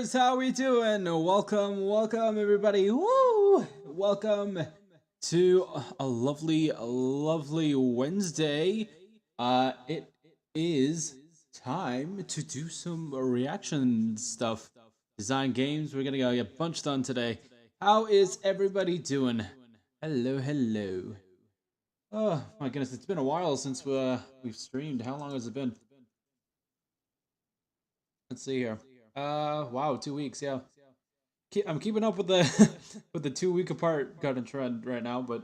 gamers, how we doing? Welcome everybody. Woo! Welcome to a lovely Wednesday. It is time to do some reaction stuff. Design games. We're gonna get a bunch done today. How is everybody doing? Hello. Oh my goodness, it's been a while since we've streamed. How long has it been? Let's see here. Wow, 2 weeks. Yeah, I'm keeping up with the with the 2 week apart kind of trend right now. But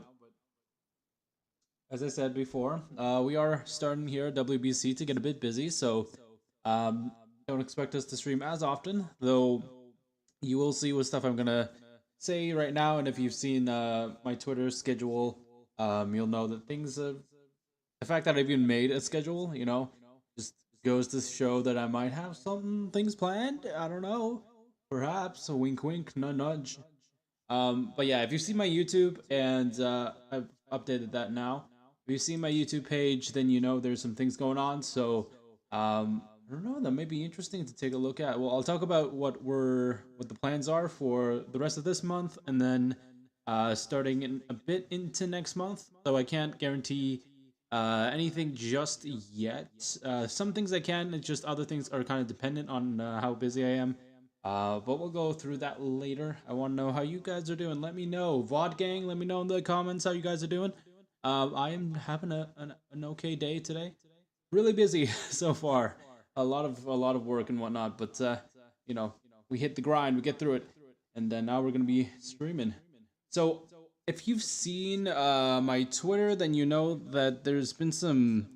as I said before, we are starting here at WBC to get a bit busy. So don't expect us to stream as often. Though you will see what stuff I'm gonna say right now. And if you've seen my Twitter schedule, you'll know that things. The fact that I've even made a schedule, just goes to show that I might have some things planned. I don't know. Perhaps a wink, wink, nudge, nudge. But yeah, if you see my YouTube, and I've updated that now. If you see my YouTube page, then you know there's some things going on. So I don't know. That may be interesting to take a look at. Well, I'll talk about what the plans are for the rest of this month, and then starting in a bit into next month. So I can't guarantee anything just yet. Some things I can, it's just other things are kind of dependent on how busy I am. But we'll go through that later. I want to know how you guys are doing. Let me know. VOD gang, let me know in the comments how you guys are doing. I am having an okay day today. Really busy so far. A lot of work and whatnot, but you know, we hit the grind, we get through it, and then now we're gonna be streaming. So if you've seen my Twitter, then you know that there's been some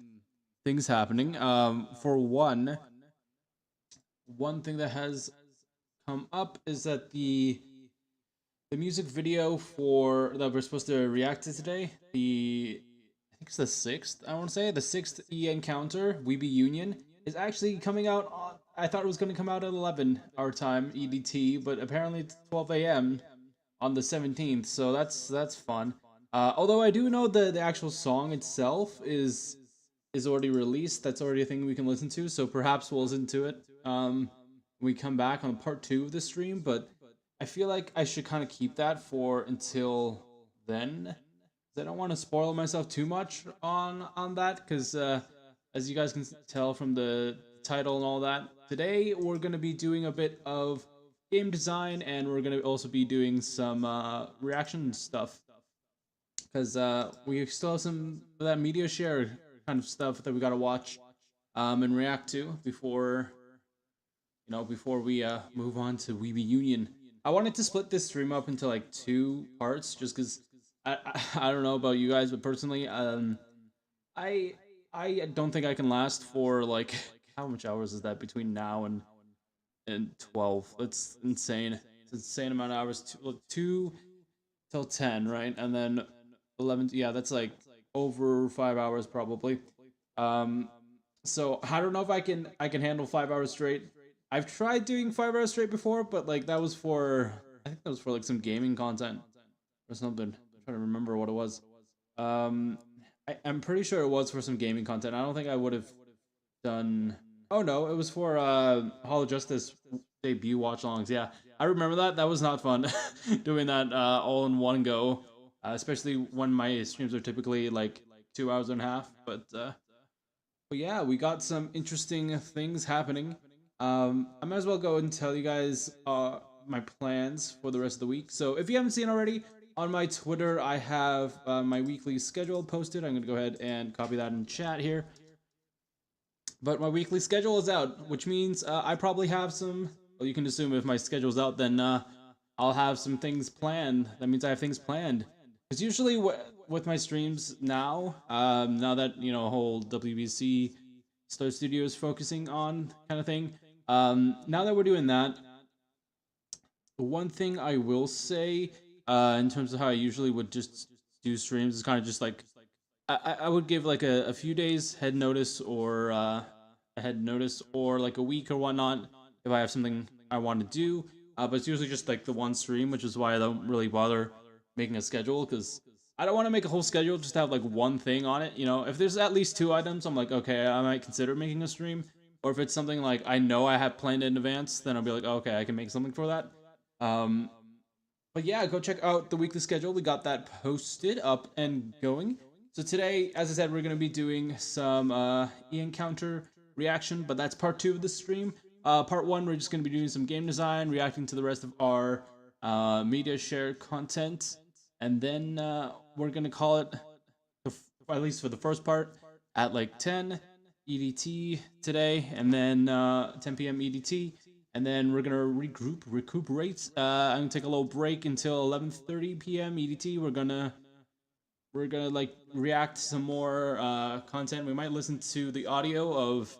things happening. For one thing that has come up is that the music video for that we're supposed to react to today, I think it's the sixth. I want to say the sixth encounter, WB Union, is actually coming out on. I thought it was going to come out at 11 our time EDT, but apparently it's 12 a.m. on the 17th, so that's fun. Although I do know the actual song itself is already released. That's already a thing we can listen to. So perhaps we'll listen to it. We come back on part 2 of the stream, but I feel like I should kind of keep that for until then. I don't want to spoil myself too much on that, because as you guys can tell from the title and all that, today we're gonna be doing a bit of game design, and we're gonna also be doing some reaction stuff, because we still have some of that media share kind of stuff that we gotta watch and react to before we move on to WeBe Union. I wanted to split this stream up into like 2 parts, just because I don't know about you guys, but personally, I don't think I can last for like how much hours is that between now and 12? That's insane. It's an insane amount of hours. 2 till 10, right? And then 11. Yeah, that's like over 5 hours probably. So I don't know if I can handle 5 hours straight. I've tried doing 5 hours straight before, but like that was for, I think that was for like some gaming content or something. I'm trying to remember what it was. I'm pretty sure it was for some gaming content. I don't think I would have done. Oh no, it was for Hall of Justice debut watch longs. Yeah, I remember that. That was not fun doing that all in one go, especially when my streams are typically like 2 hours and a half. But yeah, we got some interesting things happening. I might as well go and tell you guys my plans for the rest of the week. So if you haven't seen already, on my Twitter I have my weekly schedule posted. I'm gonna go ahead and copy that in chat here. But my weekly schedule is out, which means I probably have some. Well, you can assume if my schedule's out, then I'll have some things planned. That means I have things planned. Because usually with my streams now, now that whole WBC Star Studio is focusing on kind of thing. Now that we're doing that, the one thing I will say, in terms of how I usually would just do streams, is kind of just like I would give like a few days head notice, or a head notice, or like a week or whatnot if I have something I want to do. But it's usually just like the one stream, which is why I don't really bother making a schedule, because I don't want to make a whole schedule just to have like one thing on it. If there's at least 2 items, I'm like, okay, I might consider making a stream. or if it's something like I know I have planned in advance, then I'll be like, oh, okay, I can make something for that. Um, but yeah, go check out the weekly schedule. We got that posted up and going. So today, as I said, we're gonna be doing some e-encounter reaction, but that's part 2 of the stream. Part 1, we're just gonna be doing some game design, reacting to the rest of our media share content, and then we're gonna call it, at least for the first part, at like 10 EDT today, and then 10 p.m. EDT, and then we're gonna recuperate. I'm gonna take a little break until 11:30 p.m. EDT. We're gonna like react to some more content. We might listen to the audio of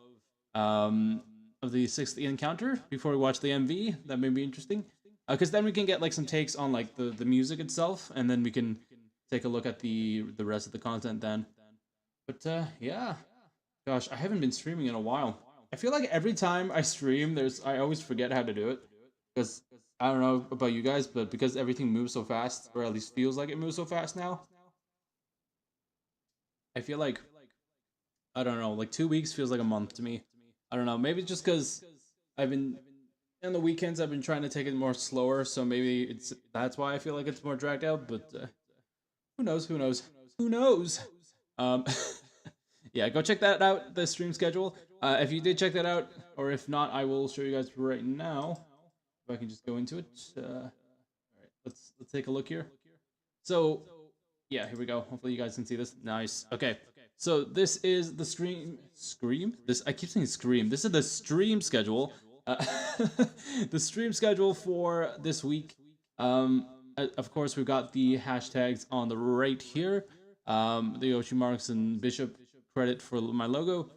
the 6th encounter before we watch the MV. That may be interesting, because then we can get like some takes on like the music itself, and then we can take a look at the rest of the content then. But yeah, gosh, I haven't been streaming in a while. I feel like every time I stream, I always forget how to do it, because I don't know about you guys, but because everything moves so fast, or at least feels like it moves so fast now, I feel like, I don't know, like 2 weeks feels like a month to me. I don't know, maybe just because I've been on the weekends, I've been trying to take it more slower, so maybe that's why I feel like it's more dragged out. But who knows? Who knows? Who knows? Um, yeah, go check that out, the stream schedule. If you did check that out, or if not, I will show you guys right now. If I can just go into it. All right, let's take a look here. So yeah, here we go. Hopefully you guys can see this. Nice. Okay. So this is the scream. I keep saying scream. This is the stream schedule. The stream schedule for this week. Of course, we've got the hashtags on the right here. The Yoshi Marks and Bishop credit for my logo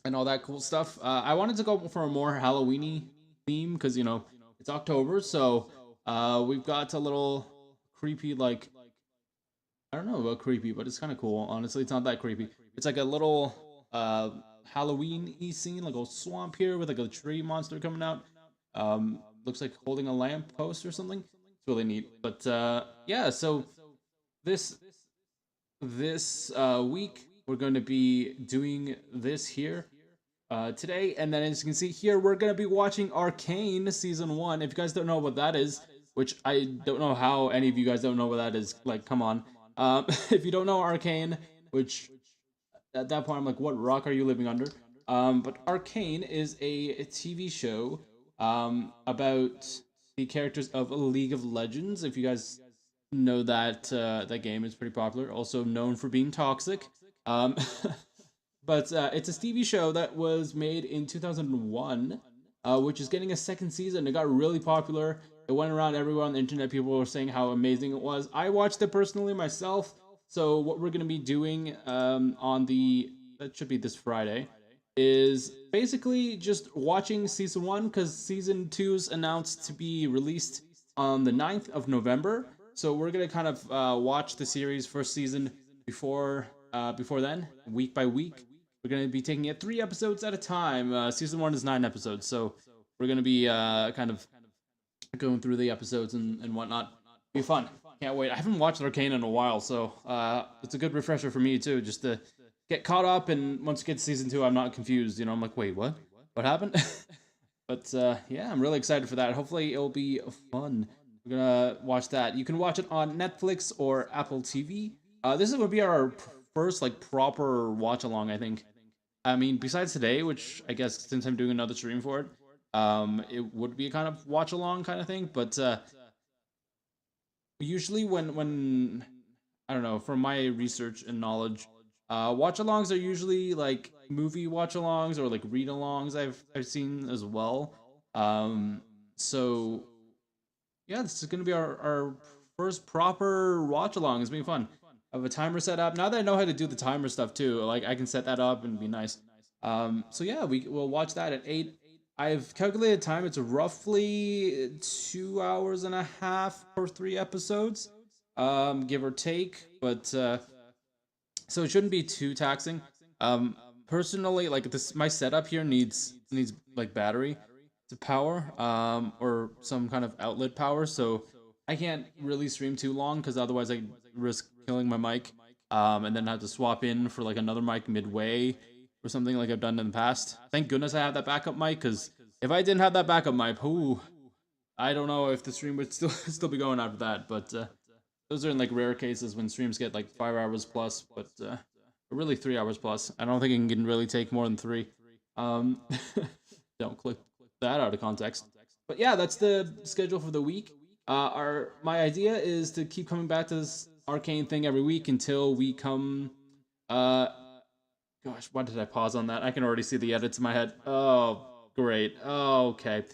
and all that cool stuff. I wanted to go for a more Halloweeny theme because, you know, it's October, so we've got a little creepy, like, I don't know about creepy, but it's kind of cool. Honestly, it's not that creepy. It's like a little Halloween-y scene, like a swamp here with like a tree monster coming out. Looks like holding a lamp post or something. It's really neat. But yeah, so this week we're going to be doing this here today, and then as you can see here, we're going to be watching Arcane season 1. If you guys don't know what that is, which I don't know how any of you guys don't know what that is, like, come on. If you don't know Arcane, which at that point I'm like, what rock are you living under? But Arcane is a TV show about the characters of League of Legends. If you guys know that that game is pretty popular, also known for being toxic. But it's a TV show that was made in 2001, which is getting a 2nd season. It got really popular. It went around everywhere on the internet. People were saying how amazing it was. I watched it personally myself. So what we're going to be doing that should be this Friday, is basically just watching season 1, because season 2 is announced to be released on the 9th of November. So we're going to kind of watch the series first season before then, week by week. We're going to be taking it 3 episodes at a time. Season 1 is 9 episodes. So we're going to be kind of going through the episodes and whatnot. Be fun. Can't wait. I haven't watched Arcane in a while, so it's a good refresher for me too, just to get caught up. And once you get to season 2, I'm not confused. You know, I'm like, wait, what? What happened? But yeah, I'm really excited for that. Hopefully, it'll be fun. We're gonna watch that. You can watch it on Netflix or Apple TV. This is gonna be our first like proper watch along, I think. I mean, besides today, which I guess since I'm doing another stream for it, it would be a kind of watch along kind of thing. But usually when I don't know, from my research and knowledge, watch alongs are usually like movie watch alongs or like read alongs. I've seen as well. So yeah, this is gonna be our first proper watch along. It's being fun. I have a timer set up now that I know how to do the timer stuff too. Like I can set that up and be nice. So yeah, we'll watch that at 8. I've calculated time. It's roughly 2 hours and a half per 3 episodes, give or take. But so it shouldn't be too taxing. Personally, like this, my setup here needs like battery to power, or some kind of outlet power. So I can't really stream too long because otherwise I risk killing my mic, and then have to swap in for like another mic midway. or something like I've done in the past. Thank goodness I have that backup mic, because if I didn't have that backup mic, ooh, I don't know if the stream would still be going after that. But those are in like rare cases when streams get like 5 hours plus, but really 3 hours plus. I don't think it can really take more than 3. Um, don't click that out of context. But yeah, that's the schedule for the week. My idea is to keep coming back to this arcane thing every week until we come. Gosh, why did I pause on that? I can already see the edits in my head. Oh, great. Oh, okay.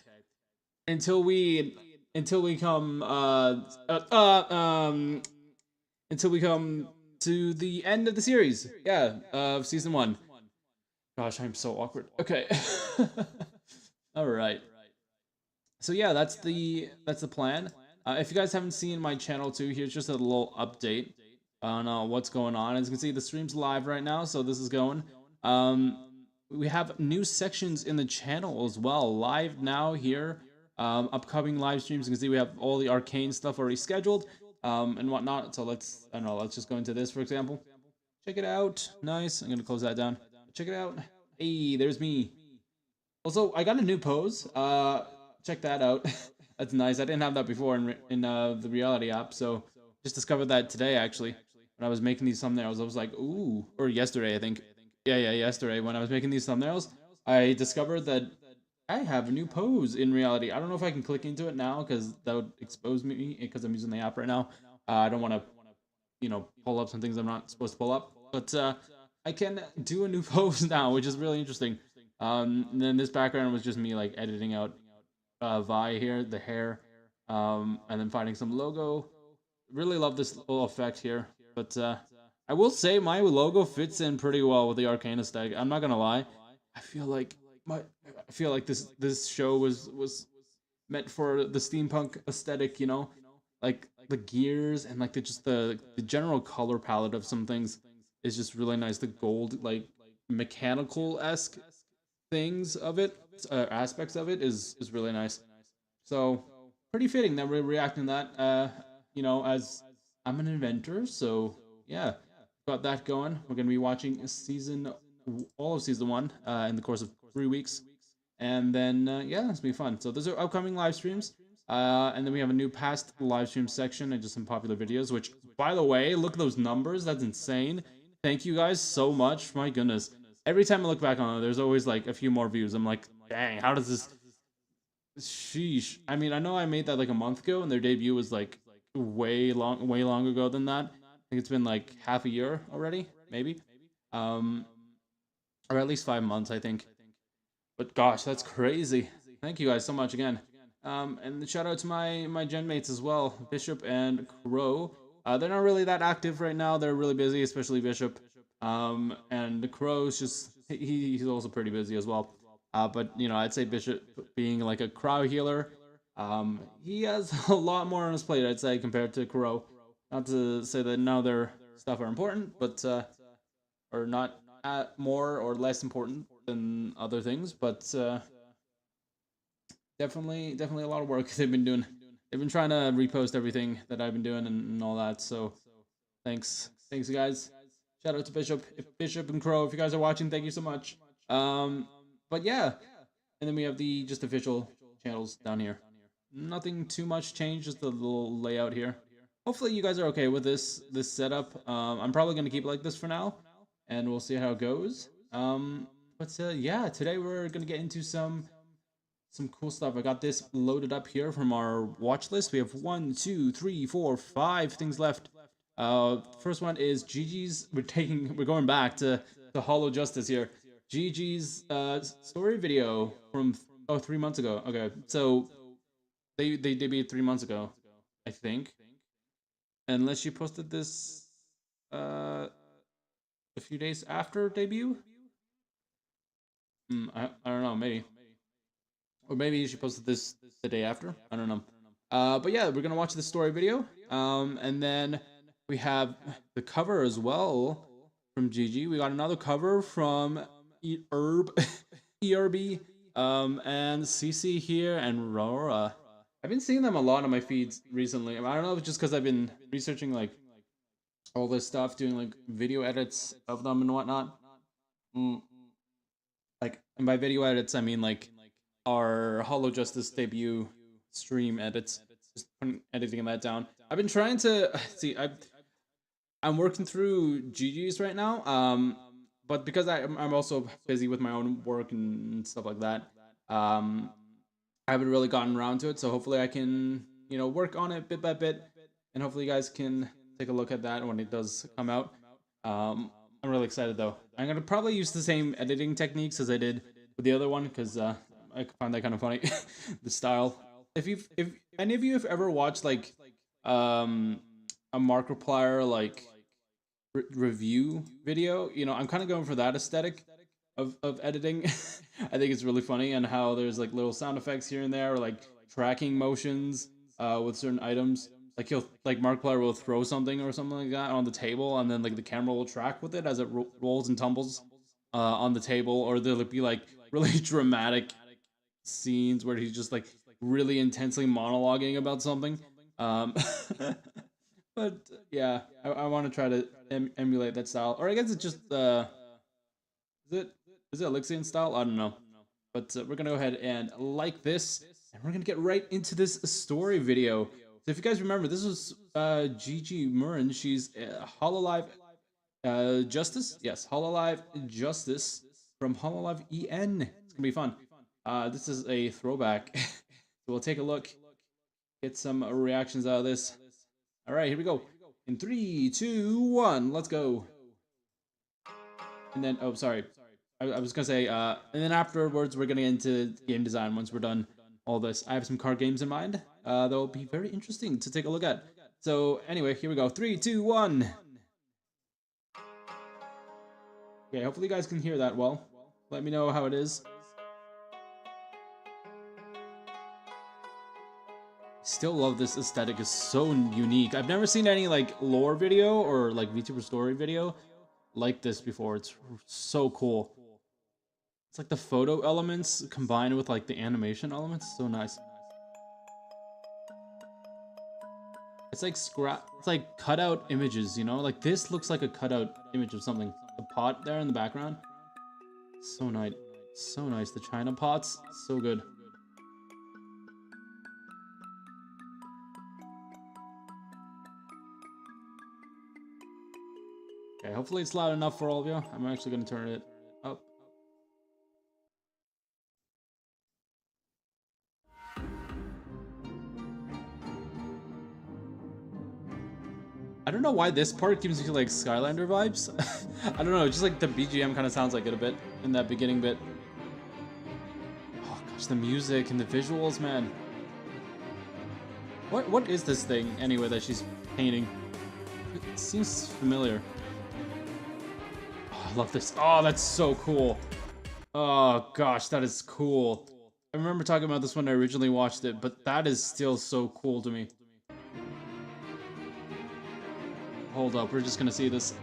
Until we come until we come to the end of the series. Yeah, of season 1. Gosh, I'm so awkward. Okay. All right. So yeah, that's the plan. If you guys haven't seen my channel too, here's just a little update on what's going on. As you can see, the stream's live right now, so this is going. We have new sections in the channel as well, live now here. Upcoming live streams. You can see we have all the arcane stuff already scheduled, and whatnot. So let's just go into this, for example. Check it out. Nice. I'm gonna close that down. Check it out. Hey, there's me. Also, I got a new pose. Check that out. That's nice. I didn't have that before in the Reality app, so just discovered that today actually. When I was making these thumbnails, I was like, ooh, or yesterday I think. Yeah, yesterday when I was making these thumbnails, I discovered that I have a new pose in Reality. I don't know if I can click into it now because that would expose me because I'm using the app right now. I don't want to, pull up some things I'm not supposed to pull up, but I can do a new pose now, which is really interesting. And then this background was just me like editing out Vi here, the hair, and then finding some logo. Really love this little effect here, but I will say my logo fits in pretty well with the arcane aesthetic. I'm not gonna lie. I feel like this show was meant for the steampunk aesthetic, like the gears and like the general color palette of some things is just really nice. The gold, like mechanical esque things of it, aspects of it is really nice. So pretty fitting that we're reacting to that. As I'm an inventor, so yeah, got that going. We're gonna be watching all of season 1 in the course of 3 weeks, and then yeah, it's gonna be fun. So those are upcoming live streams. And then we have a new past live stream section and just some popular videos, which, by the way, look at those numbers. That's insane. Thank you guys so much. My goodness. Every time I look back on it, there's always like a few more views. I'm like, dang, how does this... Sheesh. I mean, I know I made that like a month ago, and their debut was like way long ago than that. I think it's been like half a year already, maybe. Or at least 5 months, I think. But gosh, that's crazy. Thank you guys so much again. And shout out to my gen mates as well, Bishop and Crow. They're not really that active right now. They're really busy, especially Bishop. And the Crow's just he's also pretty busy as well. But I'd say Bishop, being like a Crow healer, he has a lot more on his plate, I'd say, compared to Crow. Not to say that none of their stuff are important, but or not more or less important than other things, but definitely a lot of work they've been doing. They've been trying to repost everything that I've been doing and all that. So thanks guys. Shout out to Bishop and Crow. If you guys are watching, thank you so much. But yeah, and then we have the just official channels down here. Nothing too much changed, just a little layout here. Hopefully you guys are okay with this setup. I'm probably gonna keep it like this for now, and we'll see how it goes. But yeah, today we're gonna get into some cool stuff. I got this loaded up here from our watch list. We have 1, 2, 3, 4, 5 things left. First one is Gigi's. We're going back to the Hollow Justice here. Gigi's story video from 3 months ago. Okay, so they debuted 3 months ago, I think. Unless she posted this a few days after debut. I don't know, maybe. Or maybe she posted this the day after. I don't know. But yeah, we're gonna watch the story video. And then we have the cover as well from Gigi. We got another cover from ERB, and CC here, and Rora. I've been seeing them a lot on my feeds recently. I don't know if it's just because I've been researching like all this stuff, doing like video edits of them and whatnot. And by video edits, I mean like our Hollow Justice debut stream edits. Just editing that down. I've been trying to see. I'm working through GG's right now. But because I'm also busy with my own work and stuff like that, I haven't really gotten around to it. So hopefully I can, work on it bit by bit, and hopefully you guys can take a look at that when it does come out. I'm really excited though. I'm gonna probably use the same editing techniques as I did with the other one because I find that kind of funny, the style. If any of you have ever watched like a Markiplier like review video, I'm kind of going for that aesthetic of editing. I think it's really funny, and how there's like little sound effects here and there, or like tracking motions with certain items. Like Markiplier will throw something or something like that on the table, and then like the camera will track with it as it rolls and tumbles on the table, or there'll be like really dramatic scenes where he's just like really intensely monologuing about something. Um, but yeah, I want to try to emulate that style, or I guess it's just is it Alexian style? I don't know. But we're gonna go ahead and like this, and we're gonna get right into this story video. So if you guys remember, this was Gigi Murren. She's Hololive Justice. Yes, Hololive Justice from Hololive EN. It's gonna be fun. This is a throwback. So we'll take a look, get some reactions out of this. All right, here we go. In 3, 2, 1, let's go. And then, oh, sorry. I was gonna say, and then afterwards, we're gonna get into game design once we're done all this. I have some card games in mind that will be very interesting to take a look at. So, anyway, here we go. 3, 2, 1. Okay, hopefully you guys can hear that well. Let me know how it is. Still love this aesthetic. It's so unique. I've never seen any like lore video or like VTuber story video like this before. It's so cool. It's like the photo elements combined with like the animation elements. So nice. It's like it's like cutout images, Like this looks like a cutout image of something. The pot there in the background. So nice. So nice. The China pots. So good. Okay, hopefully it's loud enough for all of you. I'm actually going to turn it up. I don't know why this part gives me like Skylander vibes. I don't know, just like the BGM kind of sounds like it a bit in that beginning bit. Oh gosh, the music and the visuals, man. What is this thing anyway that she's painting? It seems familiar. Oh, I love this. Oh, that's so cool. Oh gosh, that is cool. I remember talking about this when I originally watched it, but that is still so cool to me. Hold up, we're just gonna see this.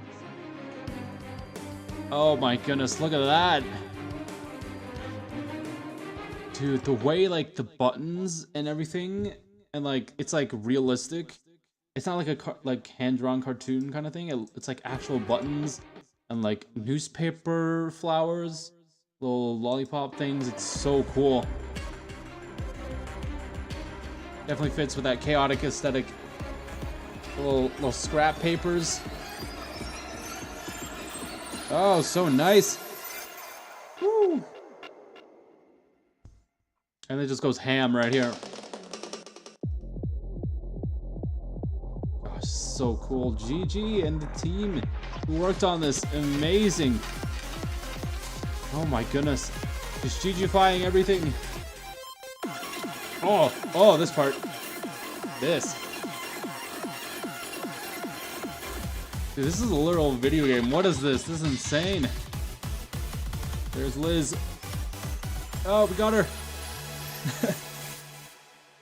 Oh my goodness, look at that. Dude, the way like the buttons and everything, and like it's like realistic. It's not like a hand-drawn cartoon kind of thing. It's like actual buttons and like newspaper flowers, little lollipop things. It's so cool. Definitely fits with that chaotic aesthetic. Little scrap papers. Oh, so nice. Woo. And it just goes ham right here. Gosh, so cool. GG and the team who worked on this. Amazing. Oh my goodness. Just GG-fying everything. Oh, this part. This. Dude, this is a literal video game. What is this? This is insane. There's Liz. Oh, we got her.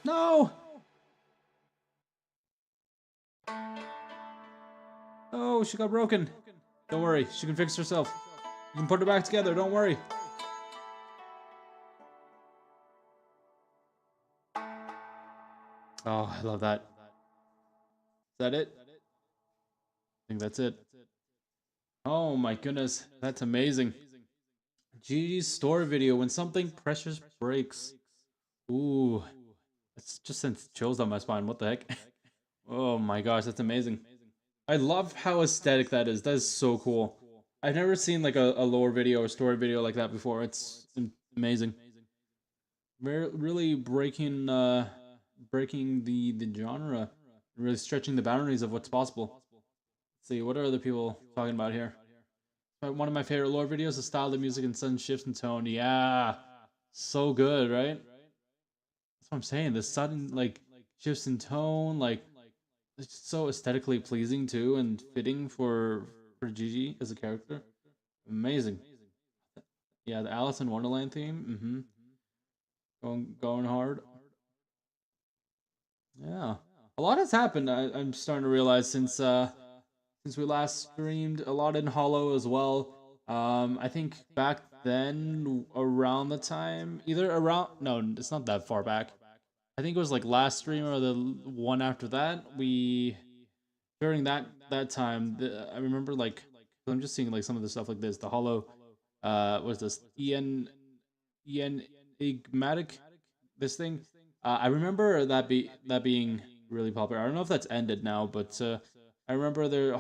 No. Oh, she got broken. Don't worry. She can fix herself. You can put her back together. Don't worry. Oh, I love that. Is that it? I think that's it. Oh my goodness, that's amazing. GG's story video when something precious breaks. Ooh, it's just sent chills down my spine. What the heck? Oh my gosh, that's amazing. I love how aesthetic that is. That is so cool. I've never seen like a lore video or story video like that before. It's amazing. Really breaking the genre, really stretching the boundaries of what's possible. Let's see, what are other people talking about here? One of my favorite lore videos, the style, the music, and sudden shifts in tone. Yeah, so good, right? That's what I'm saying. The sudden like shifts in tone, like it's so aesthetically pleasing too, and fitting for Gigi as a character. Amazing. Yeah, the Alice in Wonderland theme. Going hard. Yeah, a lot has happened. I'm starting to realize since we last streamed, a lot in Hollow as well. I think back then, around the time, either around, no, it's not that far back. I think it was like last stream or the one after that. During that time, I remember like I'm just seeing like some of the stuff like this. The Hollow, was this enigmatic, this thing. I remember that being really popular. I don't know if that's ended now, but I remember there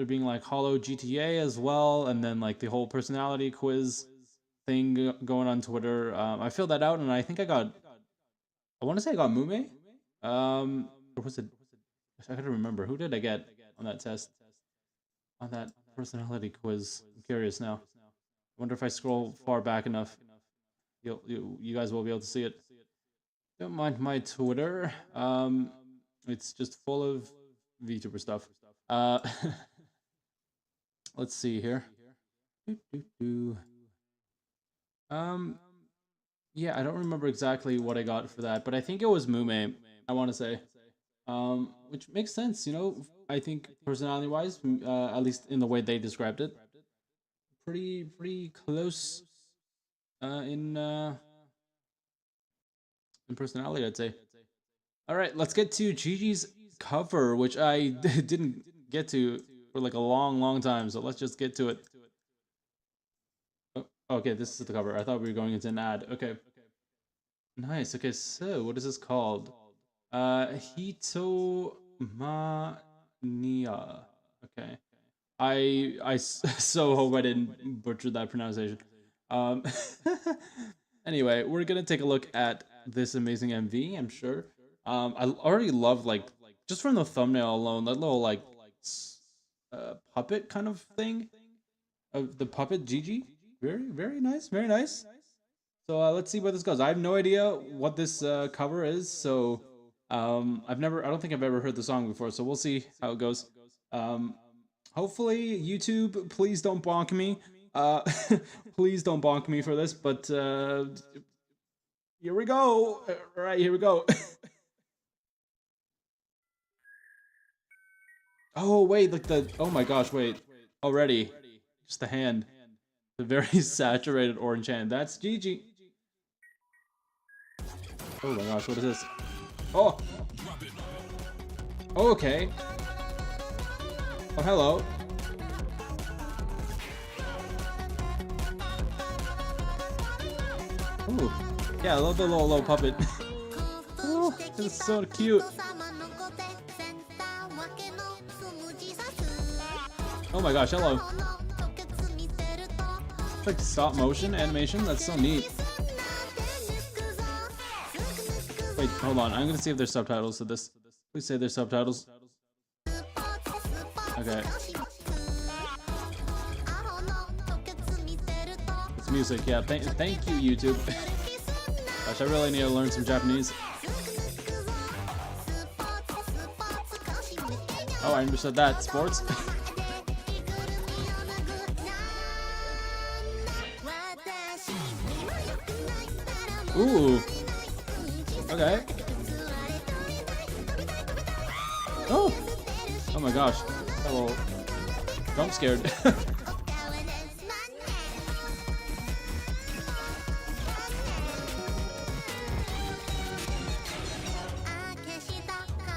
being like Hollow GTA as well, and then like the whole personality quiz thing going on Twitter. I filled that out, and I think I want to say I got Mume. Or was it? I gotta remember. Who did I get on that test? On that personality quiz. I'm curious now. I wonder if I scroll far back enough, you guys will be able to see it. Don't mind my Twitter. It's just full of VTuber stuff. Let's see here. Yeah, I don't remember exactly what I got for that, but I think it was Mume, I want to say. Which makes sense, you know. I think personality-wise, at least in the way they described it, pretty close in personality, I'd say. All right, let's get to Gigi's cover, which I didn't get to for like a long time. So let's just get to it. Oh, okay, this is the cover. I thought we were going into an ad. Okay. Nice. Okay, so what is this called? Hitomania. Okay. I so hope I didn't butcher that pronunciation. Um, anyway, we're gonna take a look at this amazing MV. I'm sure. I already love like just from the thumbnail alone, that little like puppet kind of thing of the puppet Gigi. Very nice, very nice. So let's see where this goes. I have no idea what this cover is, so I don't think I've ever heard the song before, so we'll see how it goes. Hopefully YouTube, please don't bonk me. Please don't bonk me for this, but here we go. All right, here we go. Oh wait, like oh my gosh, wait. Already, just the hand. The very saturated orange hand. That's Gigi. Oh my gosh, what is this? Oh! Oh, okay. Oh, hello. Ooh. Yeah, I love the little puppet. Oh, it's so cute. Oh my gosh, hello. It's like stop motion animation. That's so neat. Wait, hold on. I'm gonna see if there's subtitles to this. Please say there's subtitles. Okay. It's music. Yeah. Thank you, YouTube. Gosh, I really need to learn some Japanese. Oh, I understood that. Sports. Ooh. Okay. Oh! Oh my gosh. Got a little jump scared.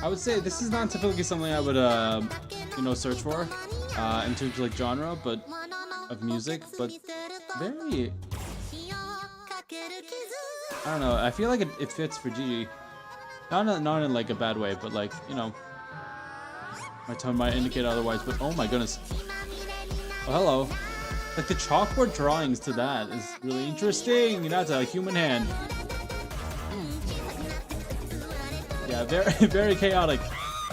I would say this is not typically something I would, search for in terms of like genre, but of music, but very I don't know. I feel like it fits for Gigi. Not in like a bad way, but like, you know, my tone might indicate otherwise. But oh my goodness. Oh, hello. Like the chalkboard drawings to that is really interesting. That's a human hand. Yeah, very very chaotic.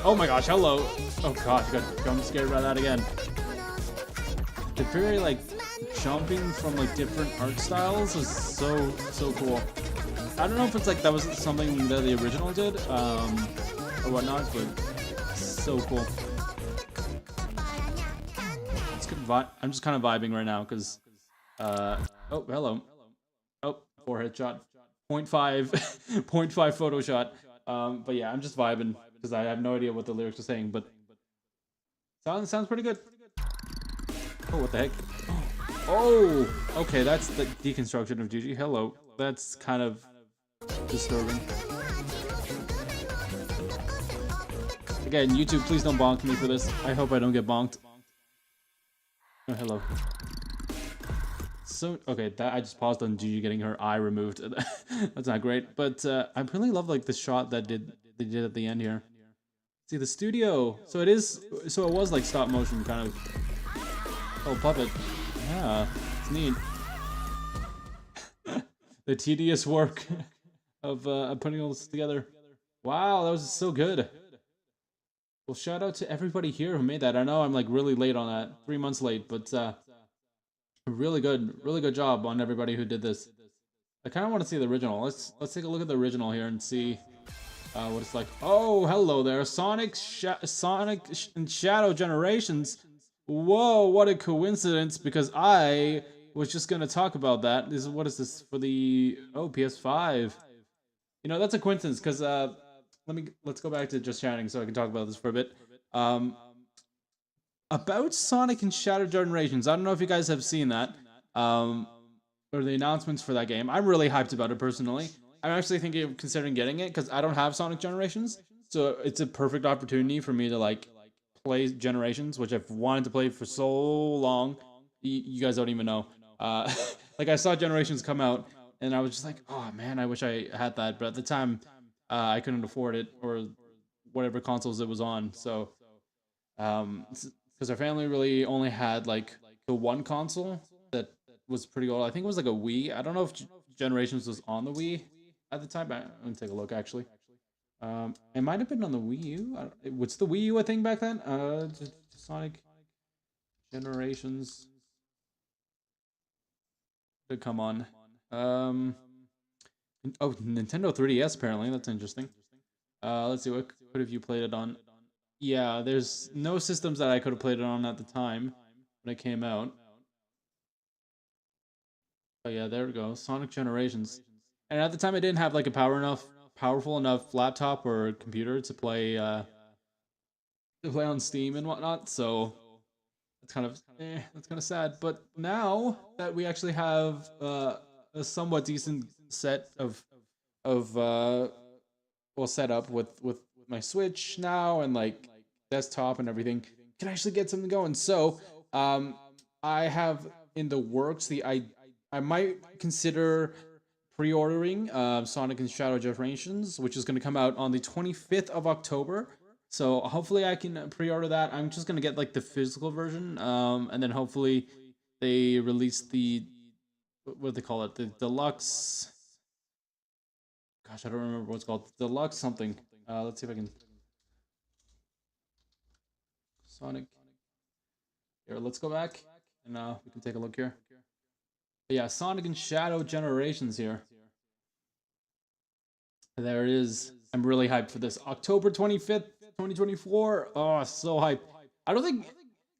Oh my gosh, hello. Oh gosh, I'm scared about that again. They're very like jumping from like different art styles is so cool. I don't know if it's like that was something that the original did, or whatnot, but so cool. It's good I'm just kind of vibing right now because, oh hello, oh 4 headshot, 0.5, 0.5 photo shot. But yeah, I'm just vibing because I have no idea what the lyrics are saying, but sounds pretty good. Oh, what the heck? Oh, okay, that's the deconstruction of Gigi. Hello, that's kind of disturbing. Again, YouTube, please don't bonk me for this. I hope I don't get bonked. Oh, hello. So, okay, that I just paused on Gigi getting her eye removed. That's not great, but I really love like the shot that they did at the end here. See the studio. So it was like stop motion kind of. Oh, puppet. Yeah, it's neat. The tedious work of putting all this together. Wow, that was so good. Well, shout out to everybody here who made that. I know I'm like really late on that, 3 months late, but really good job on everybody who did this. I kind of want to see the original. Let's take a look at the original here and see what it's like. Oh, hello there, Sonic and Shadow Generations. Whoa, what a coincidence! Because I was just gonna talk about that. What is this for the PS5? You know, that's a coincidence because let's go back to just chatting so I can talk about this for a bit. About Sonic and Shadow Generations. I don't know if you guys have seen that, or the announcements for that game. I'm really hyped about it personally. I'm actually thinking of considering getting it because I don't have Sonic Generations, so it's a perfect opportunity for me to like play Generations, which I've wanted to play for so long. You guys don't even know. Like I saw Generations come out, and I was just like, oh man, I wish I had that. But at the time, I couldn't afford it or whatever consoles it was on. So, because our family really only had like the one console that was pretty old. I think it was like a Wii. I don't know if Generations was on the Wii at the time. Let me take a look actually. It might have been on the Wii U. What's the Wii U a thing back then? Sonic Generations. Could come on. Oh, Nintendo 3DS apparently. That's interesting. Let's see, what have you played it on? Yeah, there's no systems that I could have played it on at the time when it came out. Oh yeah, there we go. Sonic Generations. And at the time I didn't have like a powerful enough laptop or computer to play on Steam and whatnot, so that's kind of sad. But now that we actually have a somewhat decent set of set up with my Switch now and like desktop and everything, can actually get something going. So I have in the works I might consider pre-ordering Sonic and Shadow Generations, which is going to come out on the 25th of October. So hopefully I can pre-order that. I'm just going to get like the physical version, and then hopefully they release the, what do they call it? The deluxe. Gosh, I don't remember what it's called. Deluxe something. Let's see if I can. Sonic. Here, let's go back and we can take a look here. But yeah, Sonic and Shadow Generations here. There it is. I'm really hyped for this. October 25th, 2024. Oh, so hyped. I don't think,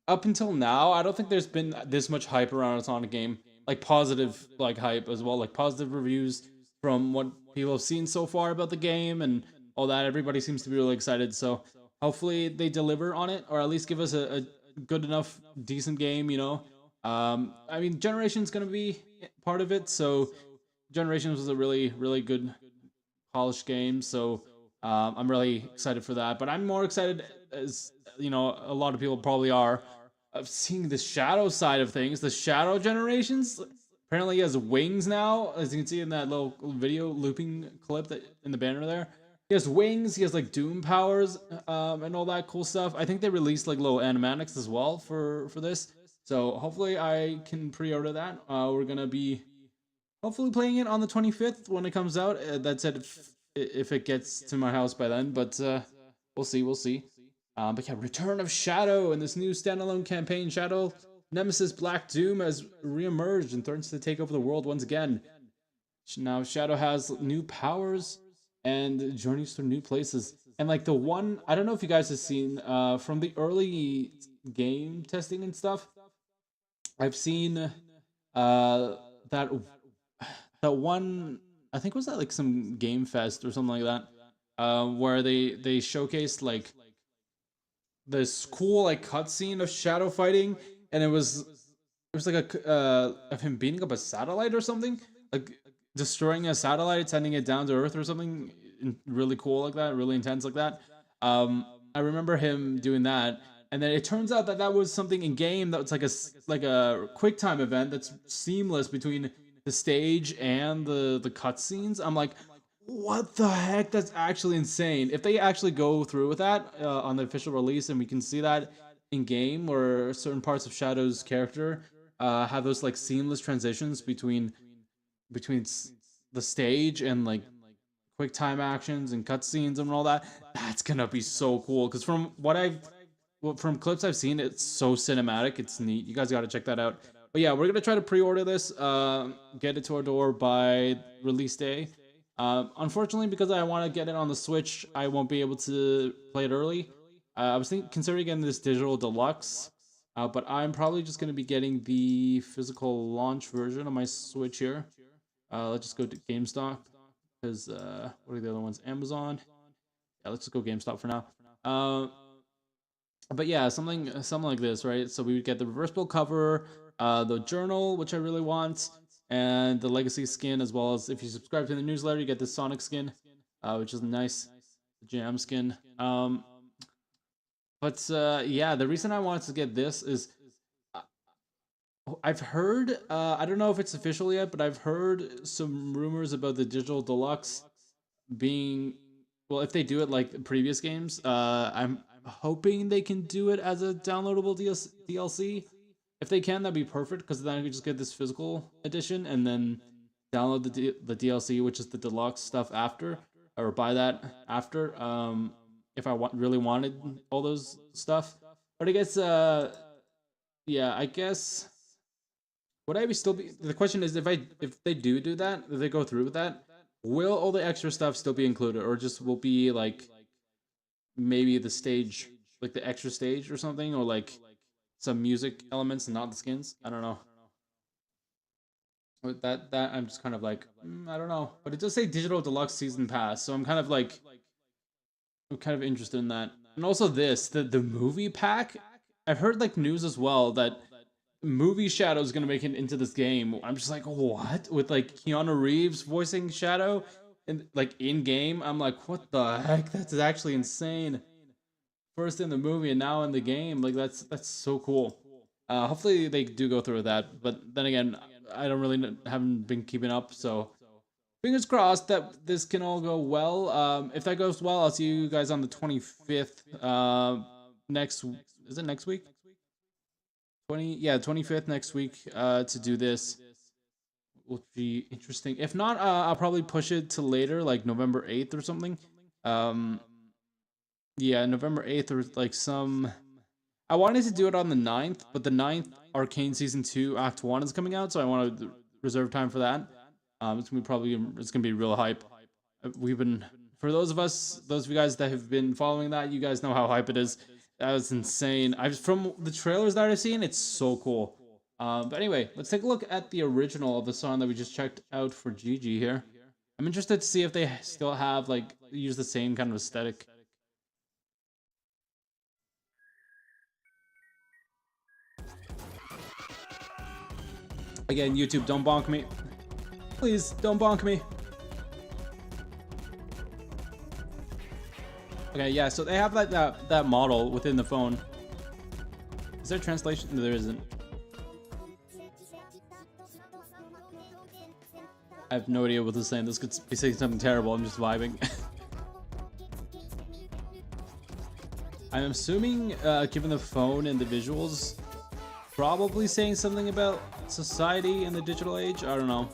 up until now, I don't think there's been this much hype around a Sonic game. Like positive like hype as well. Like positive reviews from what people have seen so far about the game and all that. Everybody seems to be really excited. So hopefully they deliver on it, or at least give us a good enough, decent game, you know. I mean, Generations gonna be part of it, so Generations was a really good polished game, so I'm really excited for that. But I'm more excited, as you know, a lot of people probably are, of seeing the Shadow side of things, the Shadow Generations. apparently he has wings now, as you can see in that little video looping clip that in the banner there. He has wings, he has like doom powers, and all that cool stuff. I think they released like little animatics as well for this. So hopefully I can pre-order that. We're gonna be hopefully playing it on the 25th when it comes out. That's if it gets to my house by then, but we'll see, we'll see. But yeah, Return of Shadow and this new standalone campaign. Shadow Nemesis Black Doom has reemerged and threatens to take over the world once again. Now Shadow has new powers and journeys through new places. And like the one, I don't know if you guys have seen from the early game testing and stuff, I've seen that one, I think was that like some game fest or something like that, where they showcased like this cool like cutscene of Shadow fighting, and it was like a of him beating up a satellite or something, like destroying a satellite, sending it down to Earth or something really cool like that, really intense like that. I remember him doing that, and then it turns out that was something in game that was like a quick time event that's seamless between the stage and the cutscenes. I'm like, what the heck? That's actually insane. If they actually go through with that on the official release, and we can see that in game, where certain parts of Shadow's character have those like seamless transitions between the stage and like quick time actions and cutscenes and all that, that's gonna be so cool. Because from from clips I've seen, it's so cinematic. It's neat. You guys got to check that out. But yeah, we're gonna try to pre-order this, get it to our door by release day. Unfortunately, because I want to get it on the Switch, I won't be able to play it early. I was considering getting this digital deluxe, but I'm probably just gonna be getting the physical launch version of my Switch here. Let's just go to GameStop, because what are the other ones? Amazon. Yeah, let's just go GameStop for now. But yeah, something like this, right? So we would get the reversible cover, the journal, which I really want, and the legacy skin, as well as if you subscribe to the newsletter, you get the Sonic skin, which is nice, the Jam skin. But yeah, the reason I wanted to get this is I've heard, I don't know if it's official yet, but I've heard some rumors about the digital deluxe being, well, if they do it like previous games, I'm hoping they can do it as a downloadable DLC. If they can, that'd be perfect, because then I could just get this physical edition and then download the DLC, which is the deluxe stuff after, or buy that after, if I really wanted all those stuff. But I guess, yeah, I guess, would I still be, the question is, if they do that, if they go through with that, will all the extra stuff still be included, or just will be like maybe the stage, like the extra stage or something, or like some music elements and not the skins? I don't know. With that I'm just kind of like, I don't know. But it does say digital deluxe season pass, so I'm kind of like, I'm kind of interested in that. And also this, the movie pack. I've heard like news as well that movie Shadow is gonna make it into this game. I'm just like, what? With like Keanu Reeves voicing Shadow and like in game, I'm like, what the heck? That's actually insane. First in the movie and now in the game, like that's so cool. Hopefully they do go through with that. But then again, I don't really haven't been keeping up, so fingers crossed that this can all go well. If that goes well, I'll see you guys on the 25th. Is it next week? 25th next week, to do this. Will be interesting. If not, I'll probably push it to later, like November 8th or something. Yeah, November 8th, or like some, I wanted to do it on the 9th, but the 9th Arcane Season 2 Act 1 is coming out, so I want to reserve time for that. It's gonna be real hype. We've been, for those of you guys that have been following that, you guys know how hype it is. That was insane. From the trailers that I've seen, it's so cool. But anyway, let's take a look at the original of the song that we just checked out for GG here. I'm interested to see if they still have, like, use the same kind of aesthetic. Again, YouTube, don't bonk me. Please, don't bonk me. Okay, yeah, so they have like that model within the phone. Is there translation? No, there isn't. I have no idea what this is saying. This could be saying something terrible. I'm just vibing. I'm assuming, given the phone and the visuals, probably saying something about society in the digital age. I don't know.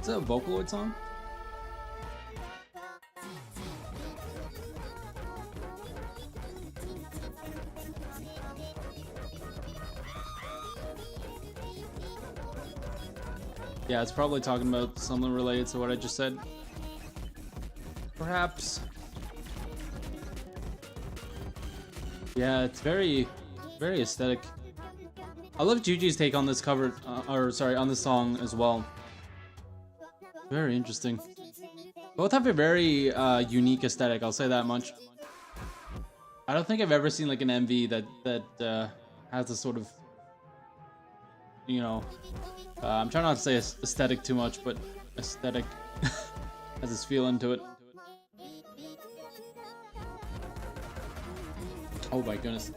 Is that a Vocaloid song? Yeah, it's probably talking about something related to what I just said. Perhaps. Yeah, it's very aesthetic. I love Gigi's take on this cover, or sorry, on this song as well. Very interesting. Both have a very unique aesthetic, I'll say that much. I don't think I've ever seen like an MV that has this sort of, you know, I'm trying not to say aesthetic too much, but aesthetic has this feel into it. Oh my goodness.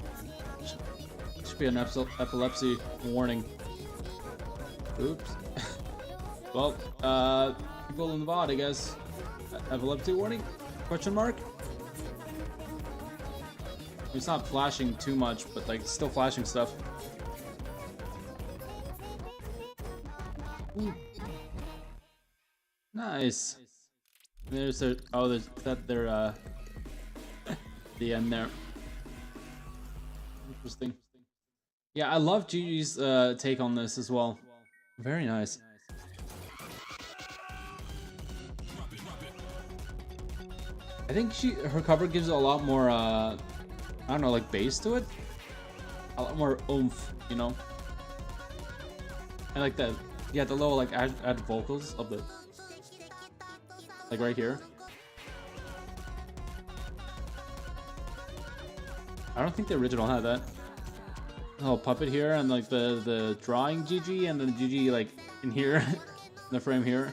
Should be an epilepsy warning. Oops. Well, people in the VOD, I guess. Epilepsy warning? Question mark? It's not flashing too much, but like still flashing stuff. Ooh. Nice. There's their, oh, there's that their the end there. Interesting. Yeah, I love Gigi's take on this as well. Very nice. I think her cover gives a lot more I don't know, like bass to it. A lot more oomph, you know. I like that. Yeah, the little like add vocals of the like right here. I don't think the original had that. Oh, puppet here and like the drawing Gigi and then Gigi like in here, in the frame here.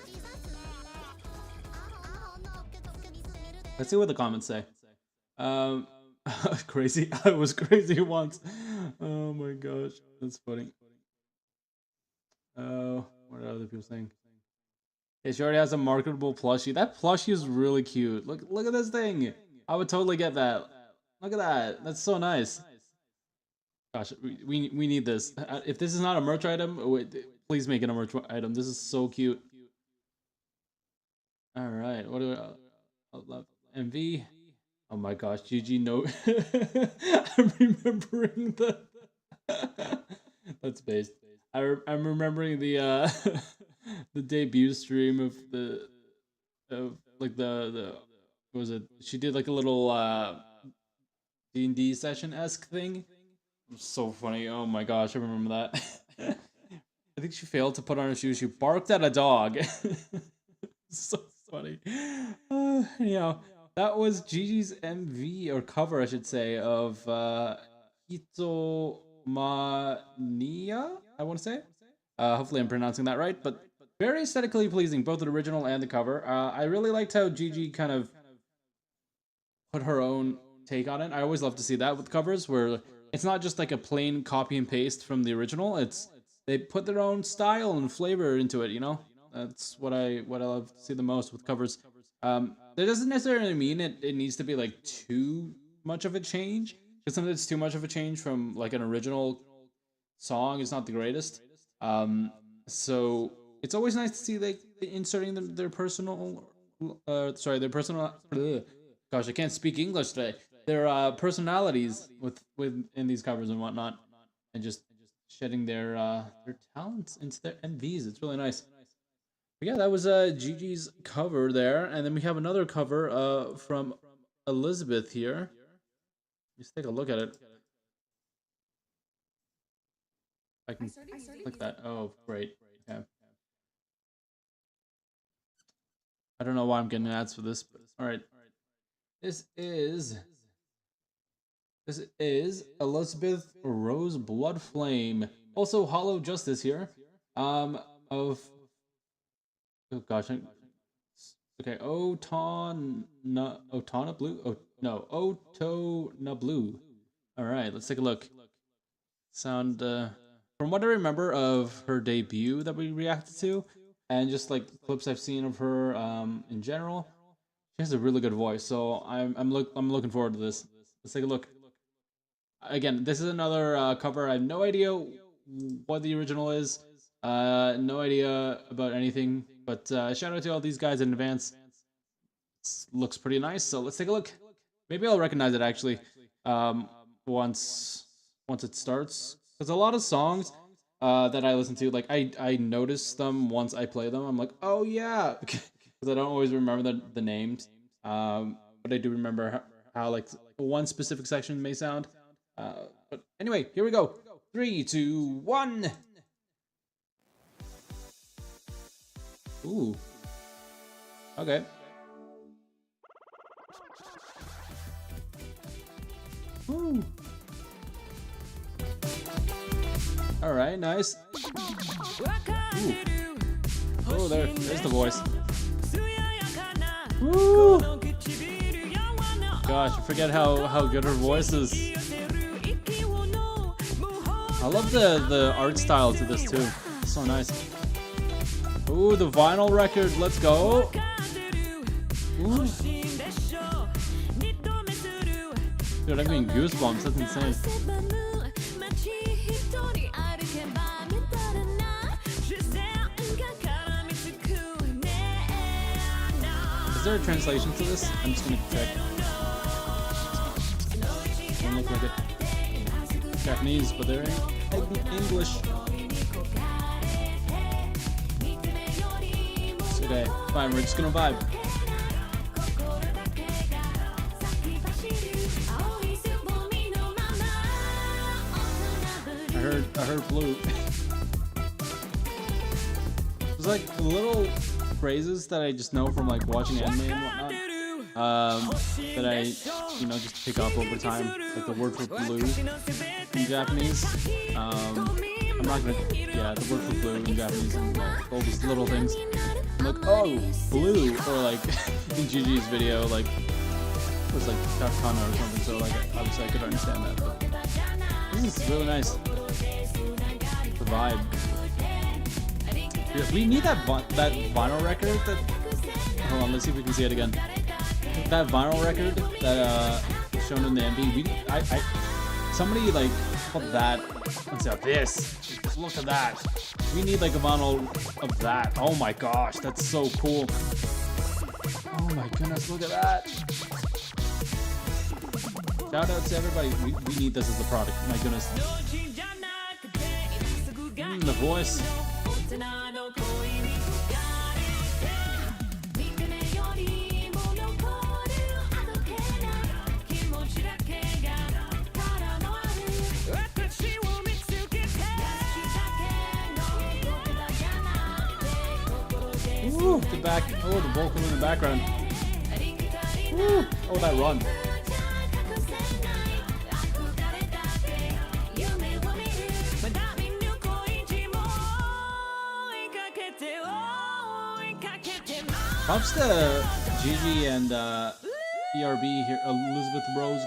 Let's see what the comments say. Crazy. I was crazy once. Oh my gosh, that's funny. Oh, what are other people saying? Yeah, she already has a marketable plushie. That plushie is really cute. Look at this thing. I would totally get that. Look at that. That's so nice. Gosh, we need this. If this is not a merch item, please make it a merch item. This is so cute. All right, what do I love? MV. Oh my gosh, GG no. I'm remembering the. That's based. I'm remembering the the debut stream of like the what was it? She did like a little D&D session-esque thing. It was so funny. Oh my gosh, I remember that. I think she failed to put on her shoes. She barked at a dog. So funny. Anyhow, that was Gigi's MV, or cover, I should say, of Hitomania, I want to say. Hopefully I'm pronouncing that right, but very aesthetically pleasing, both the original and the cover. I really liked how Gigi kind of put her own take on it. I always love to see that with covers, where it's not just like a plain copy and paste from the original. It's they put their own style and flavor into it, you know? That's what I love to see the most with covers. That doesn't necessarily mean it needs to be like too much of a change, because sometimes it's too much of a change from like an original song is not the greatest. So it's always nice to see like inserting their personal their personal gosh, I can't speak English today. Their personalities in these covers and whatnot, and just shedding their talents into their MVs. It's really nice. But yeah, that was Gigi's cover there, and then we have another cover from Elizabeth here. Let's take a look at it. I can click that. Oh, great. Okay. I don't know why I'm getting ads for this, but all right. This is Elizabeth Rose Bloodflame. Also, Hollow Justice here. Of oh gosh, okay, Otana Blue. Oh no, Otona Blue. All right, let's take a look. Sound from what I remember of her debut that we reacted to, and just like clips I've seen of her in general, she has a really good voice. So I'm looking forward to this. Let's take a look. Again, this is another cover. I have no idea what the original is. No idea about anything. But shout out to all these guys in advance. Looks pretty nice. So let's take a look. Maybe I'll recognize it actually once it starts. There's a lot of songs that I listen to. Like I notice them once I play them. I'm like, oh yeah, because I don't always remember the names. But I do remember how like one specific section may sound. But anyway, here we go. 3, 2, 1. Ooh. Okay. Ooh. All right, nice. Ooh. Oh, there's the voice. Ooh. Gosh, I forget how good her voice is. I love the art style to this too. It's so nice. Ooh, the vinyl record. Let's go. Ooh. Dude, I'm getting goosebumps. That's insane. Is there a translation to this? I'm just gonna check. Doesn't look like it. Japanese, but they're in English. It's okay. Fine, we're just gonna vibe. I heard blue. There's like little phrases that I just know from like watching anime and whatnot. That I, just pick up over time. Like the word for blue in Japanese. I'm not gonna, the word for blue in Japanese and all these little things. I'm like, oh, blue, or like in Gigi's video, like it was like Kana or something. So like obviously I could understand that. But this is really nice. The vibe. We need that vinyl record. Hold on, let's see if we can see it again. That vinyl record that shown in the MV. Somebody like put that. Let's see this. Look at that. We need like a vinyl of that. Oh my gosh, that's so cool. Oh my goodness, look at that. Shout out to everybody. We need this as a product. My goodness. The voice. Ooh, the back. Oh, the vocal in the background. Ooh, oh, that run. Props to Gigi and ERB here, Elizabeth Rose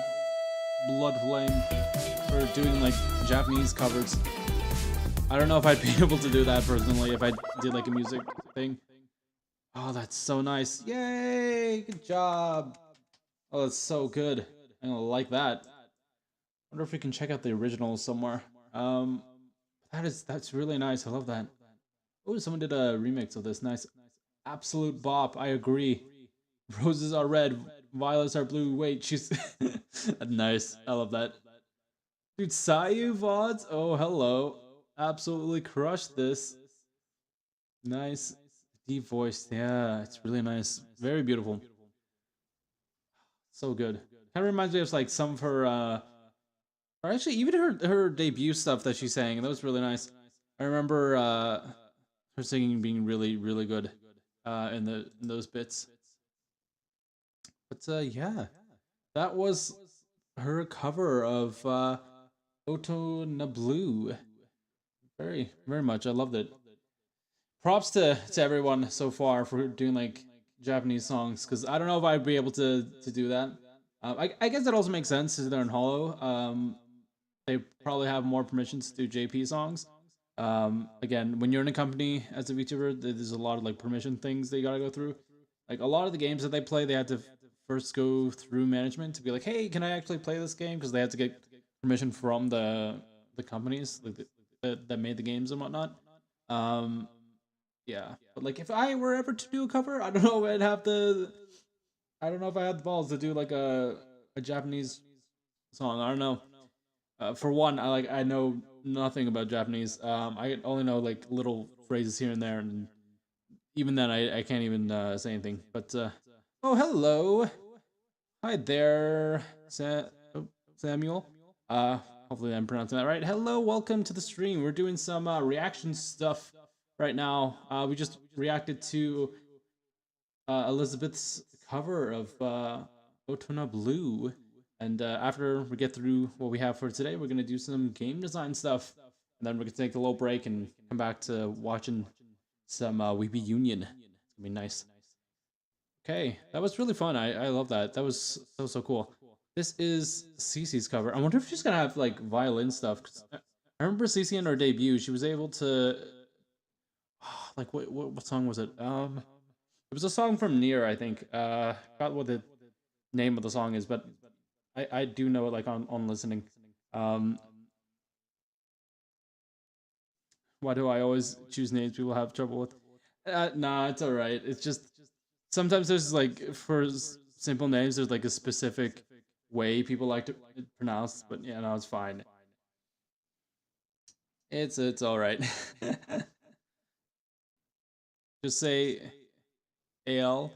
Bloodflame, for doing like Japanese covers. I don't know if I'd be able to do that personally if I did like a music thing. Oh, that's so nice. Yay, good job. Oh, that's so good. I'm gonna like that. Wonder if we can check out the original somewhere. That's really nice. I love that. Oh, someone did a remix of this. Nice. Absolute bop. I agree. Roses are red, violets are blue. Wait, she's nice. I love that. Dude, Sayu VODs. Oh, hello. Absolutely crushed this. Nice. Deep voice. Yeah, it's really nice. Very beautiful. So good. Kind of reminds me of like some of her or actually even her debut stuff that she sang. That was really nice. I remember her singing being really, really good in those bits. But yeah, that was her cover of Oto na Blue. Very, very much. I loved it. Props to everyone so far for doing like Japanese songs, because I don't know if I'd be able to do that. I guess that also makes sense because they're in Hollow. They probably have more permissions to do JP songs. Again, when you're in a company as a VTuber, there's a lot of like permission things that you gotta go through. Like a lot of the games that they play, they had to first go through management to be like, hey, can I actually play this game? Because they had to get permission from the companies like that made the games and whatnot. Um, yeah, but like if I were ever to do a cover, I don't know, I'd have to. I don't know if I had the balls to do like a Japanese song. I don't know. For one, I know nothing about Japanese. I only know like little phrases here and there, and even then, I can't even say anything. But oh, hello, hi there, Samuel. Uh, Hopefully I'm pronouncing that right. Hello, welcome to the stream. We're doing some reaction stuff right now. We just reacted to Elizabeth's cover of Otona Blue. And after we get through what we have for today, we're going to do some game design stuff. And then we're going to take a little break and come back to watching some Weeby Union. It's going to be nice. Okay, that was really fun. I love that. That was so cool. This is Cece's cover. I wonder if she's going to have like violin stuff. 'Cause I remember Cece in her debut, she was able to... like, what song was it? It was a song from Nier, I think. Forgot what the name of the song is, but I do know it like on listening. Why do I always choose names people have trouble with? Nah, it's alright. It's just sometimes there's like for simple names, there's like a specific way people like to pronounce, but yeah, no, it's fine. It's alright. Just say AL,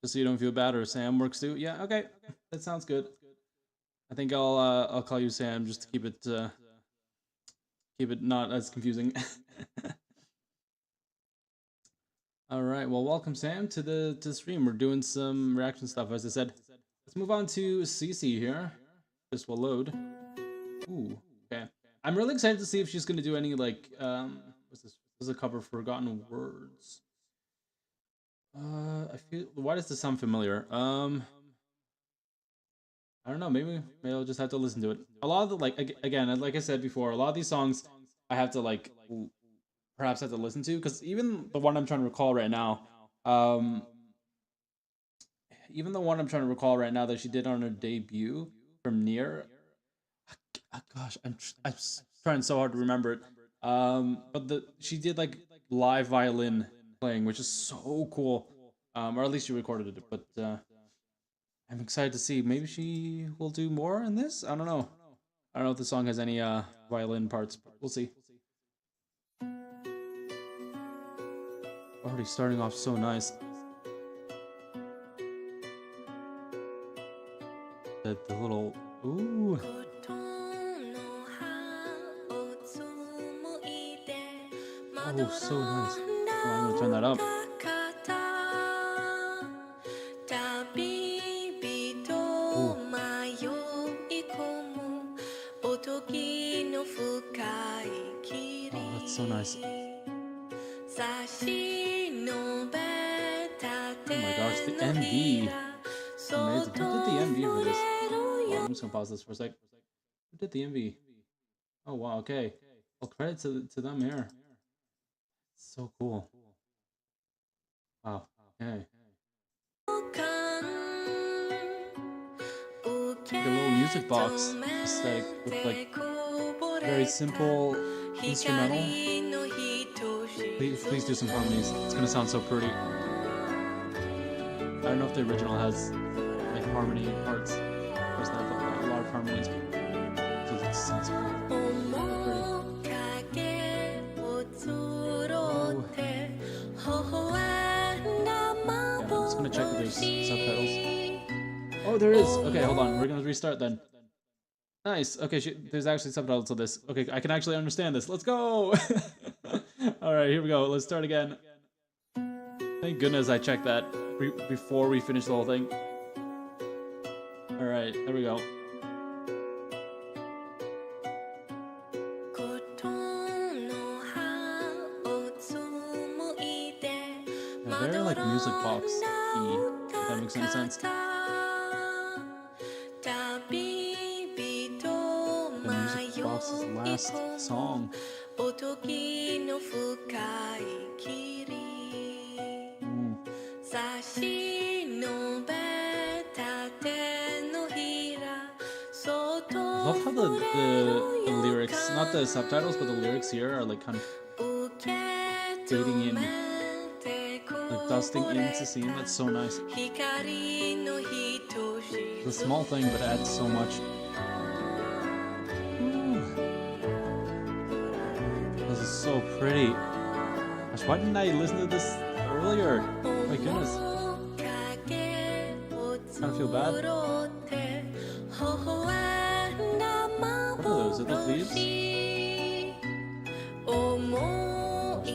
just so you don't feel bad, or Sam works too. Yeah, okay, that sounds good. I think I'll call you Sam just to keep it not as confusing. All right, well, welcome Sam to the stream. We're doing some reaction stuff, as I said. Let's move on to Cece here. This will load. Ooh, okay. I'm really excited to see if she's gonna do any like what's this? This is a cover for Forgotten Words. I feel. Why does this sound familiar? I don't know. Maybe I'll just have to listen to it. A lot of the like again, like I said before, a lot of these songs I have to like perhaps have to listen to because even the one I'm trying to recall right now, um, even the one I'm trying to recall right now that she did on her debut from Nier. Gosh, I'm trying so hard to remember it. But she did like live violin playing, which is so cool. Or at least she recorded it. But I'm excited to see. Maybe she will do more in this. I don't know. I don't know if the song has any violin parts, but we'll see. Already starting off so nice. The little ooh. Oh, so nice. Oh, I'm gonna turn that up. Oh, that's so nice. Oh my gosh, the MV. Amazing. Who did the MV for this? Oh, I'm just gonna pause this for a sec. Who did the MV? Oh wow, okay. Well, credit to them here. So cool. Wow. Okay. Like a little music box aesthetic with like very simple instrumental. Please do some harmonies. It's gonna sound so pretty. I don't know if the original has like harmony parts. There's not a lot of harmonies. So it sounds pretty. I'm just gonna check if there's subtitles. Oh, there is. Okay, hold on. We're gonna restart then. Nice. Okay, there's actually subtitles to this. Okay, I can actually understand this. Let's go. All right, here we go. Let's start again. Thank goodness I checked that before we finish the whole thing. All right, there we go. Yeah, very like music box key, if that makes any sense. The music box's last song. I love how the lyrics, not the subtitles, but the lyrics here are like kind of fading in, like dusting into scene. That's so nice. It's a small thing, but it adds so much. Ooh. This is so pretty. Gosh, why didn't I listen to this earlier? My goodness. Kind of feel bad. What are those? Are those leaves? I'm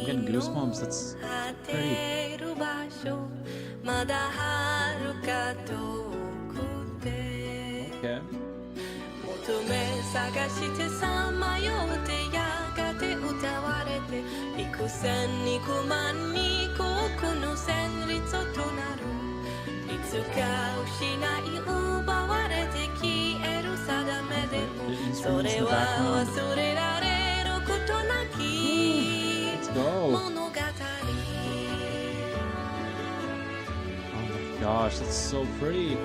getting goosebumps. That's pretty. Okay. The instruments in the background. Let's go. Oh my gosh, that's so pretty.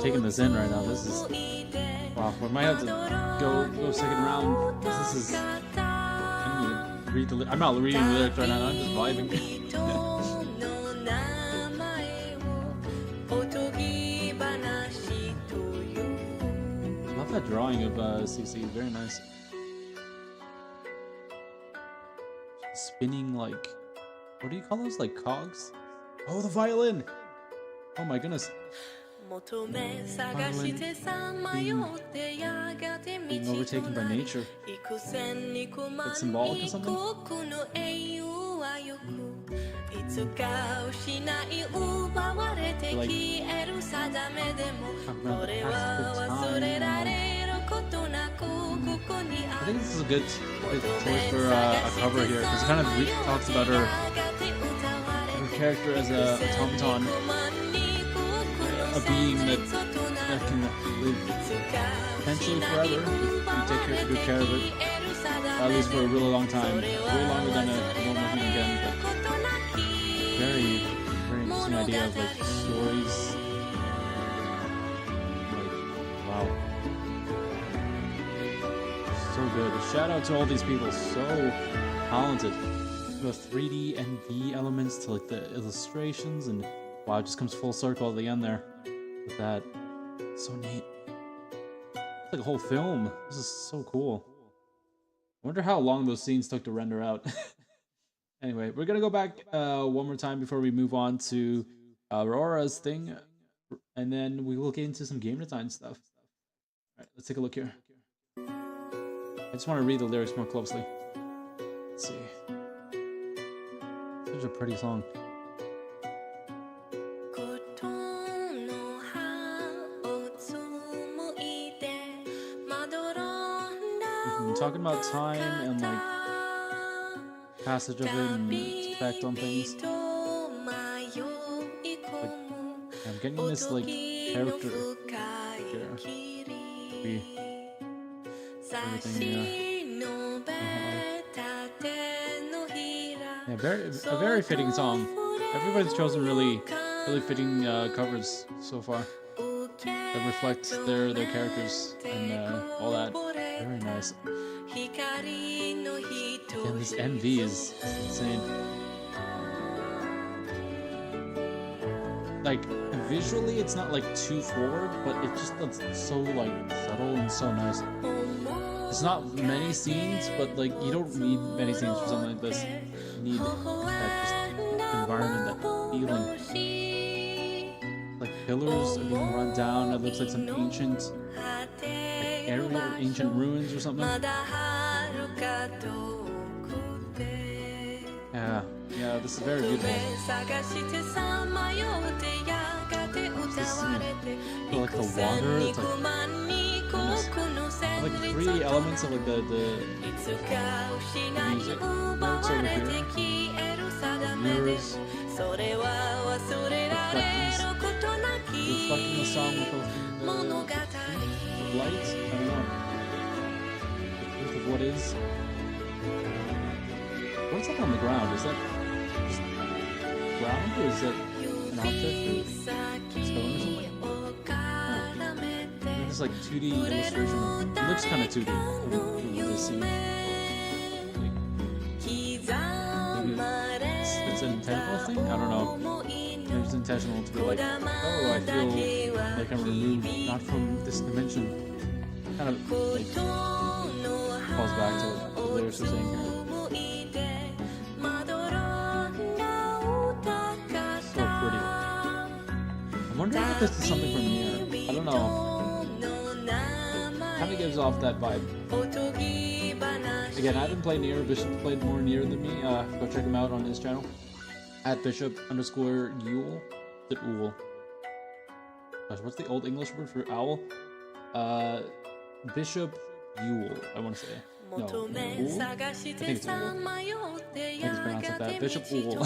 Taking this in right now. This is wow. We might have to go second round. This is I don't even read the. I'm not reading the lyrics right now. I'm just vibing. Love that drawing of CC. Very nice. Spinning like, what do you call those? Like cogs? Oh, the violin. Oh my goodness. Being overtaken by nature. It's symbolic or something? Like, I think this is a good choice for a cover here, because it kind of talks about her character as a automaton. A being that can live potentially forever if you take good care of it, at least for a really long time, way longer than a normal human can. But very, very interesting idea of like stories. Like, wow, so good. Shout out to all these people, so talented. The 3D and V elements to like the illustrations, and wow, it just comes full circle at the end there. With that, so neat. It's like a whole film. This is so cool. I wonder how long those scenes took to render out. Anyway, we're gonna go back one more time before we move on to Aurora's thing, and then we will get into some game design stuff. All right, let's take a look here. I just want to read the lyrics more closely. Let's see. Such a pretty song. Talking about time and like passage of it and its effect on things. Like, I'm getting this like character here. Everything, yeah, a very fitting song. Everybody's chosen really fitting covers so far that reflect their characters and all that. Very nice. Again, this MV is insane. Like, visually it's not like too forward, but it just looks so like subtle and so nice. It's not many scenes, but like you don't need many scenes for something like this. You need that just environment, that feeling. Like pillars are being run down. It looks like some ancient area, ancient ruins or something. Yeah, this is very beautiful. This like the water, it's like goodness. Like the three elements of like the music notes over here. Mirrors reflecting the song with the lights. I don't know. The truth of what is. What's that on the ground? Is that just ground or is that an object or stone or something? Oh. It's like 2D illustration. It looks kind of 2D. It's an intentional thing? I don't know. Maybe it's intentional to be like, oh, I feel like I'm removed, not from this dimension. Kind of like falls back to what the lyrics are saying here. I'm wondering if this is something from Nier. I don't know. Kind of gives off that vibe. Again, I haven't played Nier. Bishop played more Nier than me. Go check him out on his channel. At Bishop_Yule. Is it Ool? Gosh, what's the old English word for owl? Bishop Yule, I want to say. No, Ool? I think it's Ool. I think it's pronounced like that. Bishop Ool.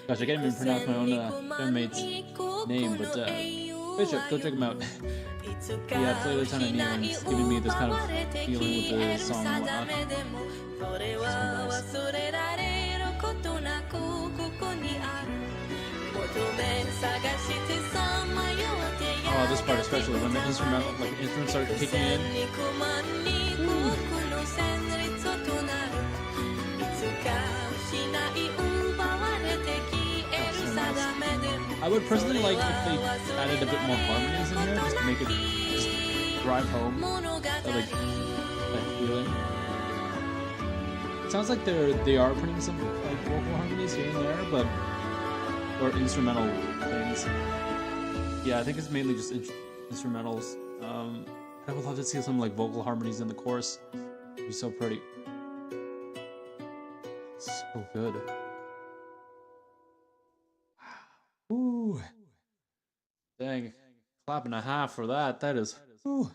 Gosh, I can't even pronounce my own bandmate's name, but Bishop, go check him out. Yeah, I played a ton of Nier and it's giving me this kind of feeling with the song and whatnot. So oh, this part especially, when the instrumental, like instruments start kicking in. I would personally like if they added a bit more harmonies in here, just to make it just drive home that feeling. It sounds like they are putting some like vocal harmonies here and there, but or instrumental things. Yeah, I think it's mainly just instrumentals. I would love to see some like vocal harmonies in the chorus. It'd be so pretty. So good. Ooh. Dang. Clap and a half for that. That is ooh.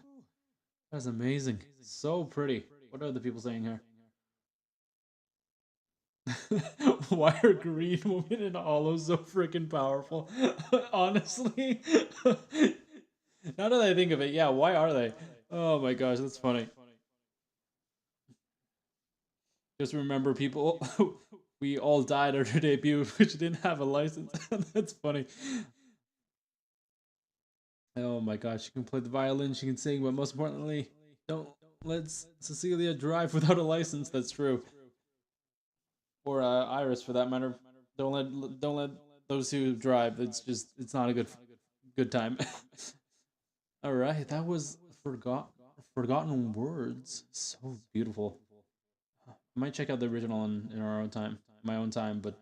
That is amazing. So pretty. What are the people saying here? Why are green women and hollows so freaking powerful? Honestly. Now that I think of it, yeah, why are they? Oh my gosh, that's funny. Just remember, people, we all died at her debut, which didn't have a license. That's funny. Oh my gosh, she can play the violin, she can sing, but most importantly, don't let Cecilia drive without a license. That's true. Or Iris, for that matter. Don't let those who drive. It's not a good time. All right, that was Forgotten Words. So beautiful. I might check out the original in our own time, my own time, but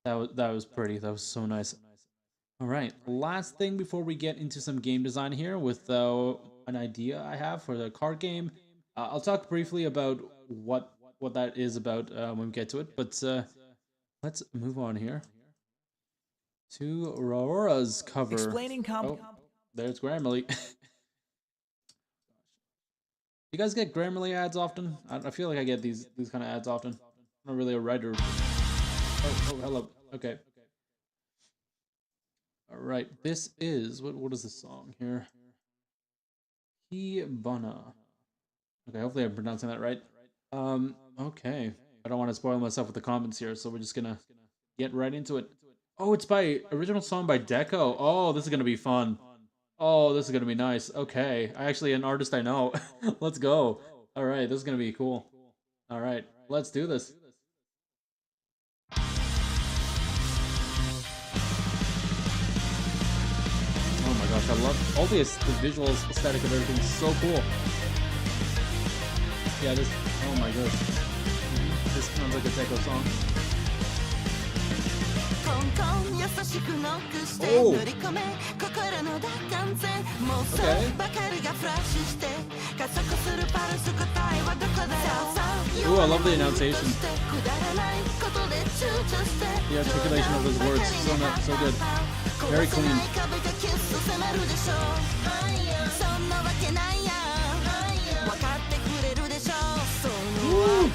that was pretty. That was so nice. All right, last thing before we get into some game design here with an idea I have for the card game. I'll talk briefly about what that is about when we get to it, but let's move on here to Aurora's cover. Explaining there's Grammarly. You guys get Grammarly ads often? I feel like I get these kind of ads often. I'm not really a writer. Oh, hello. Okay. All right. This is what is this song here? Hibana. Okay, hopefully I'm pronouncing that right. Okay. I don't want to spoil myself with the comments here, so we're just gonna get right into it. Oh, it's by original song by Deco. Oh, this is gonna be fun. Oh, this is gonna be nice. Okay, actually an artist I know. Let's go. All right, this is gonna be cool. All right, let's do this. Oh my gosh, I love all the visuals, aesthetic of everything. Is so cool. Yeah, this. Oh my gosh, this sounds like a Deco song. Oh. Okay. Ooh, I love the annunciation. The articulation of his words, so good. Very clean. Woo.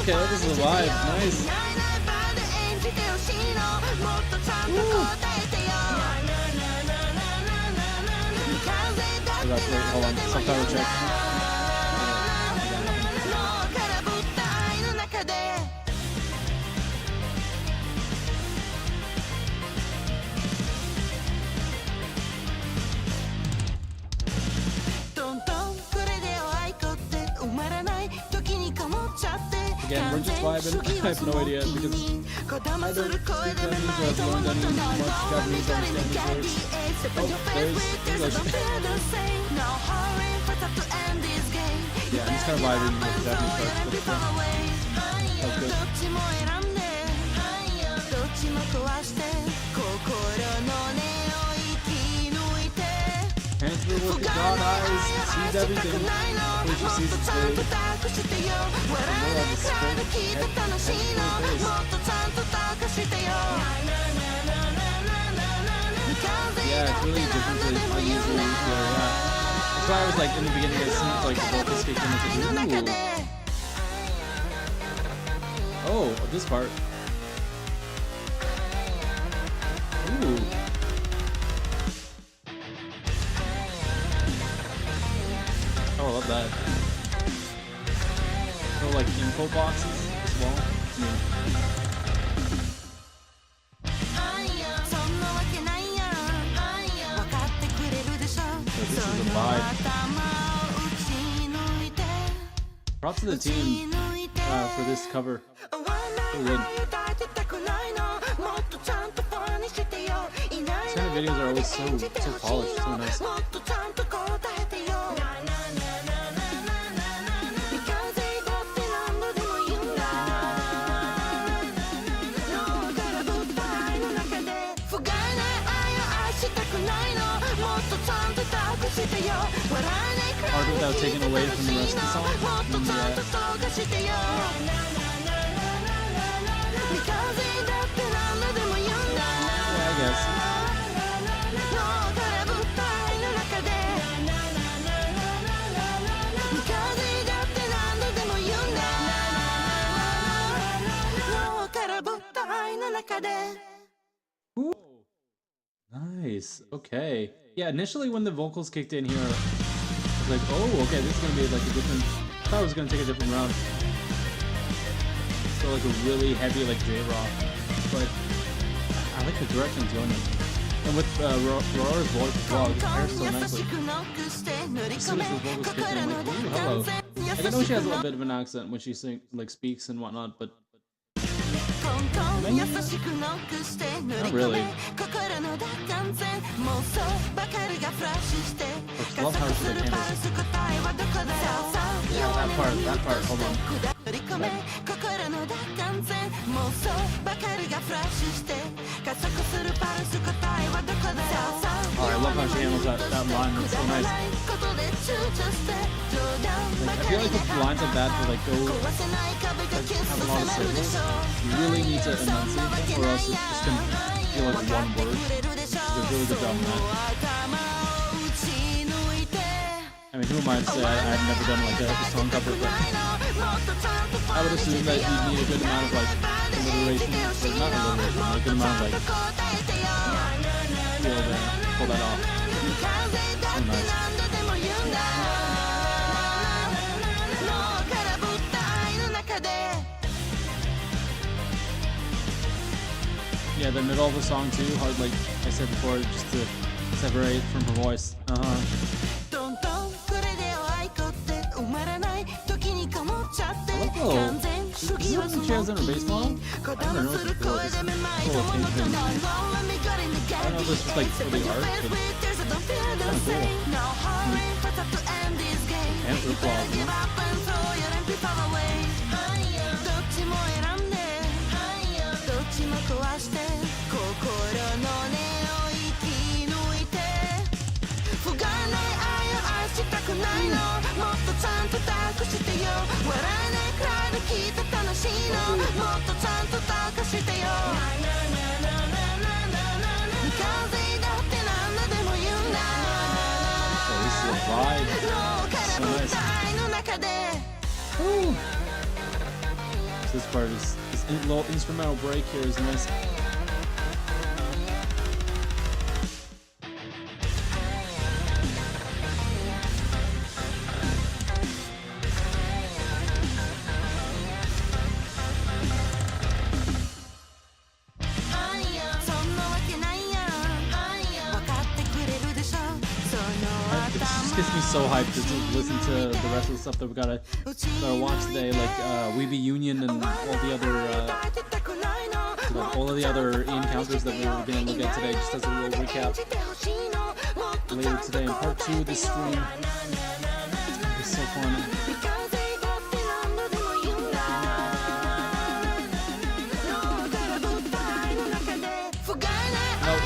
Okay, this is a vibe. Nice. Wait, hold on. Subtitle check. Again, we're just vibing. I have no idea because I don't speak Japanese or have learned any much Japanese or understand these words. Oh, there's English. Yeah, I'm just kind of vibing with the Japanese parts. That's good. Hands through with the God eyes, sees everything, which he sees its face. Yeah, it's really different to unusual. Yeah. That's why I was like in the beginning it seemed like the vocals kicked in and it's like, ooh. Oh, this part. Ooh. Oh, I love that. Oh, like info boxes as well. So this is a vibe. Props to the team for this cover. So good. These kind of videos are always so polished, so nice. Hard without taking away from the rest of the song. Yeah, I guess. Ooh. Nice. Okay. Yeah, initially when the vocals kicked in here, I was like, oh, okay, this is gonna be like a different. I thought it was gonna take a different route. So like a really heavy like J-rock, but I like the direction it's going in. And with Rora's voice as well, it pairs so nicely. As soon as the vocals kicked in, I'm like, ooh, hello. Like, I know she has a little bit of an accent when she speaks and whatnot, but not really. I love how she like handles it. Yeah, that part, hold on. Oh, I love how she handles that line, it's so nice. Like, I feel like with lines like that to like go have a lot of syllables, you really need to enunciate them or else it's just gonna feel like one word. You did a really good job on that. I mean, who am I to say I've never done like a song cover, but I would assume that you need a good amount of like alliteration, or not alliteration, but a good amount of like feel to pull that off. So nice. Yeah, the middle of the song too, hard like I said before, just to separate from her voice. Oh, is this something she has in her bass model? I never noticed before. This cool thing. I don't know if this is like for the art, but it's kind of cool. And for the applause, you know? So nice. Woo. So this part is this little instrumental break here is nice. This gets me so hyped just to listen to the rest of the stuff that we gotta watch today, like WB Union and all the other encounters that we're gonna look at today, just as a little recap. Later today in part 2 of this stream. It's so fun.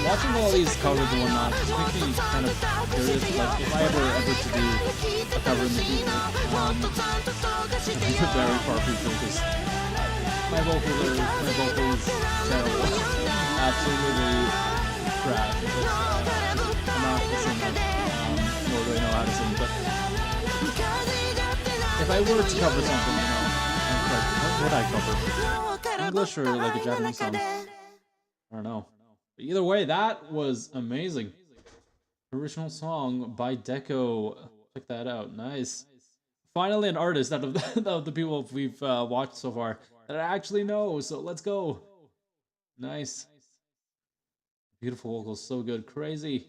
Watching all these covers and whatnot just makes me kind of curious, like, if I ever to do a cover in the future, it's very far future, because my vocals terrible. Absolutely trash. I'm not the singer, nor do I know how to sing, but if I were to cover something, you know, like, what would I cover? English or like a Japanese song? I don't know. But either way, that was amazing. Original song by Deco. Check that out. Nice. Finally, an artist out of the people we've watched so far that I actually know. So let's go. Nice. Beautiful vocals. So good. Crazy.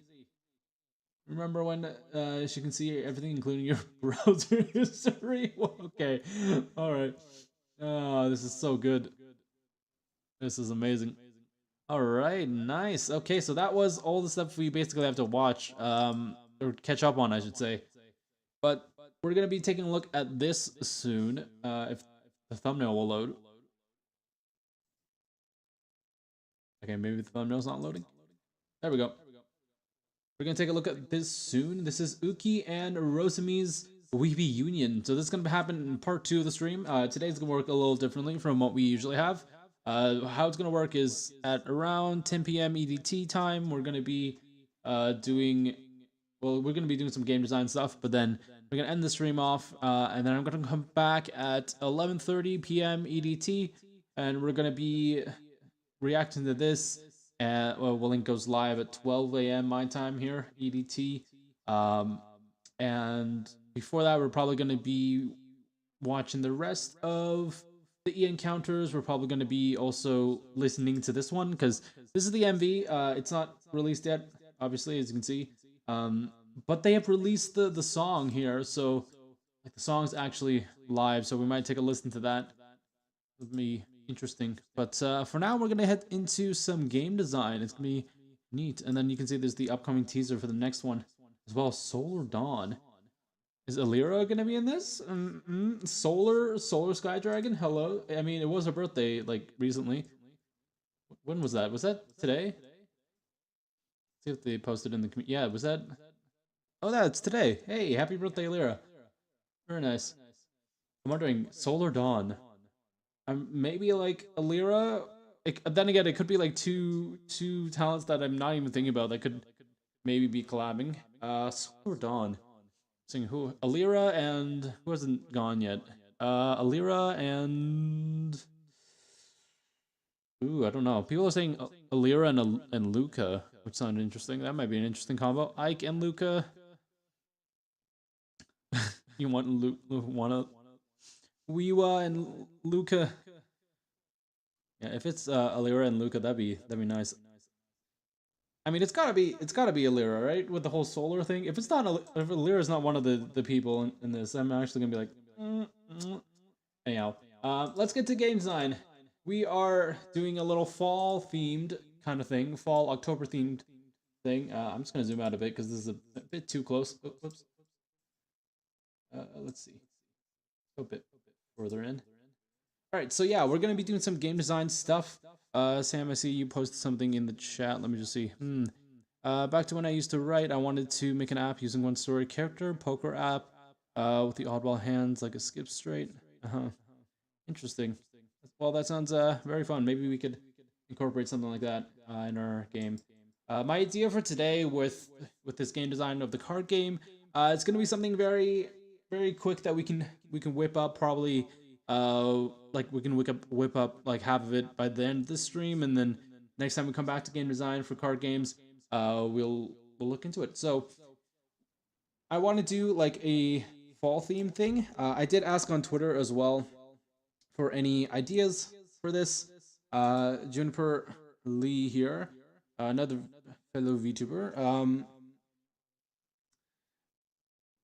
Remember when she can see everything, including your browser history? Okay. All right. This is so good. This is amazing. All right, nice. Okay, so that was all the stuff we basically have to watch, or catch up on, I should say. But we're gonna be taking a look at this soon, if the thumbnail will load. Okay, maybe the thumbnail's not loading. There we go. We're gonna take a look at this soon. This is Uki and Rosemi's WB Union. So this is gonna happen in part 2 of the stream. Today's gonna work a little differently from what we usually have. How it's going to work is at around 10 p.m. EDT time, we're going to be doing some game design stuff, but then we're going to end the stream off, and then I'm going to come back at 11:30 p.m. EDT, and we're going to be reacting to this, and link goes live at 12 a.m. my time here, EDT, and before that, we're probably going to be watching the rest of the encounters. We're probably going to be also listening to this one, because this is the MV. It's not released yet, obviously, as you can see, but they have released the song here, so like, the song's actually live, so we might take a listen to that. It'll be interesting, but for now we're going to head into some game design. It's going to be neat, and then you can see there's the upcoming teaser for the next one as well. Solar Dawn. Is Alira gonna be in this? Solar Sky Dragon? Hello? I mean, it was her birthday, like, recently. When was that? Was that today? Let's see if they posted in the community. Yeah, was that? Oh, that's today. Hey, happy birthday, Alira. Very nice. I'm wondering, Solar Dawn. Maybe, like, Alira? Then again, it could be, like, two talents that I'm not even thinking about that could maybe be collabing. Solar Dawn. Seeing who? Alira and who hasn't gone yet? Alira and ooh, I don't know. People are saying Alira and Luca, which sound interesting. That might be an interesting combo. Ike and Luca. You want Wiwa and Luca? Yeah, if it's Alira and Luca, that'd be nice. I mean, it's gotta be Alira, right? With the whole solar thing. If it's not, if Alira's not one of the people in this, I'm actually gonna be like, Anyhow, let's get to game design. We are doing a little fall themed kind of thing, fall October themed thing. I'm just gonna zoom out a bit because this is a bit too close. Whoops. Let's see, a bit further in. All right, so yeah, we're gonna be doing some game design stuff. Sam, I see you posted something in the chat. Let me just see. Back to when I used to write, I wanted to make an app using one story character, poker app. with the oddball hands like a skip straight. Interesting. Well, that sounds very fun. Maybe we could incorporate something like that in our game. My idea for today with this game design of the card game, it's gonna be something very quick that we can whip up probably. Like we can whip up like half of it by the end of this stream, and then next time we come back to game design for card games, we'll look into it. So I want to do like a fall theme thing. I did ask on Twitter as well for any ideas for this. Juniper Lee here, another fellow VTuber,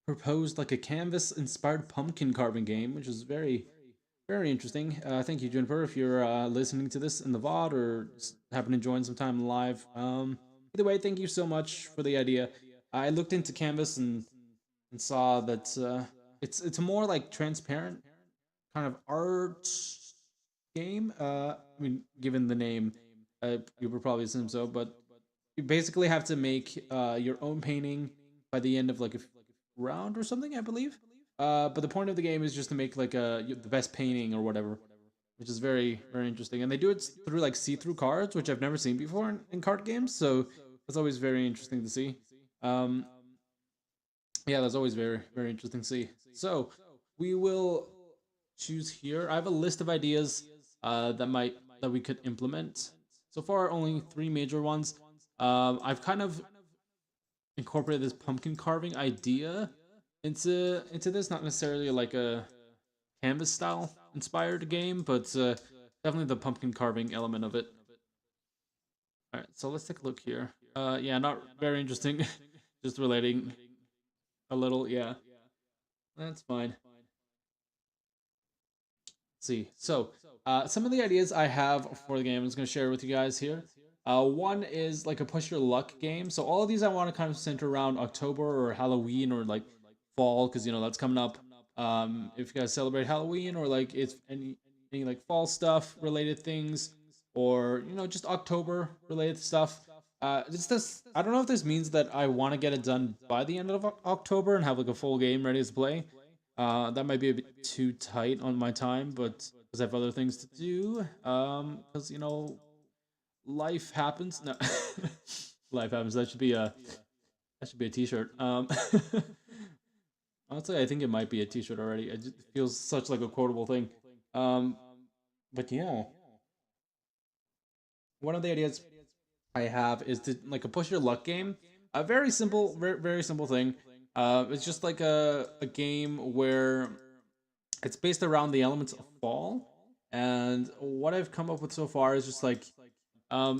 proposed like a canvas inspired pumpkin carving game, which is very interesting. Thank you, Juniper, if you're listening to this in the VOD or happen to join sometime live. Either way, thank you so much for the idea. I looked into Canvas and saw that it's a more like transparent kind of art game. I mean, given the name, you would probably assume so, but you basically have to make your own painting by the end of like a round or something, I believe. But the point of the game is just to make like the best painting or whatever, which is very interesting. And they do it through like see-through cards, which I've never seen before in card games. So that's always very interesting to see. Yeah, that's always very interesting to see. So we will choose here. I have a list of ideas that we could implement. So far, only 3 major ones. I've kind of incorporated this pumpkin carving idea into this, not necessarily like a canvas style inspired game, but definitely the pumpkin carving element of it. All right, so let's take a look here. Yeah, not very interesting. Just relating a little. Yeah, that's fine. Let's see. So, some of the ideas I have for the game I'm just gonna share with you guys here. One is like a push your luck game. So all of these I want to kind of center around October or Halloween or like fall, because that's coming up. If you guys celebrate Halloween or like it's any like fall stuff related things, or just October related stuff. This I don't know if this means that I want to get it done by the end of October and have like a full game ready to play. That might be a bit too tight on my time, but because I have other things to do. Because life happens. No, life happens. That should be a T-shirt. Honestly, I think it might be a T-shirt already. It just feels such like a quotable thing. Um, but yeah, one of the ideas I have is to like a push your luck game. A very simple, very simple thing. It's just like a game where it's based around the elements of fall. And what I've come up with so far is just like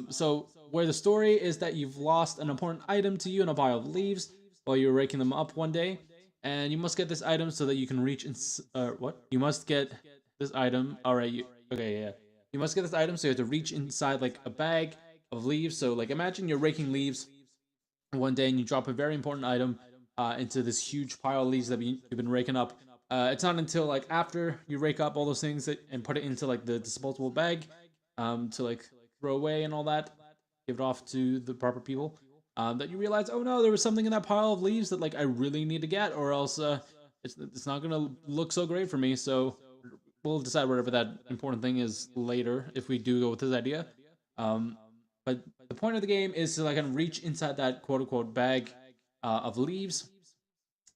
so where the story is that you've lost an important item to you in a pile of leaves while you're raking them up one day, and you must get this item so that you can reach what? You must get this item. All right, okay, yeah. You must get this item so you have to reach inside like a bag of leaves. So like imagine you're raking leaves one day and you drop a very important item into this huge pile of leaves that you've been raking up. It's not until like after you rake up all those things and put it into like the disposable bag to like throw away and all that, give it off to the proper people, that you realize, oh no, there was something in that pile of leaves that like I really need to get, or else it's not gonna look so great for me. So we'll decide whatever that important thing is later if we do go with this idea. Um, but the point of the game is to like kind of reach inside that quote unquote bag of leaves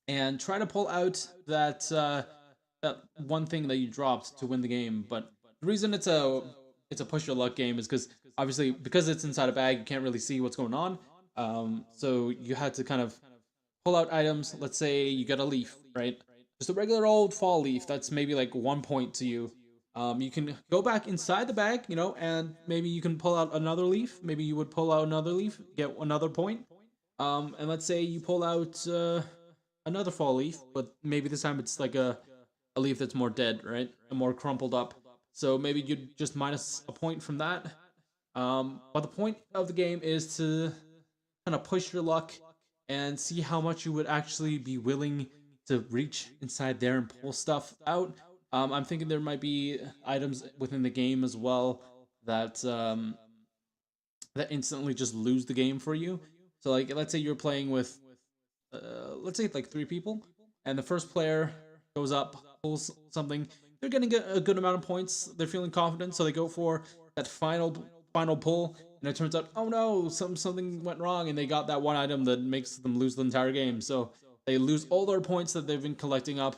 and try to pull out that one thing that you dropped to win the game. But the reason it's a push your luck game is because obviously because it's inside a bag, you can't really see what's going on. So you had to kind of pull out items. Let's say you get a leaf, right? Just a regular old fall leaf. That's maybe like 1 point to you. You can go back inside the bag, and maybe you can pull out another leaf. Maybe you would pull out another leaf, get another point. And let's say you pull out another fall leaf, but maybe this time it's like a leaf that's more dead, right? And more crumpled up. So maybe you'd just minus a point from that. But the point of the game is to kind of push your luck and see how much you would actually be willing to reach inside there and pull stuff out. I'm thinking there might be items within the game as well that that instantly just lose the game for you. So like let's say you're playing with let's say like 3 people, and the first player goes up, pulls something. They're getting a good amount of points. They're feeling confident, so they go for that final pull, and it turns out, oh no, something went wrong, and they got that one item that makes them lose the entire game. So they lose all their points that they've been collecting up,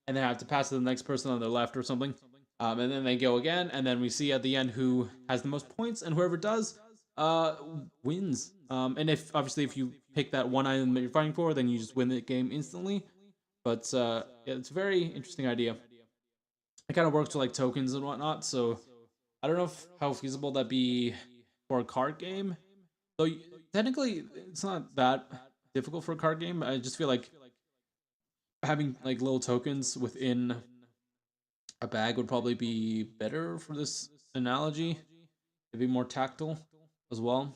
and they have to pass to the next person on their left or something. And then they go again, and then we see at the end who has the most points, and whoever does, wins. And if obviously if you pick that one item that you're fighting for, then you just win the game instantly. But yeah, it's a very interesting idea. It kind of works with like tokens and whatnot. So I don't know how feasible that be for a card game. Though technically, it's not that difficult for a card game. I just feel like having like little tokens within a bag would probably be better for this analogy. It'd be more tactile as well.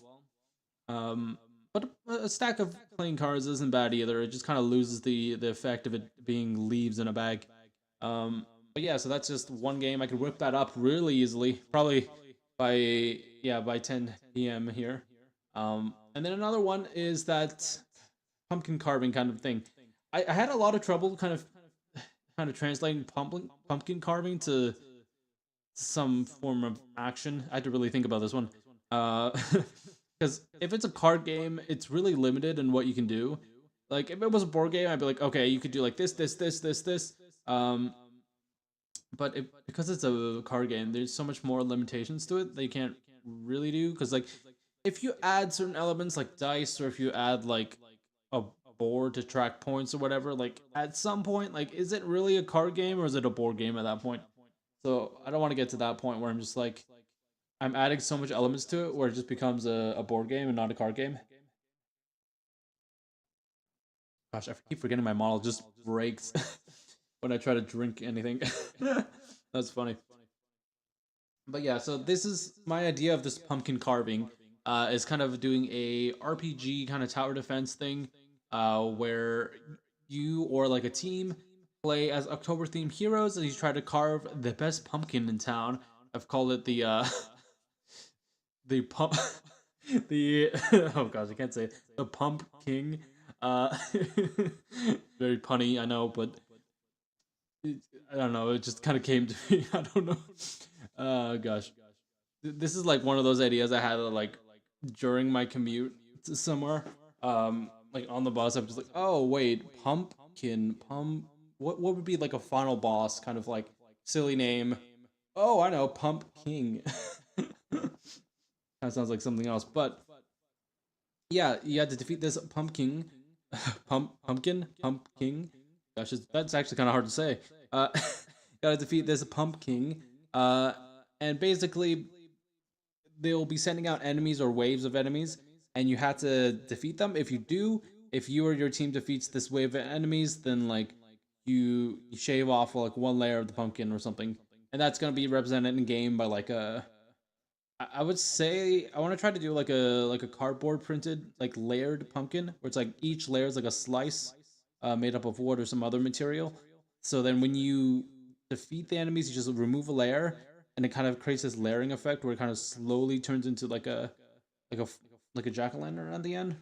But a stack of playing cards isn't bad either. It just kind of loses the effect of it being leaves in a bag. But yeah, so that's just one game. I could whip that up really easily, probably by 10 p.m. here. And then another one is that pumpkin carving kind of thing. I had a lot of trouble kind of translating pumpkin carving to some form of action. I had to really think about this one. Because if it's a card game, it's really limited in what you can do. Like if it was a board game, I'd be like, okay, you could do like this. But because it's a card game, there's so much more limitations to it that you can't really do. Because like if you add certain elements like dice, or if you add like a board to track points or whatever, like at some point, like is it really a card game or is it a board game at that point? So I don't want to get to that point where I'm just like I'm adding so much elements to it where it just becomes a board game and not a card game. Gosh, I keep forgetting my model just breaks when I try to drink anything. That's funny. But yeah, so this is my idea of this pumpkin carving. Is kind of doing a RPG kind of tower defense thing, where you or like a team play as October themed heroes and you try to carve the best pumpkin in town. I've called it the the pump the oh gosh, I can't say it. The Pump King. Uh, very punny, I know, but I don't know. It just kind of came to me. I don't know. Gosh, this is like one of those ideas I had like during my commute to somewhere. Like on the bus, I'm just like, oh wait, pumpkin, pump. What would be like a final boss kind of like silly name? Oh, I know, Pump King. Kind of sounds like something else, but yeah, you had to defeat this pumpkin, pumpkin. Gosh, that's actually kind of hard to say. Gotta defeat this pumpkin. And basically they'll be sending out enemies or waves of enemies, and you have to defeat them. If you do, if you or your team defeats this wave of enemies, then like you shave off like one layer of the pumpkin or something, and that's gonna be represented in game by like a. I would say I want to try to do like a cardboard printed like layered pumpkin, where it's like each layer is like a slice, made up of wood or some other material. So then when you defeat the enemies, you just remove a layer, and it kind of creates this layering effect where it kind of slowly turns into like a like a jack-o'-lantern at the end.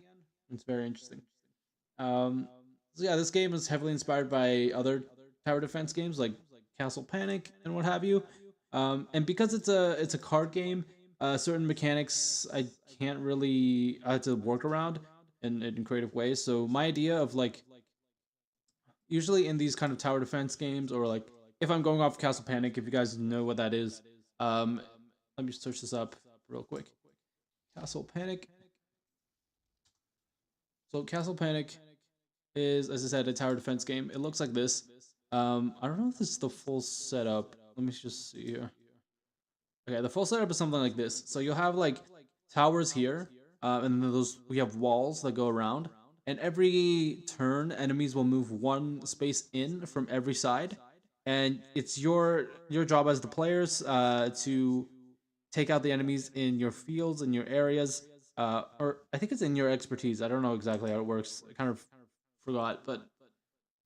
It's very interesting. So yeah, this game is heavily inspired by other tower defense games like Castle Panic and what have you. And because it's a card game, certain mechanics I can't really I had to work around in creative ways. So my idea of like usually in these kind of tower defense games, or like if I'm going off Castle Panic, if you guys know what that is, let me search this up real quick. Castle Panic. So Castle Panic is, as I said, a tower defense game. It looks like this. I don't know if this is the full setup. Let me just see here. Okay, the full setup is something like this. So you'll have like towers here, and then those we have walls that go around. And every turn, enemies will move one space in from every side, and it's your job as the players to take out the enemies in your fields and your areas. Or I think it's in your expertise. I don't know exactly how it works. I kind of forgot, but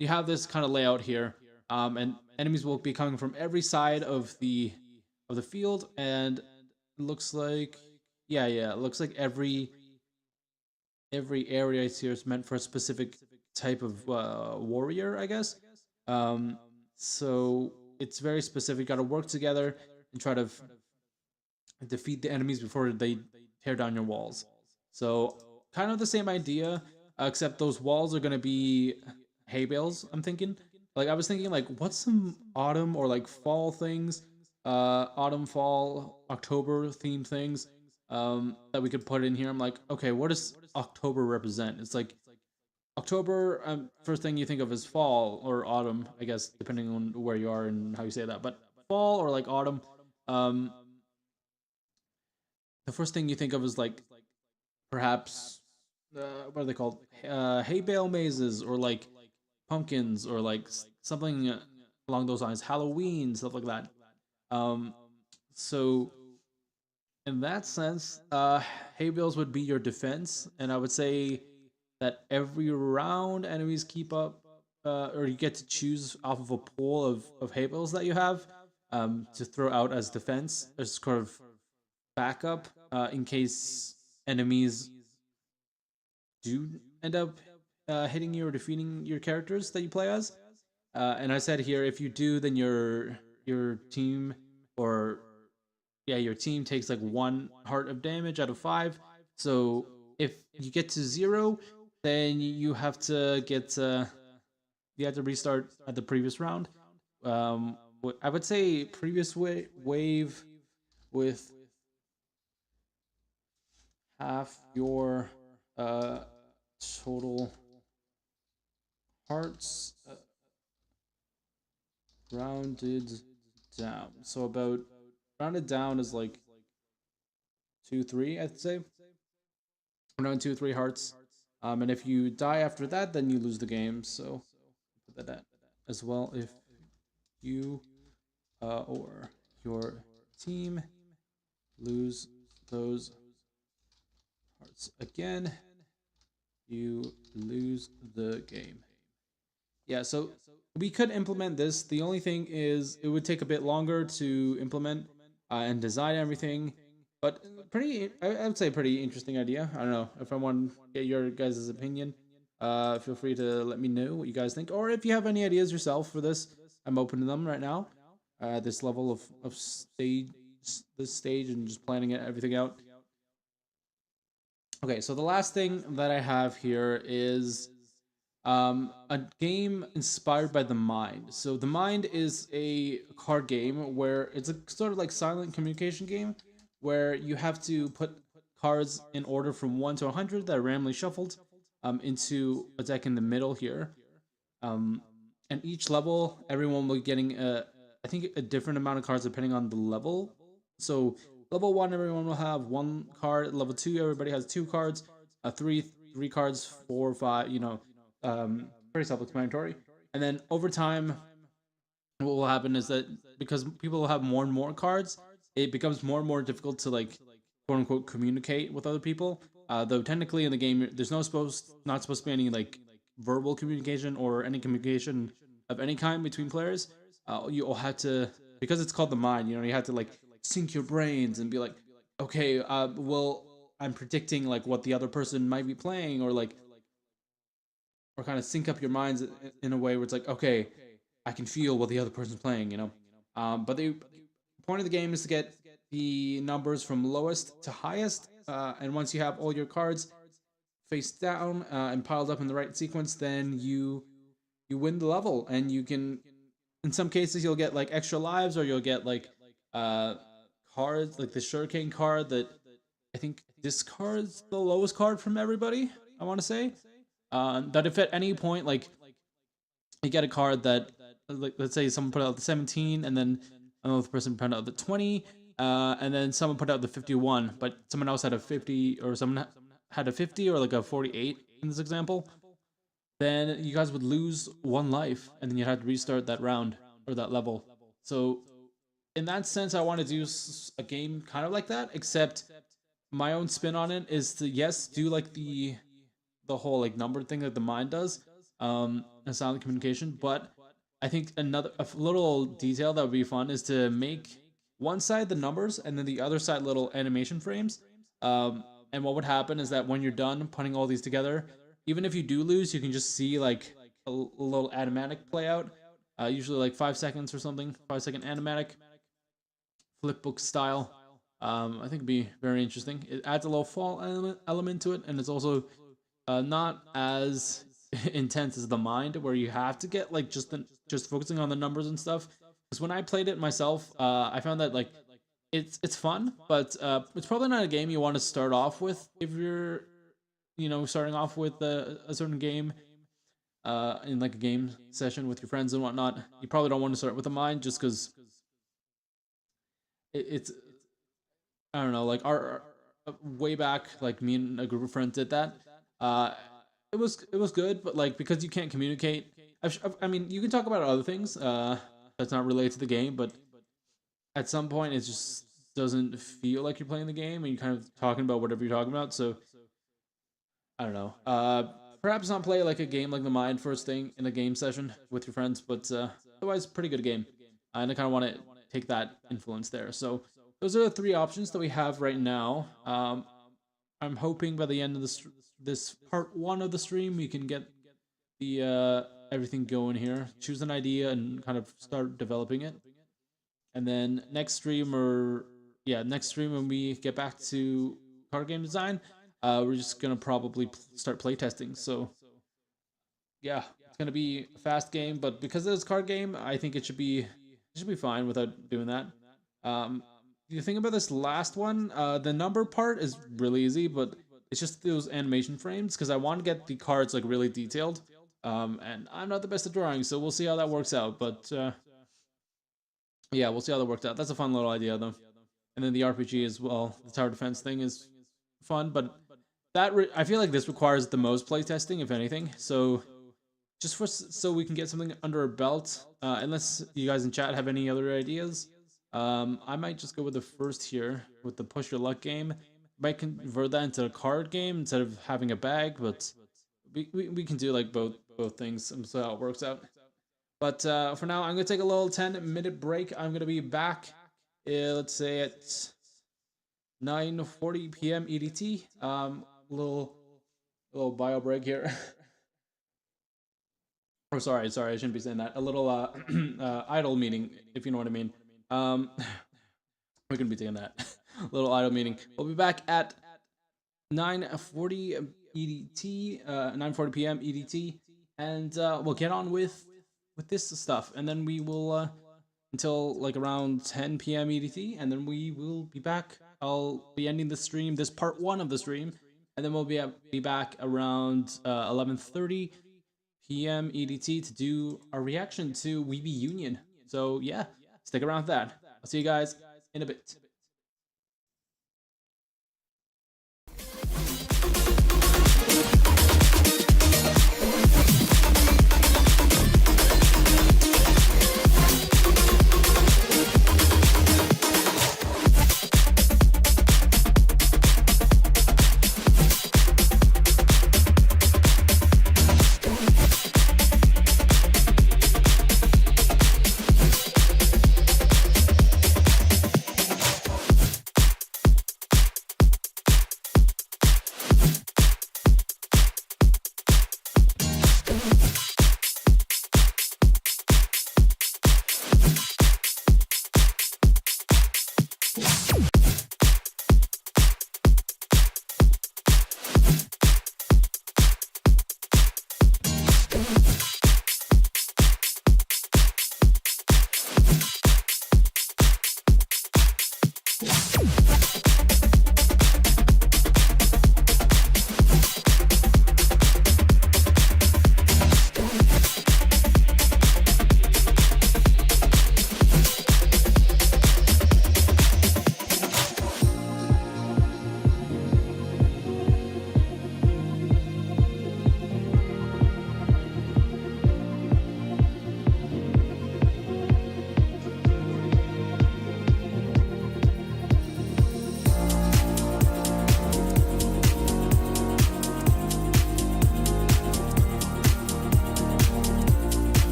you have this kind of layout here, and enemies will be coming from every side of the field, and it looks like it looks like every area here is meant for a specific type of warrior, I guess. Um, so it's very specific. Got to work together and try to defeat the enemies before they tear down your walls. So kind of the same idea, except those walls are gonna be hay bales. I'm thinking. Like I was thinking, like what's some autumn or like fall things, autumn, fall, October themed things, that we could put in here. I'm like, okay, what does October represent? It's like October. First thing you think of is fall or autumn, I guess, depending on where you are and how you say that. But fall or like autumn. Um, the first thing you think of is like perhaps what are they called? Hay bale mazes or like pumpkins or like something along those lines. Halloween stuff like that. Um, so in that sense, hay bales would be your defense, and I would say that every round enemies keep up, or you get to choose off of a pool of hay bales that you have, to throw out as defense, as sort of backup, in case enemies do end up hitting you or defeating your characters that you play as. And I said here, if you do, then your team, or yeah, your team takes like 1 heart of damage out of 5. So if you get to 0, then you have to get you have to restart at the previous round. I would say previous wave with half your uh total hearts, rounded down. So about rounded down is like 2, 3, I'd say. Around 2, 3 hearts. And if you die after that, then you lose the game. So put that as well. If you or your team lose those hearts again, you lose the game. Yeah, so we could implement this. The only thing is it would take a bit longer to implement and design everything. But I would say pretty interesting idea. I don't know if I want to get your guys' opinion. Feel free to let me know what you guys think. Or if you have any ideas yourself for this, I'm open to them right now. This level of this stage and just planning it, everything out. Okay, so the last thing that I have here is a game inspired by the Mind. So the Mind is a card game where it's a sort of like silent communication game where you have to put cards in order from 1 to 100 that are randomly shuffled into a deck in the middle here. And each level, everyone will be getting I think a different amount of cards depending on the level. So level 1, everyone will have 1 card. Level 2, everybody has 2 cards. 3 cards, 4, 5. Pretty self-explanatory. And then over time, what will happen is that because people will have more and more cards, it becomes more and more difficult to like quote unquote communicate with other people. Though technically in the game, there's not supposed to be any like verbal communication or any communication of any kind between players. You all have to, because it's called the Mind. You have to like sync your brains and be like, okay, well, I'm predicting like what the other person might be playing, or like, or kind of sync up your minds in a way where it's like, okay, I can feel what the other person's playing. But the point of the game is to get the numbers from lowest to highest, and once you have all your cards face down and piled up in the right sequence, then you win the level, and you can, in some cases, you'll get like extra lives, or you'll get like uh cards like the Shuriken card that I think discards the lowest card from everybody. I want to say that if at any point like you get a card that, like, let's say someone put out the 17, and then another person put out the 20, and then someone put out the 51, but someone else had a 50, or someone had a 50 or like a 48 in this example, then you guys would lose 1 life, and then you'd have to restart that round or that level. So in that sense, I want to do a game kind of like that, except my own spin on it is to, yes, do like the whole like number thing that the Mind does, and silent communication. But I think a little detail that would be fun is to make one side the numbers and then the other side little animation frames. And what would happen is that when you're done putting all these together, even if you do lose, you can just see like a little animatic play out. Usually like 5 seconds or something, 5 second animatic, flipbook style. I think it'd be very interesting. It adds a little fall element to it, and it's also not as intense as the mind, where you have to get like just focusing on the numbers and stuff. Because when I played it myself, I found that like it's fun, but it's probably not a game you want to start off with if you're starting off with a certain game in like a game session with your friends and whatnot. You probably don't want to start with a mind just because it's I don't know, like our way back, like me and a group of friends did that. It was good, but like because you can't communicate, I mean, you can talk about other things that's not related to the game, but at some point it just doesn't feel like you're playing the game and you're kind of talking about whatever you're talking about. So I don't know. Perhaps not play like a game like the Mind first thing in a game session with your friends, but otherwise pretty good game. And I kind of want to take that influence there. So those are the three options that we have right now. I'm hoping by the end of this part 1 of the stream we can get the everything going here. Choose an idea and kind of start developing it. And then next stream when we get back to card game design, we're just gonna probably start playtesting. So yeah, it's gonna be a fast game, but because it's a card game, I think it should be fine without doing that. The thing about this last one, the number part is really easy, but it's just those animation frames because I want to get the cards like really detailed. And I'm not the best at drawing, so we'll see how that works out. But yeah, we'll see how that works out. That's a fun little idea though. And then the RPG as well, the tower defense thing is fun, but I feel like this requires the most playtesting, if anything. So just so we can get something under our belt, unless you guys in chat have any other ideas, I might just go with the first here with the push your luck game. Might convert that into a card game instead of having a bag, but we can do like both things and so how it works out. But for now, I'm gonna take a little 10-minute break. I'm gonna be back, let's say at 9:40 p.m. EDT. Little bio break here. Oh, sorry, I shouldn't be saying that. A little idle meeting, if you know what I mean. We're gonna be taking that little idle meeting. We'll be back at 9:40 EDT, 9:40 p.m. EDT, and we'll get on with this stuff, and then we will until like around 10 p.m. EDT, and then we will be back. I'll be ending the stream, this part 1 of the stream, and then we'll be back around 11:30 p.m. EDT to do our reaction to WeBe Union. So yeah, stick around for that. I'll see you guys in a bit.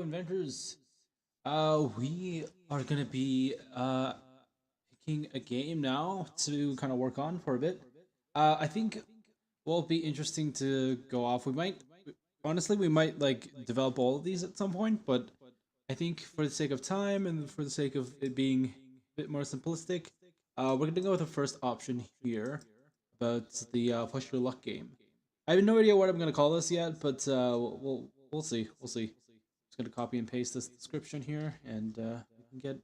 inventors. We are gonna be picking a game now to kind of work on for a bit. I think will be interesting to go off. We might honestly we might like develop all of these at some point, but I think for the sake of time and for the sake of it being a bit more simplistic, we're gonna go with the first option here about the push your luck game. I have no idea what I'm gonna call this yet, but we'll see. We'll see. Just gonna copy and paste this description here, and we can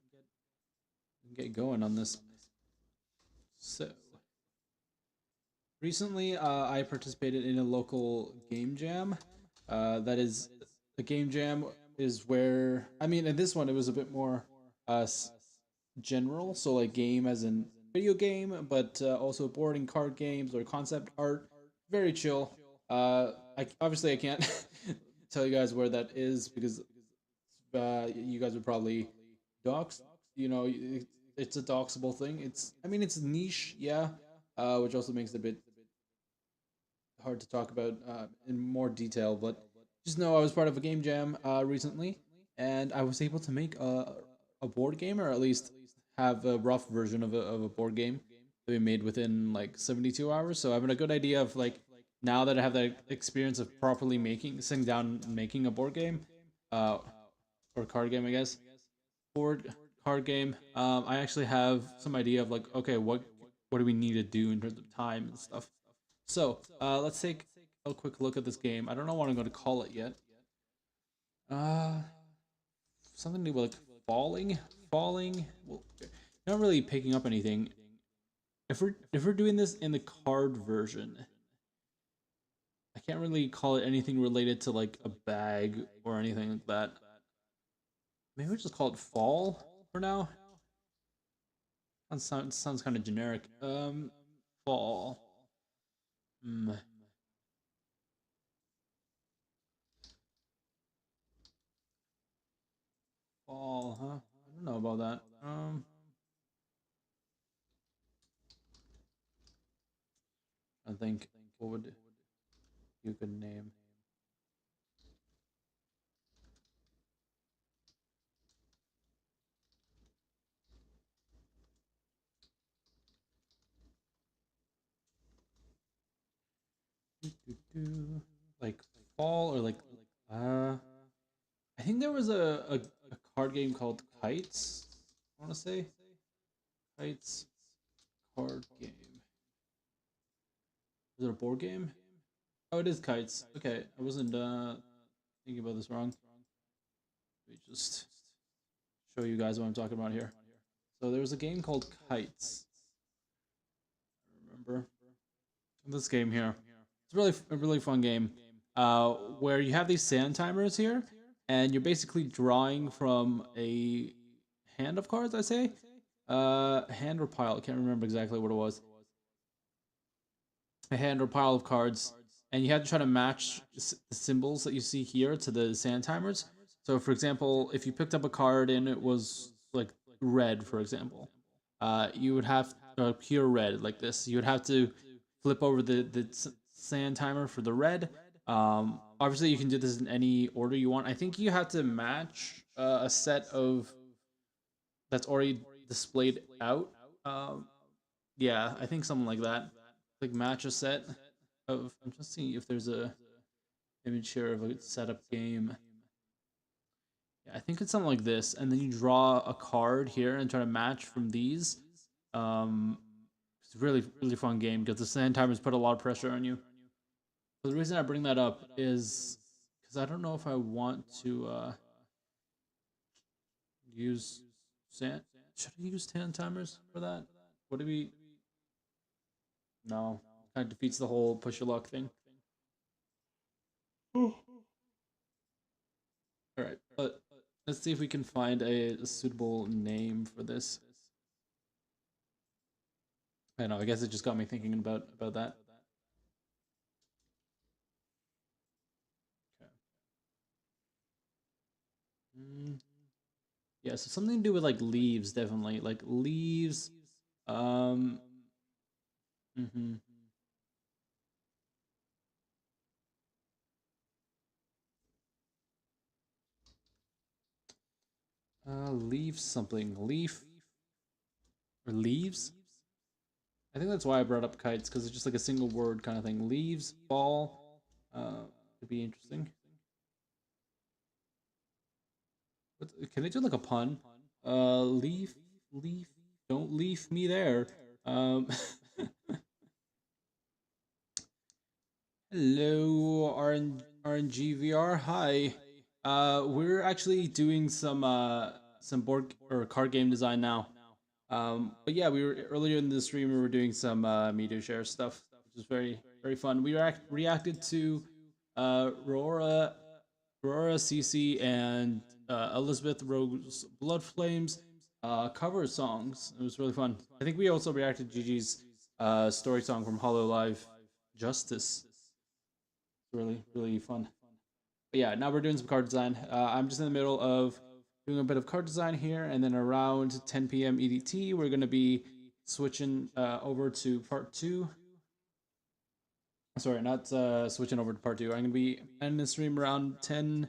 get going on this. So recently, I participated in a local game jam. That is a game jam is where I mean, in this one it was a bit more general, so like game as in video game, but also board and card games or concept art. Very chill. I can't tell you guys where that is because you guys would probably dox. You know, it's a doxable thing. I mean, it's niche, yeah, which also makes it a bit hard to talk about in more detail. But just know I was part of a game jam recently, and I was able to make a board game, or at least have a rough version of a board game that we made within like 72 hours. So I have a good idea of like now that I have that experience of properly sitting down and making a board game, uh, or card game, I guess. Board card game. I actually have some idea of like, okay, what do we need to do in terms of time and stuff. So let's take a quick look at this game. I don't know what I'm going to call it yet. Uh, Something to do with like falling. Well, not really picking up anything. If we're doing this in the card version, I can't really call it anything related to like a bag or anything like that. Maybe we just call it fall for now. Sounds kind of generic. Fall. Mm, fall, huh? I don't know about that. I think what would you could name? Like fall or like uh I think there was a card game called Kites. I want to say Kites card game. Is it a board game? Oh, it is Kites. Okay, I wasn't thinking about this wrong. Let me just show you guys what I'm talking about here. So there was a game called Kites. I remember this game here. It's really a really fun game. Where you have these sand timers here, and you're basically drawing from a hand of cards. I say, hand or pile. I can't remember exactly what it was. A hand or pile of cards, and you have to try to match the symbols that you see here to the sand timers. So, for example, if you picked up a card and it was like red, for example, you would have pure red like this. You would have to flip over the sand timer for the red. Obviously, you can do this in any order you want. I think you have to match a set of that's already displayed out. Um, yeah, I think something like that. Like match a set of. I'm just seeing if there's a image here of a setup game. Yeah, I think it's something like this, and then you draw a card here and try to match from these. Um, it's a really fun game because the sand timers put a lot of pressure on you. But the reason I bring that up is because I don't know if I want to use sand. Should I use sand timers for that? What do we? No, kind of defeats the whole push your luck thing. All right, but let's see if we can find a suitable name for this. I know. I guess it just got me thinking about that. Okay. Mm, yeah, so something to do with like leaves, definitely like leaves. Um. Mm-hmm. Leaf something. Leaf or leaves? I think that's why I brought up kites, because it's just like a single word kind of thing. Leaves, ball. Could be interesting. Can they do like a pun? Leaf, leaf. Don't leave me there. Um, hello, RNGVR. Hi. We're actually doing some board or card game design now. But yeah, we were earlier in the stream. We were doing some media share stuff, which was very fun. We reacted to Rora, Cece, and Elizabeth Rose Blood Flames cover songs. It was really fun. I think we also reacted to Gigi's story song from Hollow Live, Justice. Really fun. But yeah, now we're doing some card design. I'm just in the middle of doing a bit of card design here, and then around 10 p.m. EDT, we're gonna be switching over to part two. Sorry, not switching over to part two. I'm gonna be ending the stream around 10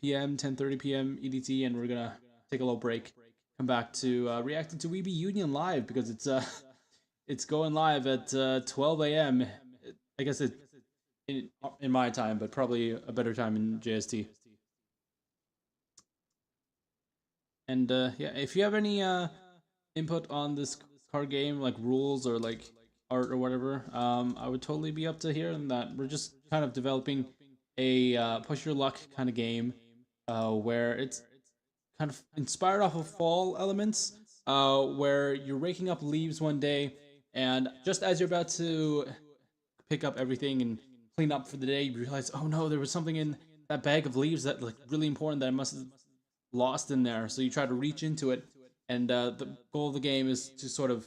p.m., 10:30 p.m. EDT, and we're gonna take a little break. Come back to reacting to WeBe Union live because it's going live at 12 a.m. I guess it in my time, but probably a better time in JST. And yeah, if you have any input on this card game, like rules or like art or whatever, I would totally be up to hearing that. We're just kind of developing a push your luck kind of game, where it's kind of inspired off of fall elements, where you're raking up leaves one day, and just as you're about to pick up everything and clean up for the day, you realize, oh no, there was something in that bag of leaves that like really important that I must have lost in there. So you try to reach into it, and the goal of the game is to sort of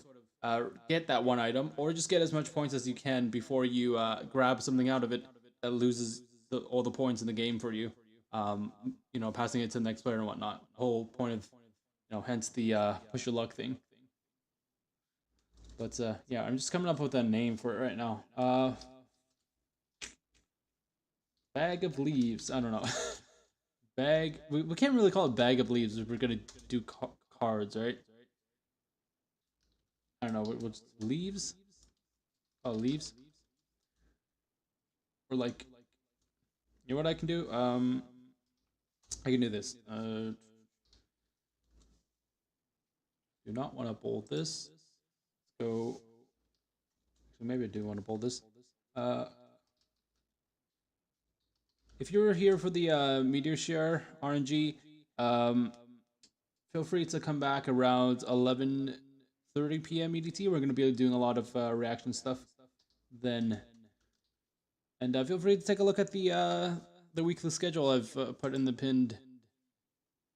get that one item, or just get as much points as you can before you grab something out of it that loses all the points in the game for you. Passing it to the next player and whatnot. Whole point of, hence the push your luck thing. But yeah, I'm just coming up with a name for it right now. Bag of leaves. I don't know. Bag. We can't really call it bag of leaves if we're gonna do cards, right? I don't know. What's leaves? Oh, leaves. Or like, you know what I can do? I can do this. Do not want to bold this. Let's go. So maybe I do want to bold this. Uh, if you're here for the meteor share RNG, feel free to come back around 11:30 p.m. EDT. We're going to be doing a lot of reaction stuff then. And feel free to take a look at the weekly schedule I've put in the pinned.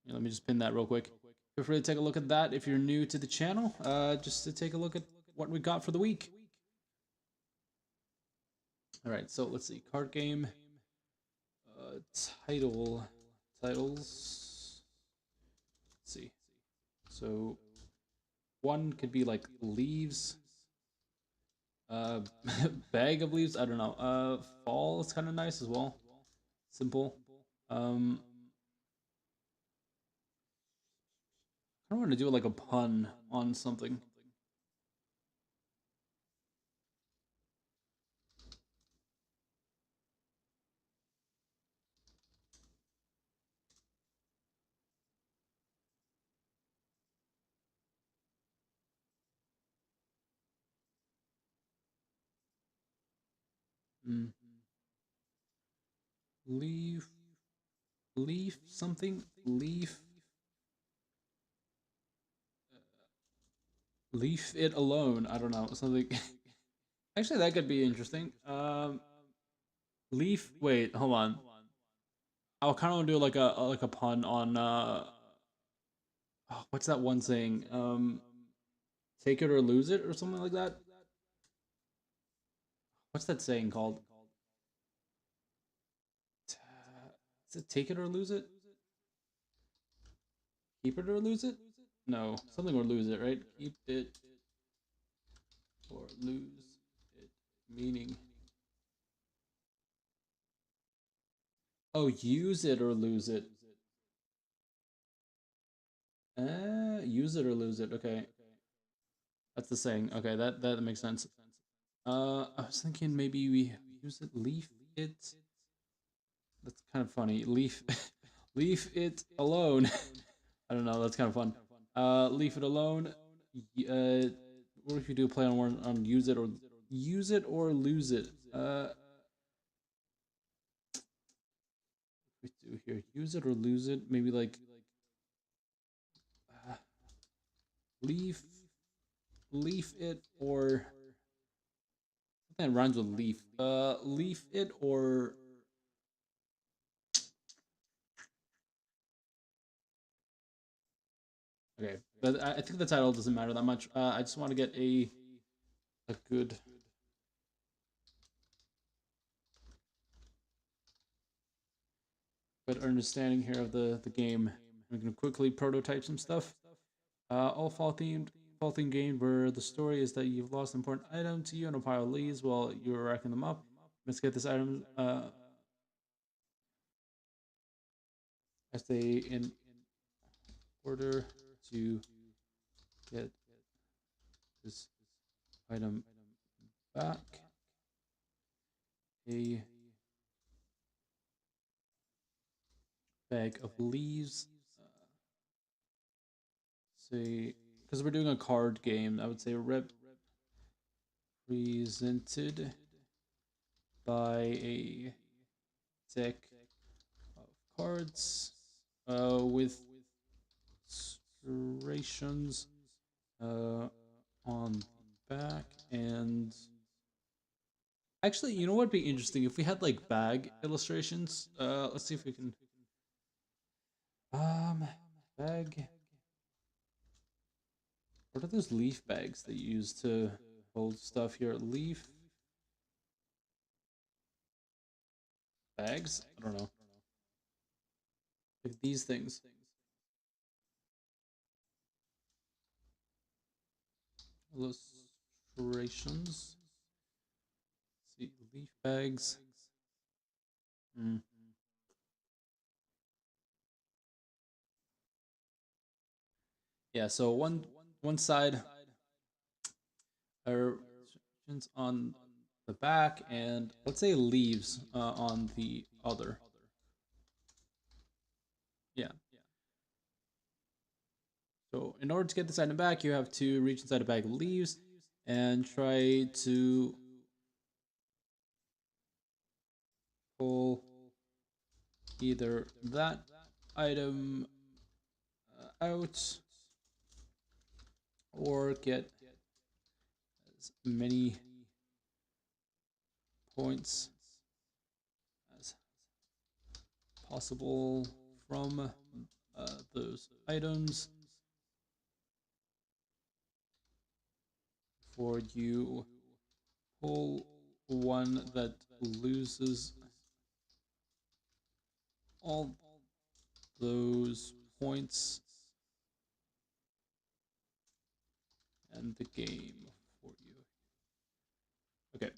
Let me just pin that real quick. Feel free to take a look at that if you're new to the channel, just to take a look at what we got for the week. All right, so let's see. Card game. Titles. Let's see. So one could be like leaves. Bag of leaves. I don't know. Fall is kind of nice as well. Simple. I don't want to do like a pun on something. Mm. Leaf. Leaf something. Leaf. Leave it alone. I don't know, something. Actually, that could be interesting. Leaf. Wait, hold on. I kind of want to do like a pun on what's that one saying? Take it or lose it or something like that. What's that saying called? Is it take it or lose it? Keep it or lose it? No, something or lose it, right? Keep it or lose it. Meaning. Oh, use it or lose it. Use it or lose it. Okay, that's the saying. Okay, that makes sense. I was thinking maybe we use it, leave it. That's kind of funny. Leave, leave it alone. I don't know. That's kind of fun. Leave it alone. What if you do play on use it or lose it? We do here use it or lose it. Maybe like uh, leave it or something that rhymes with leaf. Leave it or okay. But I think the title doesn't matter that much. I just want to get a good understanding here of the game. I'm gonna quickly prototype some stuff. All fall themed game where the story is that you've lost an important item to you on a pile of leaves while you're racking them up. Let's get this item as they in order to get this item back. A bag of leaves. Say, because we're doing a card game, I would say represented by a deck of cards with illustrations on the back. And actually, you know what would be interesting if we had like bag illustrations. Let's see if we can bag. What are those leaf bags that you use to hold stuff here? Leaf bags? I don't know. Like these things. Illustrations. Let's see, leaf bags. Mm. Yeah, so one side are illustrations on the back, and let's say leaves on the other. Yeah. So in order to get this item back, you have to reach inside a bag of leaves and try to pull either that item out or get as many points as possible from those items before you pull one that loses all those points and the game for you. Okay.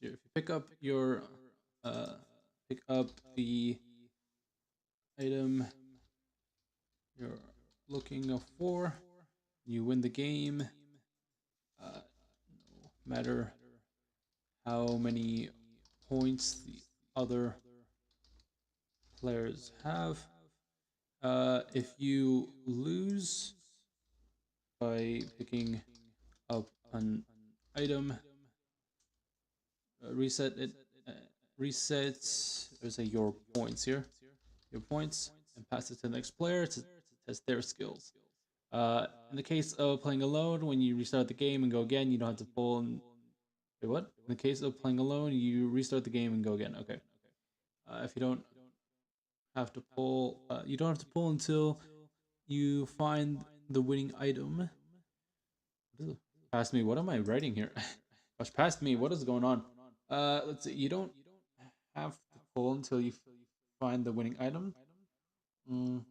So if you pick up the item you're looking for, you win the game. No matter how many points the other players have. If you lose by picking up an item, reset it. Reset. There's your points here. Your points, and pass it to the next player to test their skills. In the case of playing alone, when you restart the game and go again, you don't have to pull. Wait, what? In the case of playing alone, you restart the game and go again. Okay. If you don't have to pull, you don't have to pull until you find the winning item. Past me. What am I writing here? Gosh, past me. What is going on? Let's see. You don't have to pull until you find the winning item. Mm.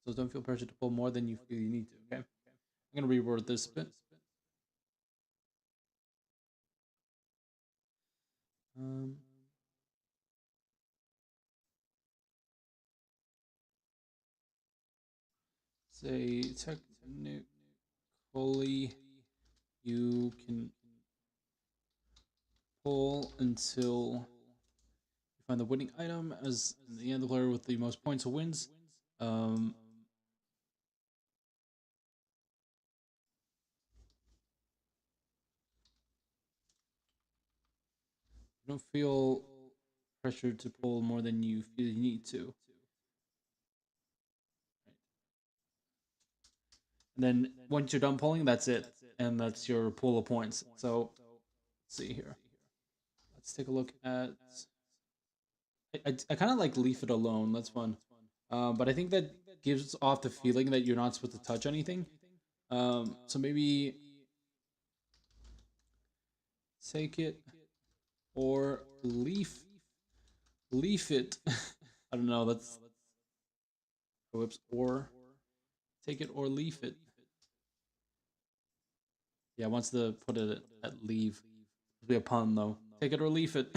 So don't feel pressure to pull more than you feel you need to. Okay. I'm gonna reword this a bit. say technically you can pull until you find the winning item as the handler with the most points wins. You don't feel pressured to pull more than you feel you need to. And then once you're done pulling, that's it. And that's your pool of points. So let's see here. Let's take a look at... I kind of like Leave It Alone. That's fun. But I think that gives off the feeling that you're not supposed to touch anything. So maybe take it or leaf it. I don't know. That's whoops. Or take it or leave it. Yeah, wants to put it at leave. It'll be a pun though. Take it or leave it.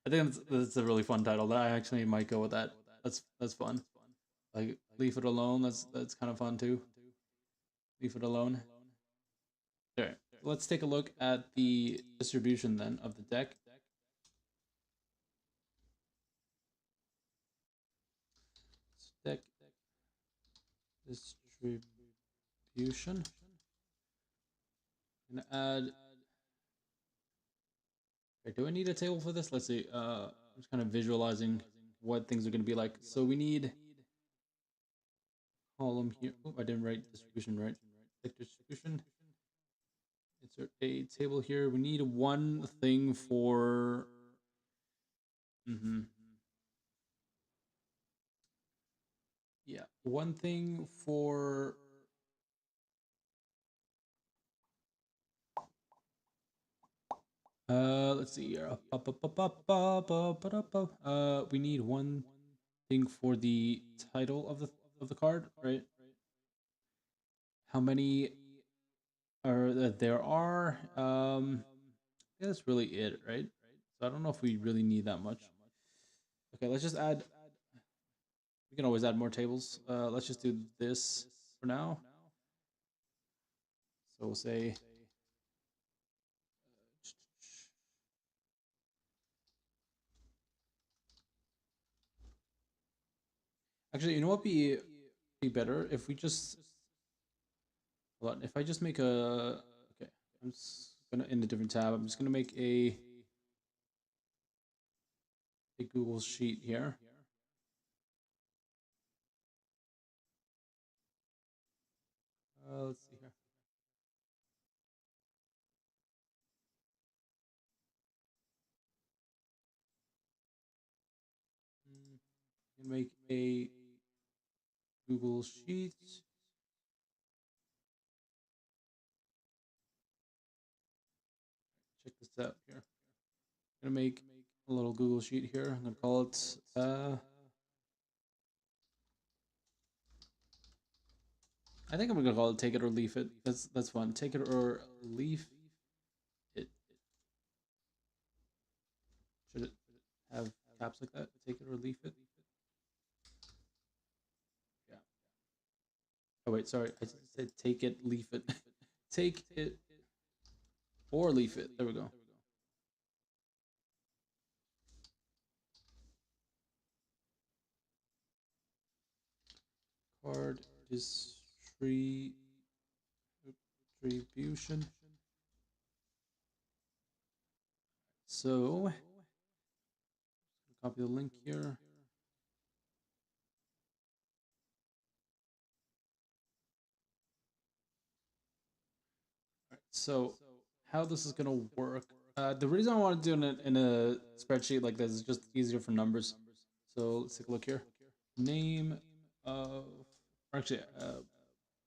I think that's a really fun title. I actually might go with that. That's fun. Like leave it alone. That's kind of fun too. Leave it alone. Alright, let's take a look at the distribution then of the deck. Deck distribution. I'm gonna add. Okay, do I need a table for this? Let's see. I'm just kind of visualizing what things are gonna be like. So we need column here. Oh, I didn't write distribution right. Deck distribution. Insert a table here. We need one thing for. Yeah, one thing for. Let's see here. We need one thing for the title of the card, right? How many are there are? Yeah, that's really it, right? So I don't know if we really need that much. Okay, let's just add. We can always add more tables. Let's just do this for now. So we'll say. Actually, you know what be better if we just. Hold on, if I just make a. Okay, I'm just gonna in a different tab. I'm just gonna make a Google sheet here. Let's see here. Make a Google sheet. Check this out here. I'm gonna make a little Google sheet here. I'm gonna call it I think I'm gonna call it take it or leave it. That's fun. Take it or leave it. Should it have caps like that? Take it or leave it. Yeah. Oh wait, sorry. I said take it, leave it. Take it or leave it. There we go. Card distribution. So copy the link here. All right, so how this is gonna work? The reason I want to do it in a spreadsheet like this is just easier for numbers. So let's take a look here. Name of, or actually,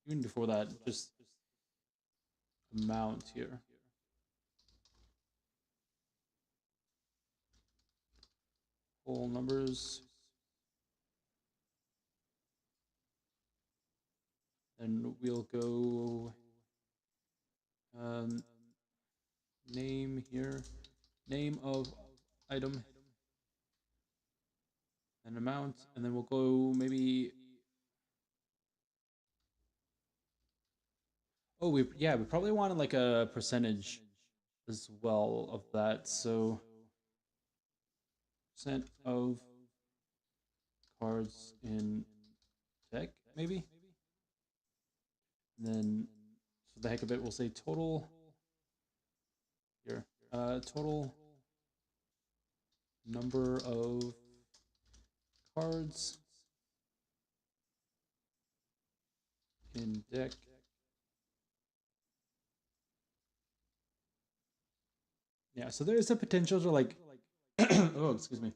even before that, just amount here. Whole numbers. Then we'll go name here, name of item, and amount, and then we'll go maybe Oh, we probably wanted like a percentage as well of that. So percent of cards in deck, maybe. And then for the heck of it, we'll say total here. Total number of cards in deck. Yeah, so there is a potential to like oh, excuse me.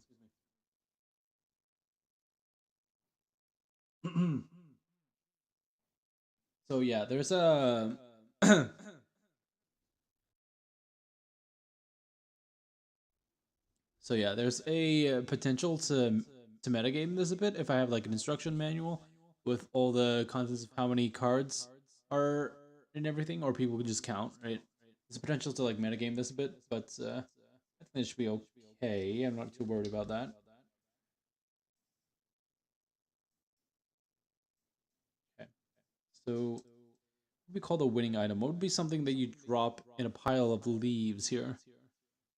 So yeah, there's a so yeah, there's a potential to metagame this a bit if I have like an instruction manual with all the contents of how many cards are and everything, or people could just count, right? There's a potential to like metagame this a bit, but I think it should be okay. I'm not too worried about that. Okay, so what would we call the winning item? What would be something that you drop in a pile of leaves here?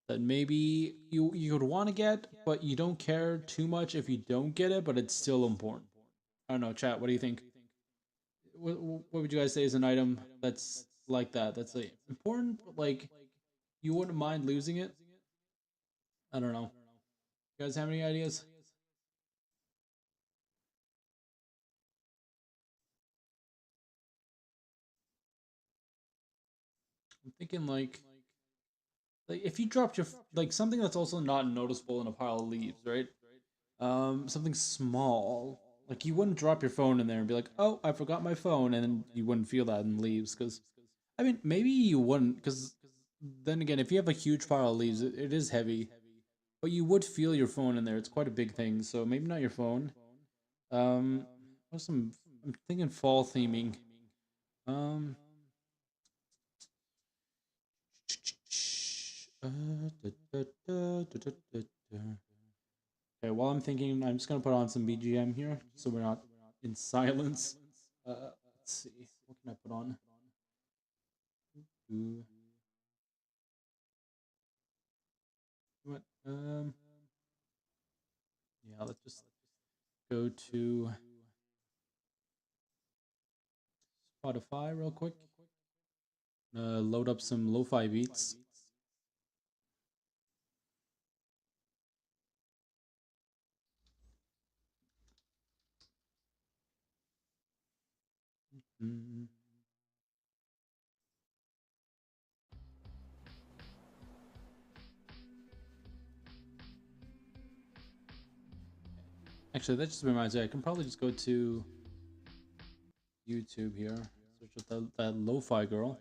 That maybe you would want to get, but you don't care too much if you don't get it, but it's still important. I don't know, chat. What do you think? What would you guys say is an item that's like that? That's like important, but like you wouldn't mind losing it. I don't know. You guys have any ideas? I'm thinking like if you dropped your like something that's also not noticeable in a pile of leaves, right? Something small. Like you wouldn't drop your phone in there and be like, "Oh, I forgot my phone," and then you wouldn't feel that in leaves. Because I mean, maybe you wouldn't. Because then again, if you have a huge pile of leaves, it is heavy, but you would feel your phone in there. It's quite a big thing, so maybe not your phone. What's some? I'm thinking fall theming. Um, Okay, while I'm thinking, I'm just gonna put on some BGM here, so we're not in silence. Let's see, what can I put on? Ooh, what? Yeah, let's just go to Spotify real quick. Load up some lo-fi beats. Mm. Actually, that just reminds me, I can probably just go to YouTube here, search up that lo-fi girl.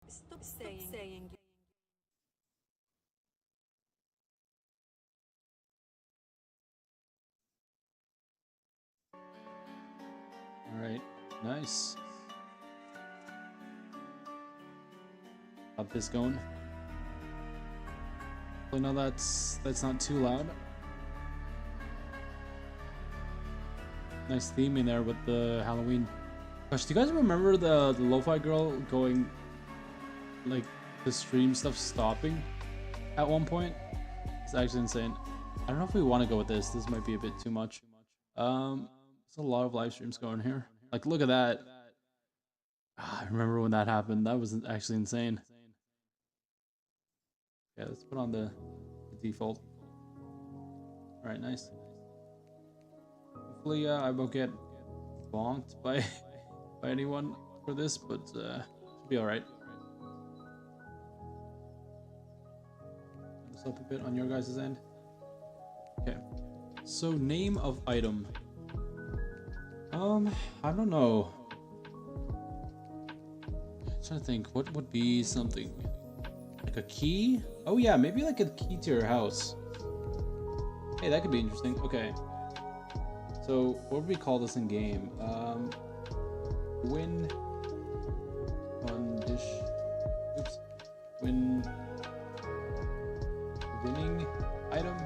Stop saying. All right, nice. Got this going. Hopefully, now that's not too loud. Nice theme in there with the Halloween. Gosh, do you guys remember the lo-fi girl going like the stream stuff stopping at one point? It's actually insane. I don't know if we want to go with this. This might be a bit too much. There's a lot of live streams going here. Like, look at that. I remember when that happened. That was actually insane. Yeah, let's put on the default. All right, nice. Hopefully, I won't get bonked by by anyone for this, but should be all right. This up a bit on your guys' end. Okay. So name of item. I don't know. I'm trying to think. What would be something like a key? Oh yeah, maybe like a key to your house. Hey, that could be interesting. Okay. So what would we call this in game? Win condition. Oops. Winning item.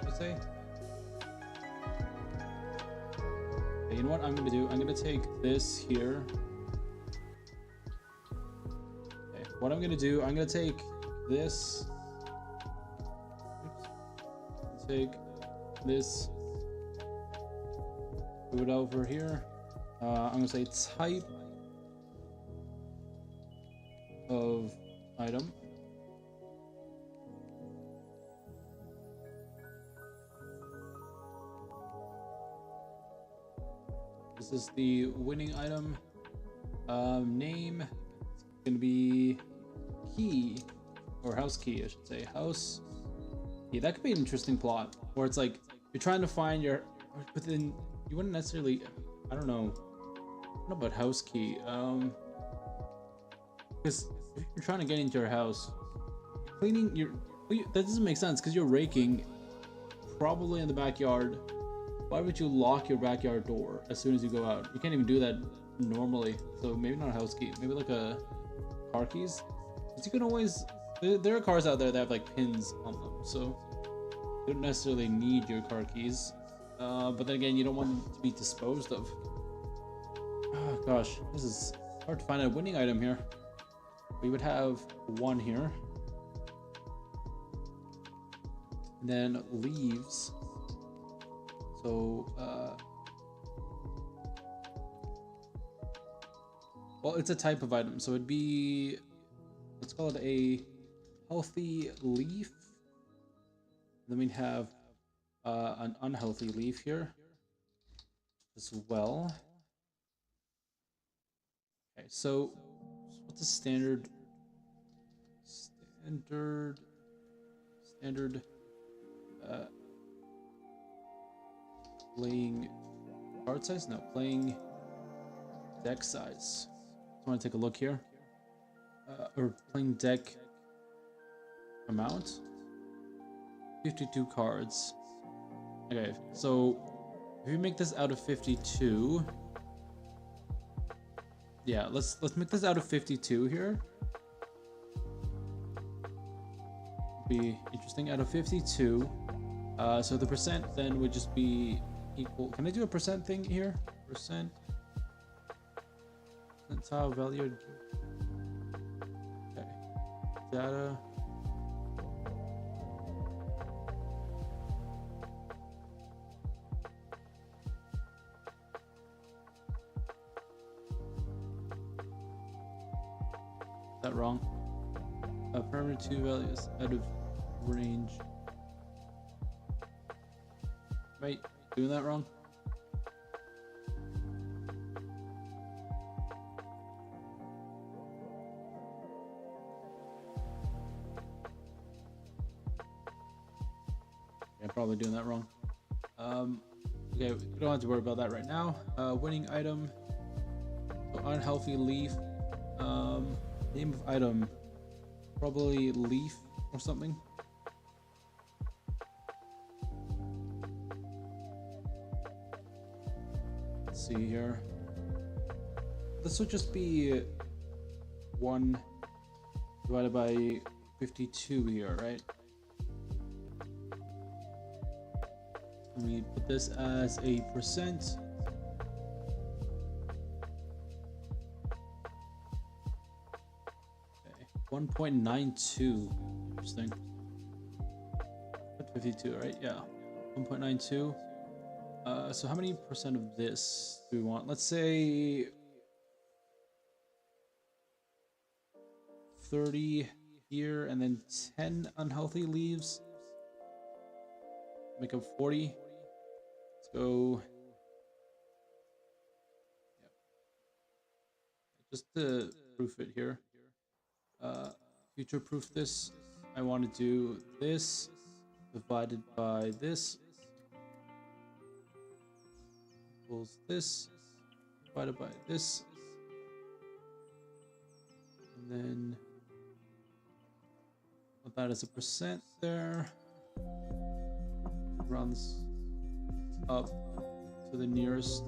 I say. know what I'm gonna do? I'm gonna take this here. Okay, what I'm gonna do, I'm gonna take this. Oops. Take this. Move it over here. I'm gonna say type of item. This is the winning item. Name, it's gonna be key, or house key, I should say. House key. That could be an interesting plot, where it's like you're trying to find your, but then you wouldn't necessarily, I don't know about house key. Because if you're trying to get into your house, cleaning your, that doesn't make sense because you're raking, probably in the backyard. Why would you lock your backyard door as soon as you go out? You can't even do that normally. So maybe not a house key, maybe like a car keys. Because you can always, there are cars out there that have like pins on them, so you don't necessarily need your car keys. But then again, you don't want them to be disposed of. Oh gosh, this is hard to find a winning item here. We would have one here. And then leaves. So, well, it's a type of item, so it'd be, let's call it a healthy leaf. Then we'd have an unhealthy leaf here as well. Okay, so what's a standard playing card size? No, playing deck size. I want to take a look here. Or playing deck amount. 52 cards. Okay, so if you make this out of 52, yeah, let's make this out of 52 here. Be interesting. Out of 52, so the percent then would just be equal. Can I do a percent thing here? Percent. Percentile value. Okay. Data. Is that wrong? Permanent 2 values out of range. Right, doing that wrong? Yeah, probably doing that wrong. Okay, we don't have to worry about that right now. Winning item. So unhealthy leaf. Name of item. Probably leaf or something. Let's see here. This would just be 1 divided by 52 here, right? Let me put this as a percent. 1.92. Interesting. 52, right? Yeah. 1.92. So how many percent of this do we want? Let's say 30 here, and then 10 unhealthy leaves. Make up 40. Let's go. Yeah. Just to proof it here. Future proof this. I want to do this divided by this equals this divided by this, and then put that as a percent there. Round this up to the nearest.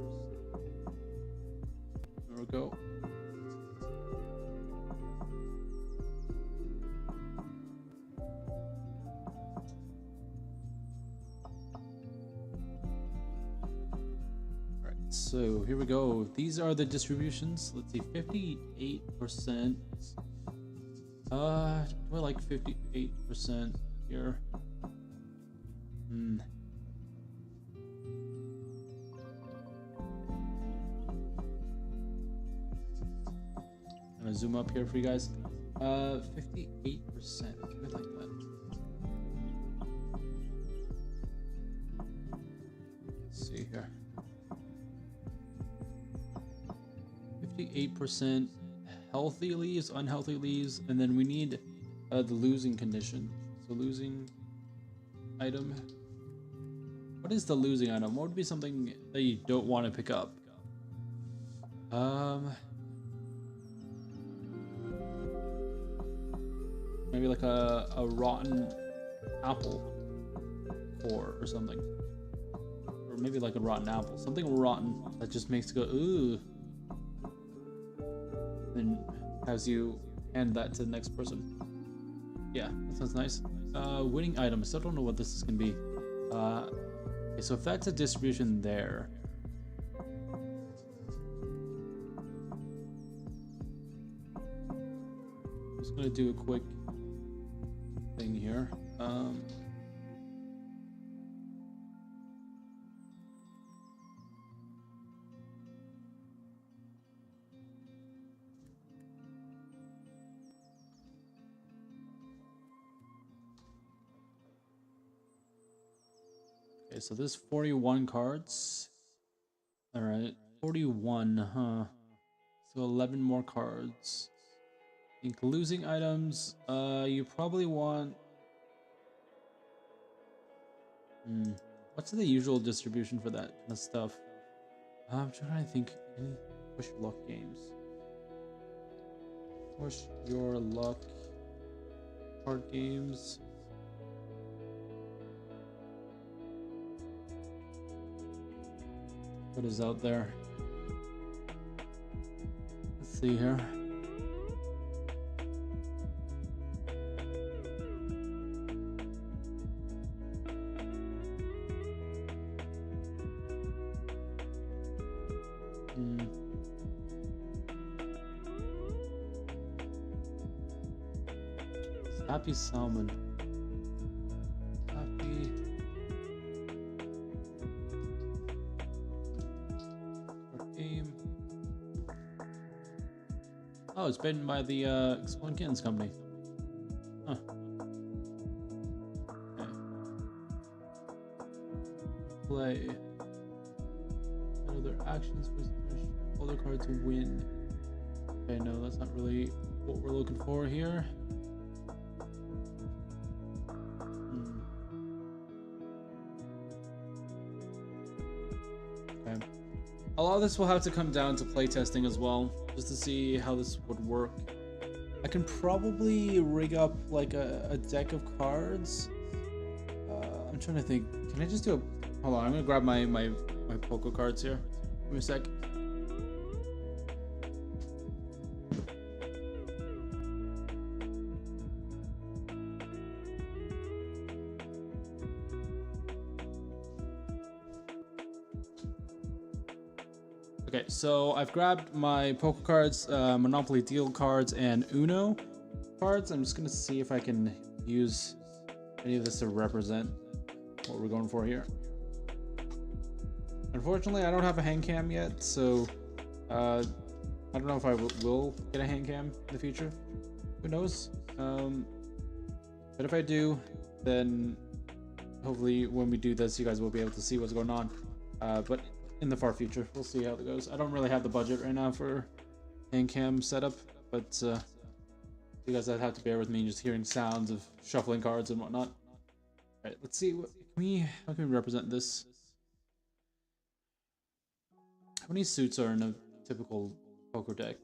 There we go. So So here we go. These are the distributions. Let's see, 58%. Do I like 58% here? I'm gonna zoom up here for you guys. 58%. I like that. Let's see here. 58% healthy leaves, unhealthy leaves, and then we need the losing condition. So losing item. What is the losing item? What would be something that you don't want to pick up? Maybe like a rotten apple or something. Or maybe like a rotten apple. Something rotten that just makes it go, ooh. And has you hand that to the next person. Yeah, that sounds nice. Winning item. I still don't know what this is gonna be. Okay, so if that's a distribution there. I'm just gonna do a quick thing here. Okay, so there's 41 cards. All right, 41, huh? So 11 more cards. I think losing items, you probably want... What's the usual distribution for that kind of stuff? I'm trying to think. Any push your luck games? Push your luck card games. What is out there? Let's see here. Happy salmon. Happy. Game. Oh, it's been by the Exploding Kittens company. Huh. Okay. Play. Other actions for other cards win. Okay, no, that's not really what we're looking for here. Okay. A lot of this will have to come down to playtesting as well, just to see how this would work. I can probably rig up like a deck of cards. I'm trying to think. Can I just do a... Hold on, I'm gonna grab my poker cards here. Give me a sec. Okay, so I've grabbed my poker cards, Monopoly Deal cards, and Uno cards. I'm just gonna see if I can use any of this to represent what we're going for here. Unfortunately, I don't have a hand cam yet, so I don't know if I will get a hand cam in the future. Who knows? But if I do, then hopefully when we do this, you guys will be able to see what's going on. But in the far future, we'll see how it goes. I don't really have the budget right now for hand cam setup, but you guys have to bear with me just hearing sounds of shuffling cards and whatnot. All right, let's see. How can we represent this? How many suits are in a typical poker deck?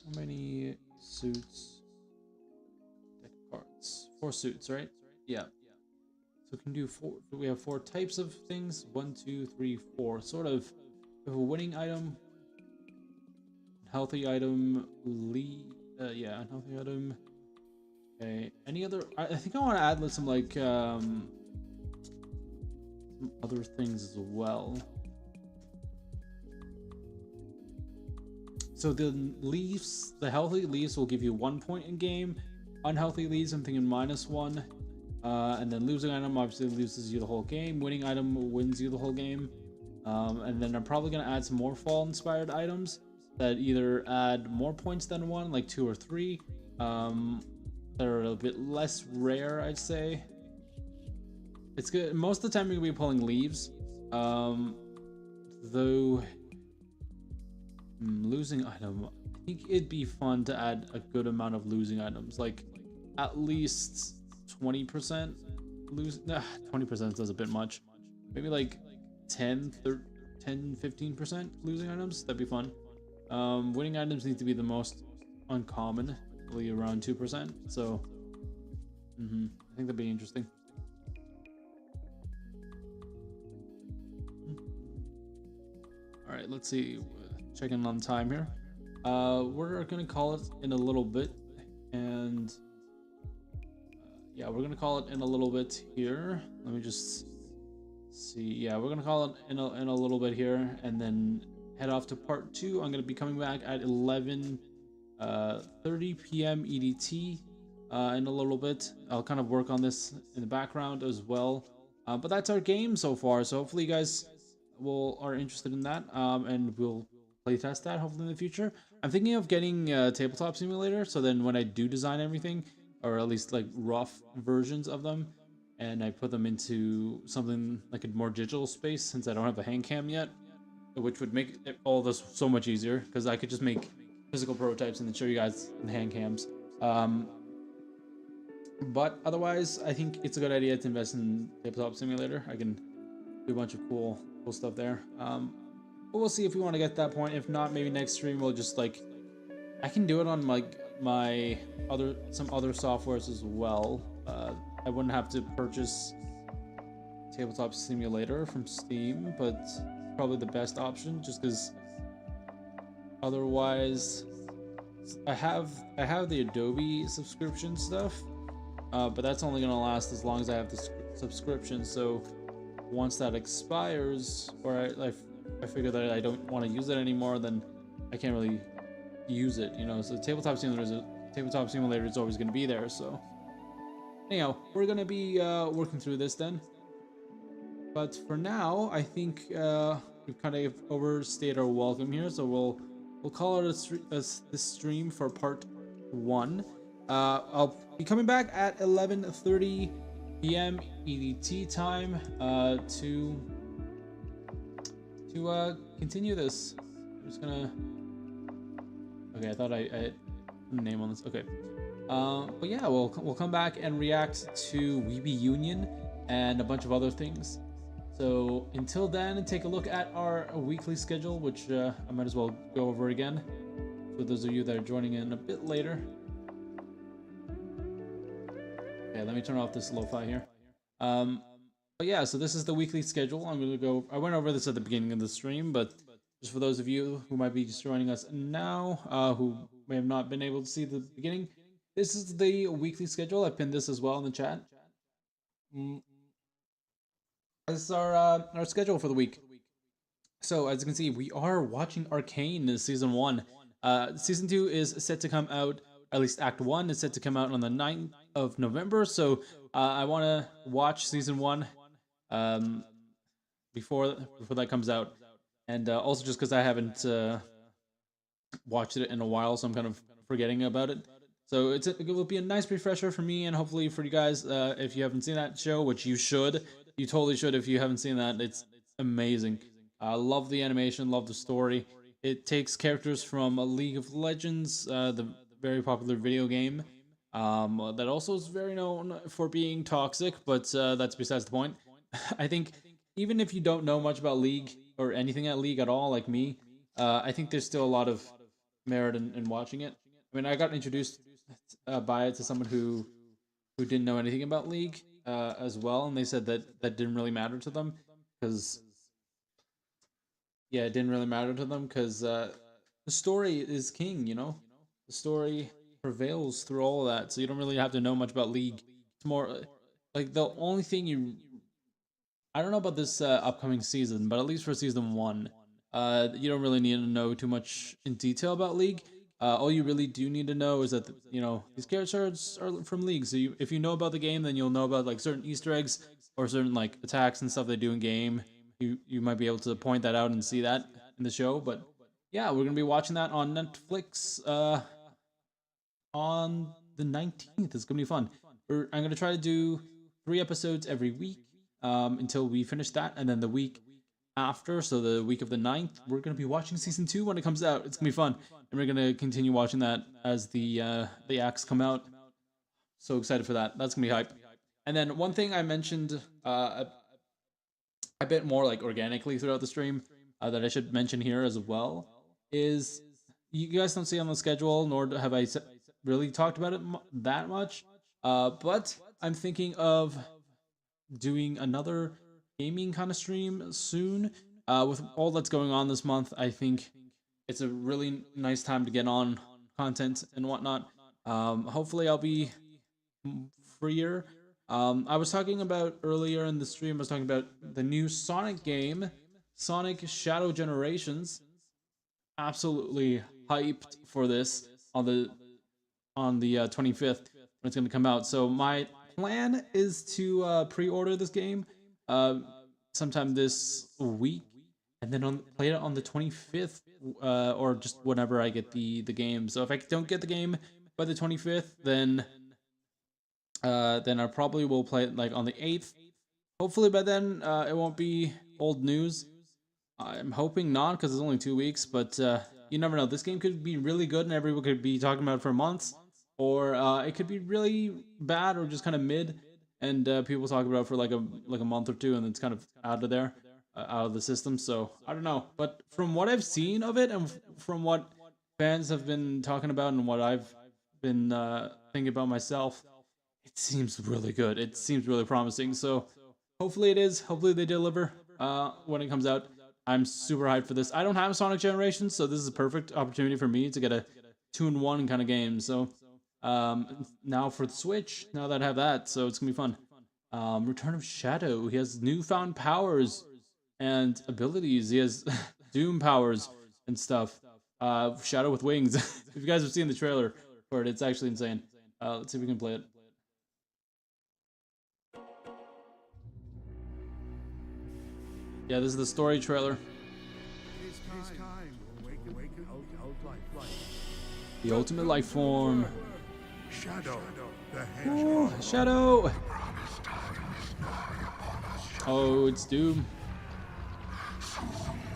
How many suits? Deck cards. 4 suits, right? Yeah. So we can do 4. We have 4 types of things. 1, 2, 3, 4. Sort of. We have a winning item, healthy item, yeah, unhealthy item. Okay. Any other? I think I want to add some like some other things as well. So the leaves, the healthy leaves will give you 1 point in game. Unhealthy leaves, I'm thinking -1. And then losing item obviously loses you the whole game. Winning item wins you the whole game. And then I'm probably gonna add some more fall inspired items that either add more points than 1, like 2 or 3. That are a bit less rare, I'd say. It's good. Most of the time you're gonna be pulling leaves. Though losing item, I think it'd be fun to add a good amount of losing items, like at least 20% lose. 20% does a bit much. Maybe like 10-15% losing items. That'd be fun. Winning items need to be the most uncommon, really around 2%. So I think that'd be interesting. All right, let's see. Checking on time here. We're gonna call it in a little bit, and yeah, we're gonna call it in a little bit here. Let me just see. Yeah, we're gonna call it in a little bit here, and then head off to part 2. I'm gonna be coming back at 11:30 p.m. EDT in a little bit. I'll kind of work on this in the background as well. But that's our game so far. So hopefully you guys are interested in that, and we'll playtest that hopefully in the future. I'm thinking of getting Tabletop Simulator, so then when I do design everything, or at least like rough versions of them, and I put them into something like a more digital space, since I don't have a hand cam yet, which would make all this so much easier, because I could just make physical prototypes and then show you guys in hand cams. But otherwise, I think it's a good idea to invest in Tabletop Simulator. I can do a bunch of cool stuff there. But we'll see if we want to get to that point. If not, maybe next stream we'll just like, I can do it on like some other softwares as well. I wouldn't have to purchase Tabletop Simulator from Steam, but it's probably the best option, just because otherwise I have the Adobe subscription stuff, but that's only gonna last as long as I have the subscription. So once that expires, or I figure that I don't want to use it anymore, then I can't really use it, you know. So Tabletop Simulator is always going to be there. So anyhow, we're going to be working through this then. But for now, I think we've kind of overstayed our welcome here, so we'll call it this stream for part 1. I'll be coming back at 11:30 p.m. EDT time to continue this. I'm just gonna. Okay, I thought I had a name on this. Okay, but yeah, we'll come back and react to WeBe Union and a bunch of other things. So until then, take a look at our weekly schedule, which I might as well go over again for those of you that are joining in a bit later. Okay, let me turn off this lo-fi here. But yeah, so this is the weekly schedule. I went over this at the beginning of the stream, but just for those of you who might be just joining us now, who may have not been able to see the beginning, this is the weekly schedule. I pinned this as well in the chat. This is our schedule for the week. So as you can see, we are watching Arcane season 1. Season 2 is set to come out. At least Act 1 is set to come out on the 9th of November. So I want to watch season 1 before that comes out, and also just because I haven't watched it in a while, so I'm kind of forgetting about it. So it will be a nice refresher for me, and hopefully for you guys. If you haven't seen that show, which you should, you totally should. If you haven't seen that, it's amazing. I love the animation, love the story. It takes characters from League of Legends, the very popular video game, that also is very known for being toxic, but that's besides the point. I think even if you don't know much about League or anything at League at all, like me, I think there's still a lot of merit in watching it. I mean, I got introduced by it to someone who didn't know anything about League as well, and they said that didn't really matter to them, because yeah, it didn't really matter to them because the story is king, you know? The story prevails through all of that, so you don't really have to know much about League. It's more like the only thing I don't know about this upcoming season, but at least for season 1, You don't really need to know too much in detail about League. All you really do need to know is that these characters are from League. So if you know about the game, then you'll know about like certain Easter eggs or certain like attacks and stuff they do in game. You might be able to point that out and see that in the show. But yeah, we're gonna be watching that on Netflix on the 19th. It's gonna be fun. I'm gonna try to do 3 episodes every week until we finish that, and then the week after, so the week of the 9th, we're gonna be watching season 2 when it comes out. It's gonna be fun, and we're gonna continue watching that as the acts come out. So excited for that. That's gonna be hype. And then one thing I mentioned a bit more like organically throughout the stream that I should mention here as well is you guys don't see on the schedule, nor have I really talked about it that much. But I'm thinking of doing another gaming kind of stream soon. With all that's going on this month, I think it's a really nice time to get on content and whatnot. Hopefully, I'll be freer. I was talking about earlier in the stream. I was talking about the new Sonic game, Sonic Shadow Generations. Absolutely hyped for this on the 25th when it's going to come out. So my plan is to pre-order this game sometime this week, and then play it on the 25th or just whenever I get the game. So if I don't get the game by the 25th, then I probably will play it like on the 8th. Hopefully by then it won't be old news. I'm hoping not, because it's only 2 weeks, but you never know. This game could be really good and everyone could be talking about it for months, or it could be really bad or just kind of mid, and people talk about it for like a month or two, and it's kind of out of there, out of the system. So I don't know, but from what I've seen of it, and from what fans have been talking about, and what I've been thinking about myself, it seems really good. It seems really promising. So hopefully it is. Hopefully they deliver when it comes out. I'm super hyped for this. I don't have Sonic Generations, so this is a perfect opportunity for me to get a 2-in-1 kind of game. So now for the Switch, now that I have that, so it's gonna be fun. Return of Shadow. He has newfound powers and abilities. He has Doom powers and stuff. Shadow with wings. If you guys have seen the trailer for it, it's actually insane. Let's see if we can play it. Yeah, this is the story trailer. The ultimate life form. Shadow, Ooh, Shadow. Oh, it's Doom.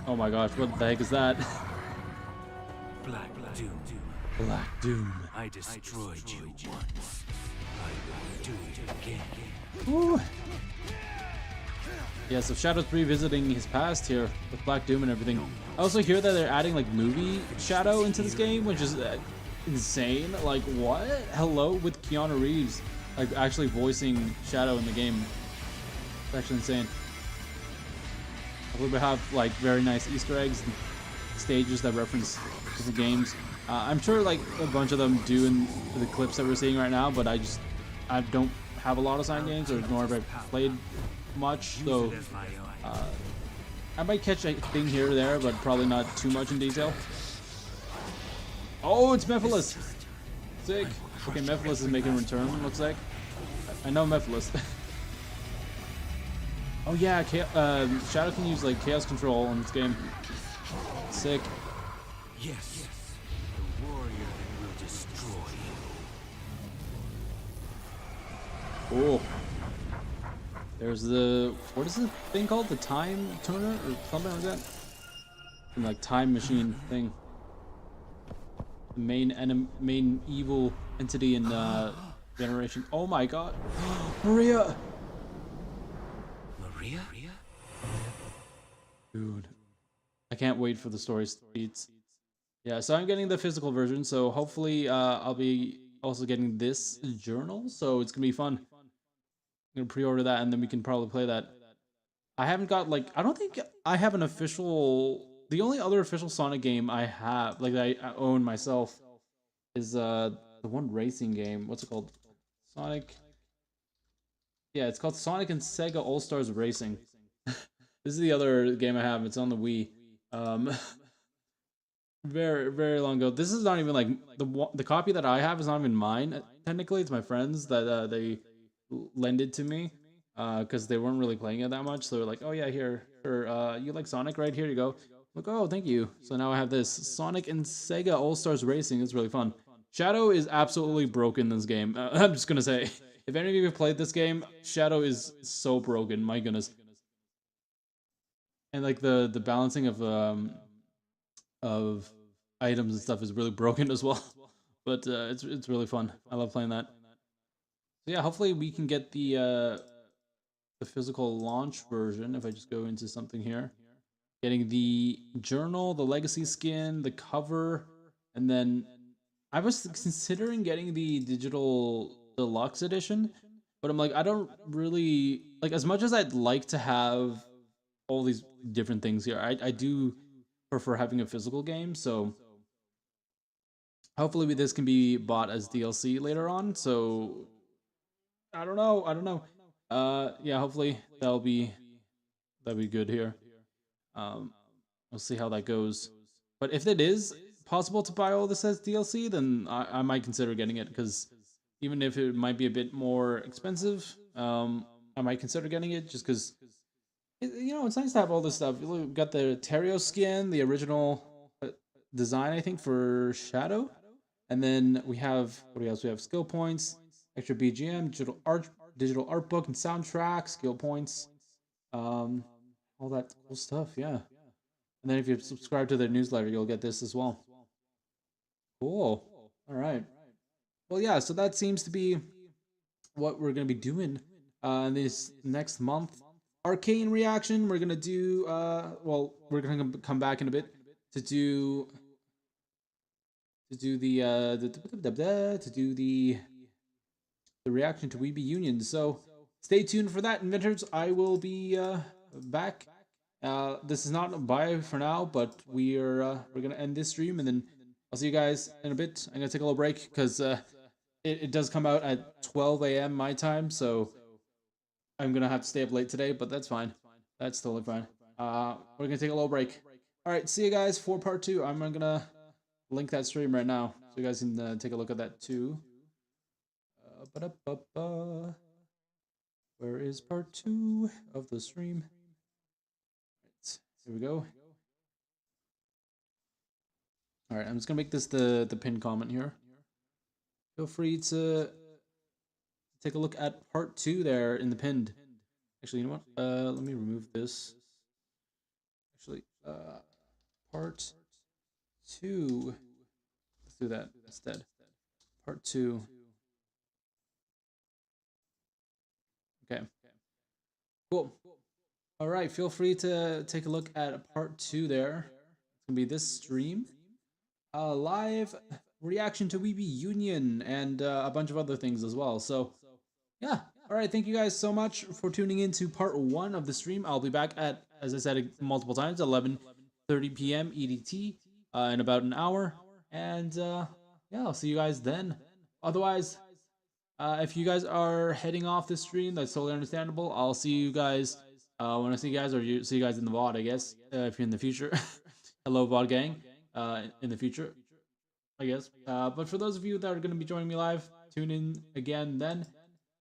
Oh my gosh, what the heck is that? Black Doom. Black Doom. I destroyed you once. I will do it again. Ooh. Yeah, so Shadow's revisiting his past here with Black Doom and everything. I also hear that they're adding like movie Shadow into this game, which is insane. Like, what? Hello, with Keanu Reeves like actually voicing Shadow in the game. It's actually insane. I believe we have like very nice Easter eggs and stages that reference the games. I'm sure like a bunch of them do in the clips that we're seeing right now, but I don't have a lot of Sonic games, or nor have I played much, so I might catch a thing here or there, but probably not too much in detail. Oh, it's Mephiles! Sick! Okay, Mephiles is making a return, looks like. I know Mephiles. Oh yeah, Shadow can use like Chaos Control in this game. Sick. Yes, the warrior that will destroy you. Cool. There's the, what is the thing called? The time tuner or something like that? And like time machine thing. The main evil entity in Generation. Oh my god. Maria! Maria? Dude. I can't wait for the story speeds. Yeah, so I'm getting the physical version, so hopefully I'll be also getting this journal, so it's gonna be fun. I'm gonna pre-order that, and then we can probably play that. I haven't got like, I don't think I have an official. The only other official Sonic game I have, like that I own myself, is the one racing game. What's it called? Sonic. Yeah, it's called Sonic and Sega All Stars Racing. This is the other game I have. It's on the Wii. Um, very long ago. This is not even like the copy that I have is not even mine. Technically, it's my friends that they lended to me because they weren't really playing it that much. So they're like, oh yeah, here, sure. You like Sonic, right? Here you go. Like, oh, thank you. So now I have this Sonic and Sega All Stars Racing. It's really fun. Shadow is absolutely broken in this game. I'm just gonna say, if any of you have played this game, Shadow is so broken. My goodness. And like the balancing of items and stuff is really broken as well. But it's really fun. I love playing that. So yeah, hopefully we can get the physical launch version. If I just go into something here, getting the journal, the legacy skin, the cover, and then I was considering getting the digital deluxe edition, but I'm like, I don't really like, as much as I'd like to have all these different things here. I do prefer having a physical game, so hopefully this can be bought as DLC later on. So I don't know. Yeah, hopefully that'll be good here. Um, we'll see how that goes. But if it is possible to buy all this as DLC, then I might consider getting it because even if it might be a bit more expensive, I might consider getting it just because you know it's nice to have all this stuff. We've got the Terrio skin, the original design I think for Shadow, and then we have what else? We have skill points, extra BGM, digital art book and soundtrack, skill points, um, all that cool stuff. Yeah. And then if you subscribe to their newsletter, you'll get this as well. Cool. All right. Well, yeah, so that seems to be what we're going to be doing this next month. Arcane reaction, we're going to do, well, we're going to come back in a bit to do the reaction to WeBe Union. So stay tuned for that, inventors. I will be back. This is not a bye for now, but we're gonna end this stream and then I'll see you guys in a bit. I'm gonna take a little break because it does come out at 12 a.m. my time, so I'm gonna have to stay up late today, but that's fine. That's totally fine. We're gonna take a little break. All right, see you guys for part 2. I'm gonna link that stream right now so you guys can take a look at that too. Where is part 2 of the stream? Right, here we go. All right, I'm just gonna make this the pinned comment here. Feel free to take a look at part 2 there in the pinned. Actually, you know what? Let me remove this. Actually, part 2. Let's do that instead. Part 2. Okay. Cool. All right, feel free to take a look at part 2 there. It's gonna be this stream. Live reaction to WeBe Union and a bunch of other things as well. So, yeah. All right, thank you guys so much for tuning in to part 1 of the stream. I'll be back at, as I said multiple times, 11:30 p.m. EDT in about an hour. And yeah, I'll see you guys then. Otherwise, if you guys are heading off this stream, that's totally understandable. I'll see you guys when I see you guys, or see you guys in the VOD, I guess, if you're in the future. Hello, VOD gang, in the future, I guess. But for those of you that are going to be joining me live, tune in again then.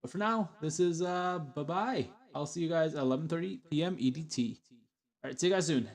But for now, this is bye-bye. I'll see you guys at 11:30 p.m. EDT. All right, see you guys soon.